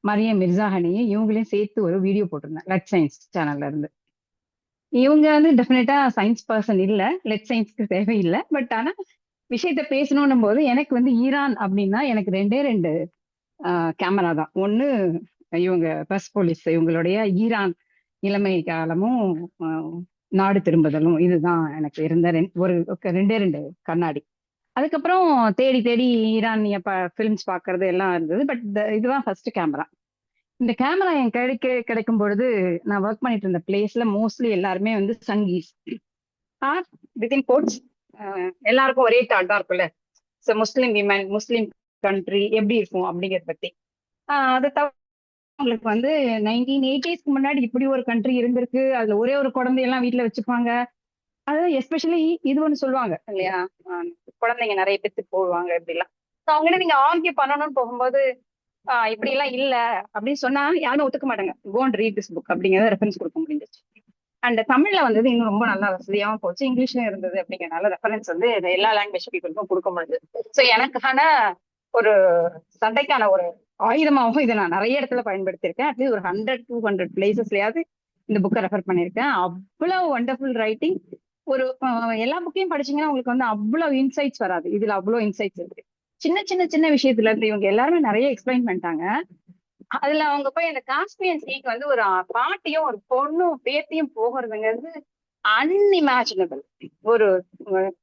மரியம் மிர்சாஹனியும் இவங்களையும் சேர்த்து ஒரு வீடியோ போட்டிருந்தேன் லெட் சயின்ஸ் சேனல்ல இருந்து. இவங்க வந்து டெஃபினட்டா சயின்ஸ் பர்சன் இல்ல, லெட் சயின்ஸ்க்கு தேவையில்லை. பட் ஆனா விஷயத்த பேசணும் போது எனக்கு வந்து ஈரான் அப்படின்னா எனக்கு 2 கேமரா தான். ஒண்ணு இவங்க பெர்சபோலிஸ் இவங்களுடைய ஈரான் இளமை காலமும் நாடு திரும்புதலும், இதுதான் எனக்கு இருந்த ஒரு 2 கண்ணாடி. அதுக்கப்புறம் தேடி தேடி ஈரானிய ஃபிலிம்ஸ் பாக்குறது எல்லாம் இருந்தது. பட் இதுதான் ஃபர்ஸ்ட் கேமரா. இந்த கேமரா என் கிடைக்கும் பொழுது நான் ஒர்க் பண்ணிட்டு இருந்த பிளேஸ்ல மோஸ்ட்லி எல்லாருமே வந்து சங்கீஸ் வித்தின் கோட்ஸ் எல்லாருக்கும் ஒரே தாட் தான் இருக்குல்ல, முஸ்லீம் விமன் முஸ்லீம் கண்ட்ரி எப்படி இருக்கும் அப்படிங்கிறத பத்தி. அதை தவிர உங்களுக்கு வந்து 1980s முன்னாடி இப்படி ஒரு கண்ட்ரி இருந்திருக்கு, அதுல ஒரே ஒரு குழந்தையெல்லாம் வீட்டுல வச்சுப்பாங்க. அதாவது எஸ்பெஷலி இது ஒண்ணு சொல்லுவாங்க இல்லையா, குழந்தைங்க நிறைய பேத்து போடுவாங்க இப்படிலாம். அவங்ககிட்ட நீங்க ஆர்கியூ பண்ணணும்னு போகும்போது இப்படி எல்லாம் இல்ல அப்படின்னு சொன்னா யாருமே ஒத்துக்க மாட்டாங்க. Go and read this book அப்படிங்கிறத ரெஃபரன்ஸ் கொடுக்க முடிஞ்சிச்சு. அண்ட் தமிழ்ல வந்தது இன்னும் ரொம்ப நல்லா வசதியாகவும் போச்சு, இங்கிலீஷ்லயும் இருந்தது. அப்படிங்கிறனால ரெஃபரன்ஸ் வந்து எல்லா லாங்குவேஜ் பீப்புளுக்கும் கொடுக்க முடிஞ்சது. ஸோ எனக்கான ஒரு சண்டைக்கான ஒரு ஆயுதமாகவும் இதை நான் நிறைய இடத்துல பயன்படுத்தியிருக்கேன். அட்லீஸ்ட் ஒரு 100-200 பிளேசஸ்லயாவது இந்த புக்கை ரெஃபர் பண்ணியிருக்கேன். அவ்வளவு வண்டர்ஃபுல் ரைட்டிங். ஒரு எல்லா புக்கையும் படிச்சீங்கன்னா உங்களுக்கு வந்து அவ்வளவு இன்சைட்ஸ் வராது, இதுல அவ்வளவு இன்சைட்ஸ் இருக்கு. சின்ன சின்ன சின்ன விஷயத்துல இருந்து இவங்க எல்லாருமே நிறைய எக்ஸ்பிளைன் பண்ணிட்டாங்க. அதுல அவங்க போய் அந்த காஸ்பியன் சீக்கு வந்து ஒரு பாட்டியும் ஒரு பொண்ணும் பேத்தியும் போகிறதுங்கிறது அன்இமேஜினபிள். ஒரு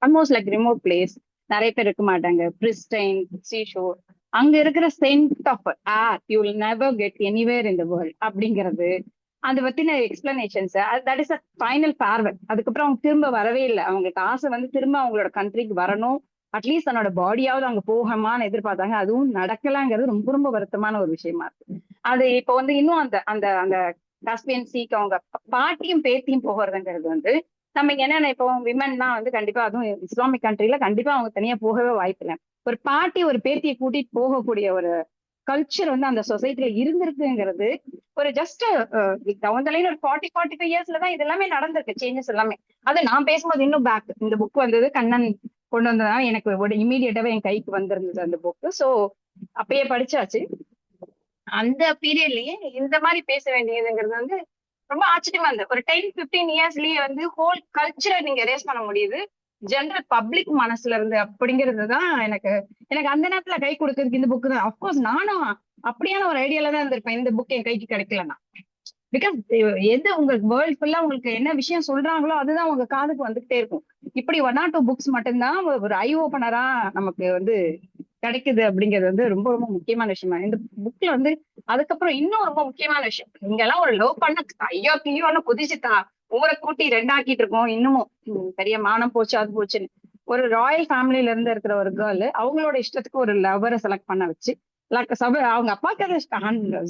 ஆல்மோஸ்ட் லைக் ரிமோட் பிளேஸ், நிறைய பேர் இருக்க மாட்டாங்க, பிரிஸ்டைன் சீஷோர், அங்க இருக்கிற scent of air you will never get anywhere in the world அப்படிங்கிறது, அதை பத்தின explanations, that is a final farewell. அதுக்கப்புறம் அவங்க திரும்ப வரவே இல்லை. அவங்களுக்கு ஆசை வந்து திரும்ப அவங்களோட கண்ட்ரிக்கு வரணும், அட்லீஸ்ட் தன்னோட பாடியாவது அங்க போகமான்னு எதிர்பார்த்தாங்க. அதுவும் நடக்கலாங்கிறது ரொம்ப ரொம்ப வருத்தமான ஒரு விஷயமா இருக்கு. அது இப்போ வந்து இன்னும் அந்த அந்த அந்த காஸ்பியன் சீக்கு அவங்க பாட்டியும் பேத்தியும் போகிறதுங்கிறது வந்து நம்ம என்ன நினைப்போம், விமன்னா வந்து கண்டிப்பா, அதுவும் இஸ்லாமிக் கண்ட்ரில கண்டிப்பா அவங்க தனியா போகவே வாய்ப்பு இல்லை. ஒரு பாட்டி ஒரு பேத்தியை கூட்டிட்டு போகக்கூடிய ஒரு கல்ச்சர் வந்து அந்த சொசைட்டில இருந்திருக்குங்கிறது ஒரு ஜஸ்ட் டவுன்லைன் ஒரு 45 இயர்ஸ்ல தான் இது எல்லாமே நடந்திருக்கு, சேஞ்சஸ் எல்லாமே. அது நான் பேசும்போது இன்னும் பேக் இந்த புக் வந்தது, கண்ணன் கொண்டு வந்ததுனால எனக்கு ஒரு இமீடியட்டாவே என் கைக்கு வந்திருந்தது அந்த புக்கு. ஸோ அப்பயே படிச்சாச்சு. அந்த பீரியட்லயே இந்த மாதிரி பேச வேண்டியதுங்கிறது வந்து ரொம்ப ஆச்சரியமா இருந்தது. ஒரு 10-15 இயர்ஸ்லயே வந்து ஹோல் கல்ச்சரை நீங்க எரேஸ் பண்ண முடியுது ஜென்ரல் பப்ளிக் மனசுல இருந்து, அப்படிங்கிறது தான் எனக்கு எனக்கு அந்த நேரத்துல கை கொடுக்கறதுக்கு இந்த புக்கு தான். அப்கோர்ஸ் நானும் அப்படியான ஒரு ஐடியால தான் இருந்திருப்பேன், இந்த புக் என் கைக்கு கிடைக்கலன்னா. பிகாஸ் எது உங்களுக்கு வேர்ல்ட் ஃபுல்லா உங்களுக்கு என்ன விஷயம் சொல்றாங்களோ அதுதான் உங்க காதுக்கு வந்துகிட்டே இருக்கும். இப்படி 1 or 2 புக்ஸ் மட்டும்தான் ஒரு ஐ ஓபனரா நமக்கு வந்து கிடைக்குது, அப்படிங்கிறது வந்து ரொம்ப ரொம்ப முக்கியமான விஷயமா இந்த புக்ல வந்து. அதுக்கப்புறம் இன்னும் ரொம்ப முக்கியமான விஷயம், இங்க எல்லாம் ஒரு லவ் பண்ண ஐயோ கிளியோன்னு குதிச்சுட்டா ஊரை கூட்டி 2 ஆக்கிட்டு இருக்கோம் இன்னமும். பெரிய மானம் போச்சு அது போச்சுன்னு ஒரு ராயல் ஃபேமிலில இருந்து இருக்கிற ஒரு கேர்ள் அவங்களோட இஷ்டத்துக்கு ஒரு லவ்வரை செலக்ட் பண்ண வச்சு, அவங்க அப்பாவுக்கு அது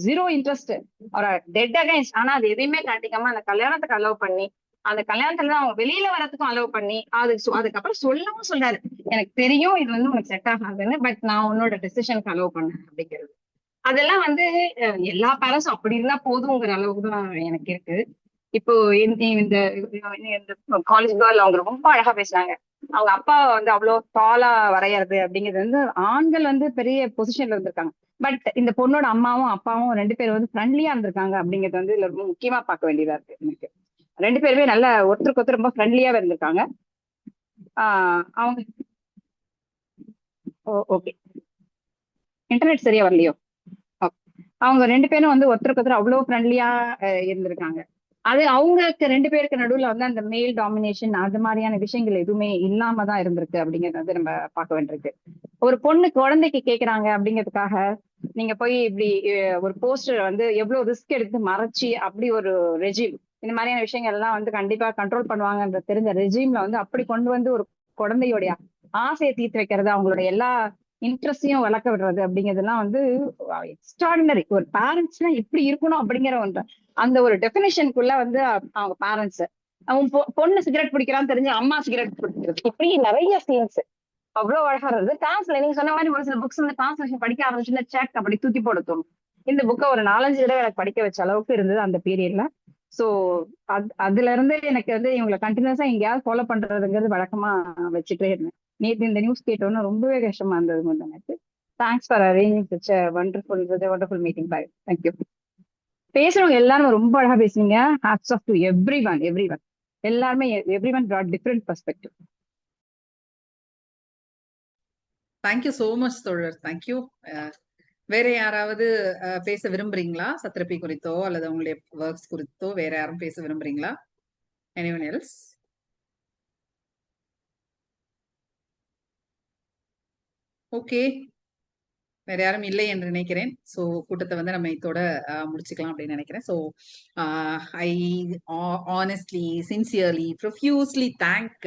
0 இன்ட்ரெஸ்ட், ஒரு டெட் அகைன்ஸ்ட். ஆனா அது எதையுமே காட்டிக்காம அந்த கல்யாணத்துக்கு அலோவ் பண்ணி, அந்த கல்யாணத்துல அவங்க வெளியில வரதுக்கும் அலோவ் பண்ணி, அதுக்கப்புறம் சொல்லவும் சொல்றாரு, எனக்கு தெரியும் இது வந்து உனக்கு செட் ஆகாதுன்னு, பட் நான் உன்னோட டெசிஷனுக்கு அலோவ் பண்ணேன் அப்படிங்கிறது. அதெல்லாம் வந்து எல்லா பேரண்ட்ஸும் அப்படி இருந்தா போதுங்கிற அளவுக்கு தான் எனக்கு இருக்கு. இப்போ இந்த காலேஜ் கேர்ள் அவங்க ரொம்ப அழகா பேசுனாங்க. அவங்க அப்பா வந்து அவ்வளவு டாலா வரையறது அப்படிங்கிறது வந்து ஆண்கள் வந்து பெரிய பொசிஷன்ல இருந்திருக்காங்க. பட் இந்த பொண்ணோட அம்மாவும் அப்பாவும் 2 பேரும் வந்து ஃப்ரெண்ட்லியா இருந்திருக்காங்க அப்படிங்கிறது வந்து இதுல ரொம்ப முக்கியமா பார்க்க வேண்டியதா இருக்கு எனக்கு. 2 பேருமே நல்ல ஒருத்தருக்கு ஒருத்தர் ரொம்ப ஃப்ரெண்ட்லியாவே இருந்திருக்காங்க. அவங்க ஓகே, இன்டர்நெட் சரியா வரலையோ. அவங்க 2 பேரும் வந்து ஒருத்தருக்கு ஒருத்தர் அவ்வளவு ஃப்ரெண்ட்லியா இருந்திருக்காங்க. அது அவங்களுக்கு 2 பேருக்கு நடுவுல வந்து அந்த மேல் டாமினேஷன் அது மாதிரியான விஷயங்கள் எதுவுமே இல்லாம தான் இருந்திருக்கு அப்படிங்கறது வந்து நம்ம பார்க்க வேண்டியிருக்கு. ஒரு பொண்ணு குழந்தைக்கு கேக்குறாங்க அப்படிங்கிறதுக்காக நீங்க போய் இப்படி ஒரு போஸ்டர் வந்து எவ்வளவு ரிஸ்க் எடுத்து மறைச்சி, அப்படி ஒரு ரெஜிம் இந்த மாதிரியான விஷயங்கள் எல்லாம் வந்து கண்டிப்பா கண்ட்ரோல் பண்ணுவாங்கன்ற தெரிஞ்ச ரெஜிம்ல வந்து அப்படி கொண்டு வந்து ஒரு குழந்தையோடைய ஆசையை தீர்த்து வைக்கிறது, அவங்களோட எல்லா இன்ட்ரெஸ்டையும் வளர்க்க விடுறது அப்படிங்கிறதுலாம் வந்து எக்ஸ்ட்ராடினரி. ஒரு பேரண்ட்ஸ்னா எப்படி இருக்கணும் அப்படிங்கிற ஒன்று அந்த ஒரு டெபினேஷனுக்குள்ள வந்து அவங்க பேரண்ட்ஸ், அவங்க பொண்ணு சிகரெட் பிடிக்கிறான்னு தெரிஞ்சு அம்மா சிகரெட் பிடிக்கிறது, இப்படி நிறைய சீன்ஸ் அவ்வளவு அழகா இருந்தது. டிரான்ஸ்ல நீங்க சொன்ன மாதிரி ஒரு சில புக்ஸ் வந்து டிரான்ஸ்லேஷன் படிக்க ஆரம்பிச்சுன்னா சேக் அப்படி தூக்கி போட தோணும். இந்த புக்கை ஒரு 4-5 தடவை எனக்கு படிக்க வச்ச அளவுக்கு இருந்தது அந்த பீரியட்ல. ஸோ அதுல இருந்து எனக்கு வந்து இவங்களை கண்டினியூஸா எங்கேயாவது ஃபாலோ பண்றதுங்கிறது வழக்கமா வச்சுட்டே இருந்தேன். நேற்று இந்த நியூஸ் கேட்டோன்னு ரொம்பவே கஷ்டமா இருந்தது எனக்கு. Thanks for arranging such wonderful meeting. Bye, thank you. பேசுறவங்க எல்லாரும் ரொம்ப அழகா பேசுனீங்க. Hats off to everyone. எல்லாருமே everyone brought different perspective. Thank you so much தோழர், தேங்க்யூ. வேற யாராவது பேச விரும்புறீங்களா சத்ரபி குறித்தோ அல்லது உங்களுடைய ஒர்க்ஸ் குறித்தோ? வேற யாரும் பேச விரும்புறீங்களா? Anyone else? ஓகே, வேற யாரும் இல்லை என்று நினைக்கிறேன். ஸோ கூட்டத்தை வந்து நம்ம இதோட முடிச்சுக்கலாம் அப்படின்னு நினைக்கிறேன். So I honestly, sincerely, profusely thank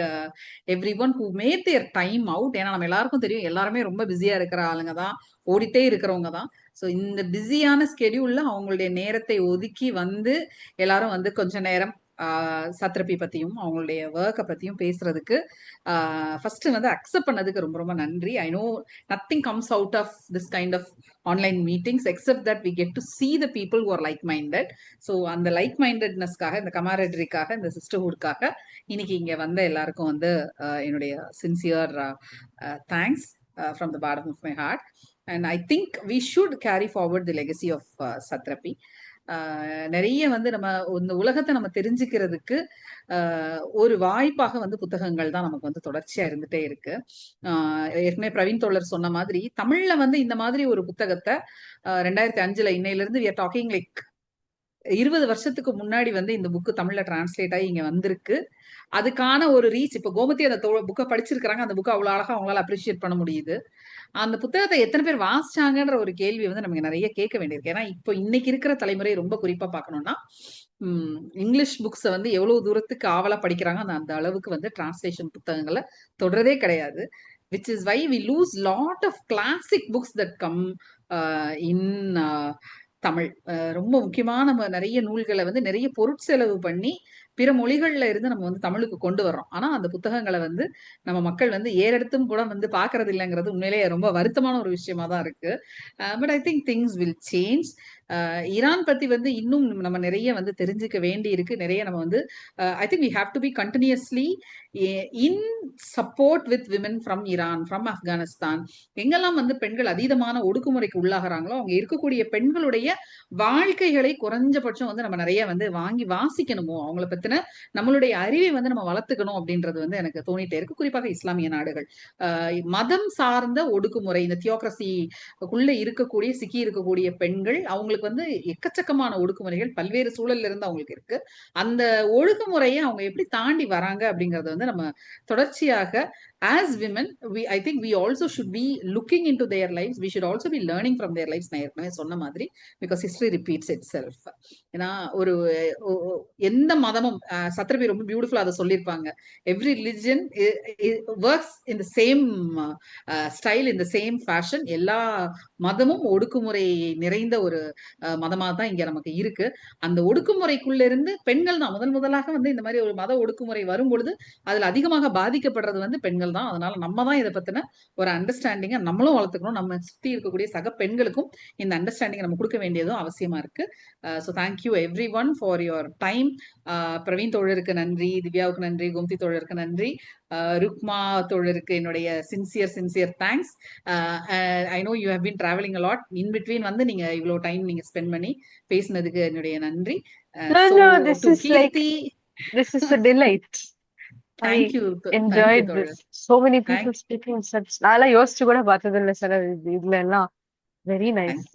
everyone who made their time out. ஏன்னா நம்ம எல்லாருக்கும் தெரியும் எல்லாருமே ரொம்ப பிஸியா இருக்கிற ஆளுங்க தான், ஓடிட்டே இருக்கிறவங்க தான். ஸோ இந்த பிஸியான ஸ்கெடியூல்ல அவங்களுடைய நேரத்தை ஒதுக்கி வந்து எல்லாரும் வந்து கொஞ்ச நேரம் சத்ரபி பத்தியும் அவங்களுடைய ஒர்க்கை பத்தியும் பேசுறதுக்கு ஃபர்ஸ்ட் வந்து அக்செப்ட் பண்ணதுக்கு ரொம்ப ரொம்ப நன்றி. I know nothing comes out of this kind of online meetings except that we get to see the people who are like-minded. So அந்த like-mindedness-காக, இந்த camaraderie-காக, இந்த sisterhood-காக இன்னைக்கு இங்க வந்த எல்லாருக்கும் வந்து என்னுடைய sincere thanks from the bottom of my heart. And I think we should carry forward the legacy of Satrapi. நிறைய வந்து நம்ம இந்த உலகத்தை நம்ம தெரிஞ்சுக்கிறதுக்கு ஒரு வாய்ப்பாக வந்து புத்தகங்கள் தான் நமக்கு வந்து தொடர்ச்சியா இருந்துட்டே இருக்கு. ஏற்கனவே பிரவீன் தோழர் சொன்ன மாதிரி தமிழ்ல வந்து இந்த மாதிரி ஒரு புத்தகத்தை 2005 இன்னையில இருந்து we are talking like 20 வருஷத்துக்கு முன்னாடி வந்து இந்த புக்கு தமிழ்ல டிரான்ஸ்லேட் ஆகி இங்க வந்திருக்கு. அதுக்கான ஒரு ரீச் இப்ப கோமதி அந்த புக்கை படிச்சிருக்கிறாங்க. அந்த புக்கை அவ்வளவு அழகா அவங்களால அப்ரிஷியேட் பண்ண முடியுது. அந்த புத்தகத்தை எத்தனை பேர் வாசிச்சாங்கன்ற ஒரு கேள்வி வந்து நமக்கு நிறைய கேட்க வேண்டியிருக்கு. ஏன்னா இப்போ இன்னைக்கு இருக்கிற தலைமுறை ரொம்ப குறிப்பா பார்க்கணும்னா இங்கிலீஷ் புக்ஸை வந்து எவ்வளவு தூரத்துக்கு ஆவலா படிக்கிறாங்க, அந்த அளவுக்கு வந்து டிரான்ஸ்லேஷன் புத்தகங்களை தொடரதே கிடையாது. which is why we lose lot of classic books that come in Tamil. ரொம்ப முக்கியமான நம்ம நிறைய நூல்களை வந்து நிறைய பொருட்செலவு பண்ணி பிற மொழிகள்ல இருந்து நம்ம வந்து தமிழுக்கு கொண்டு வர்றோம். ஆனா அந்த புத்தகங்களை வந்து நம்ம மக்கள் வந்து ஏறெடுத்தும் கூட வந்து பாக்குறது இல்லைங்கிறது உண்மையிலேயே ரொம்ப வருத்தமான ஒரு விஷயமா தான் இருக்கு. But I think things will change. Iran பத்தி வந்து இன்னும் நம்ம நிறைய வந்து தெரிஞ்சுக்க வேண்டி இருக்கு. நிறைய நம்ம வந்து I think we have to be continuously in support with women from Iran, from Afghanistan. எங்கெல்லாம் வந்து பெண்கள் அதீதமான ஒடுக்குமுறைக்கு உள்ளாகிறாங்களோ அவங்க இருக்கக்கூடிய பெண்களுடைய வாழ்க்கைகளை குறைஞ்சபட்சம் வந்து நம்ம நிறைய வந்து வாங்கி வாசிக்கணுமோ, அவங்கள பத்தின நம்மளுடைய அறிவை வந்து நம்ம வளர்த்துக்கணும் அப்படின்றது வந்து எனக்கு தோணிட்டே இருக்கு. குறிப்பாக இஸ்லாமிய நாடுகள் மதம் சார்ந்த ஒடுக்குமுறை, இந்த தியோக்ரசிக்குள்ள இருக்கக்கூடிய சிக்கி இருக்கக்கூடிய பெண்கள், அவங்களுக்கு வந்து எக்கச்சக்கமான ஒடுக்குமுறைகள் பல்வேறு சூழல்ல இருந்து அவங்களுக்கு இருக்கு. அந்த ஒழுங்குமுறையை அவங்க எப்படி தாண்டி வராங்க அப்படிங்கறது வந்து நம்ம தொடர்ச்சியாக as women I think we also should be looking into their lives. We should also be learning from their lives. நான் ஏற்கனவே சொன்ன மாதிரி because history repeats itself. ஏன்னா ஒரு எந்த மதமும் சத்ரபி ரொம்ப பியூட்டிஃபுல்லா அதை சொல்லியிருப்பாங்க. Every religion works in the same style, in the same fashion. எல்லா மதமும் ஒடுக்குமுறை நிறைந்த ஒரு மதமாக தான் இங்க நமக்கு இருக்கு. அந்த ஒடுக்குமுறைக்குள்ள இருந்து பெண்கள் தான் முதலாக வந்து இந்த மாதிரி ஒரு மத ஒடுக்குமுறை வரும் பொழுது அதுல அதிகமாக பாதிக்கப்படுறது வந்து பெண்கள் தான். அதனால நம்ம தான் இதை பத்தின ஒரு அண்டர்ஸ்டாண்டிங்கை நம்மளும் வளர்த்துக்கணும். நம்ம சுற்றி இருக்கக்கூடிய சக பெண்களுக்கும் இந்த அண்டர்ஸ்டாண்டிங் நம்ம கொடுக்க வேண்டியதும் அவசியமா இருக்கு. So thank you everyone for your time. Praveen தோழருக்கு நன்றி, திவ்யாவுக்கு நன்றி, கோமதி தோழருக்கு நன்றி, ருக்மா தோழருக்கு என்னுடைய sincere thanks. I know you have been travelling a lot. In between வந்து நீங்க இவ்வளவு டைம் நீங்க ஸ்பெண்ட் பண்ணி பேசினதுக்கு என்னுடைய நன்றி. This is a delight. Thank you. Enjoyed this. So many people speaking such. நான்லாம் யோசிச்சு கூட பார்த்தது இல்லை சார் இதுல எல்லாம். Very nice.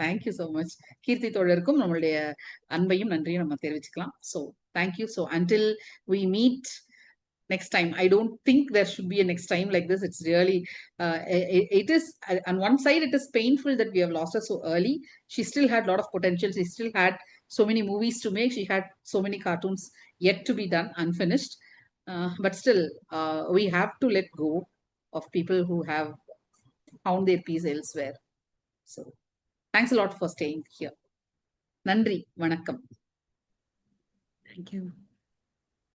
Thank you so much. கீர்த்தி தோழருக்கும் நம்மளுடைய அன்பையும் நன்றியும் நம்ம தெரிவிச்சுக்கலாம். So thank you. So until we meet next time, I don't think there should be a next time like this. It's really it is on one side it is painful that we have lost her so early. She still had a lot of potential. She still had so many movies to make. She had so many cartoons yet to be done, unfinished. But still we have to let go of people who have found their peace elsewhere. So thanks a lot for staying here. Nandri, vanakkam. Thank you.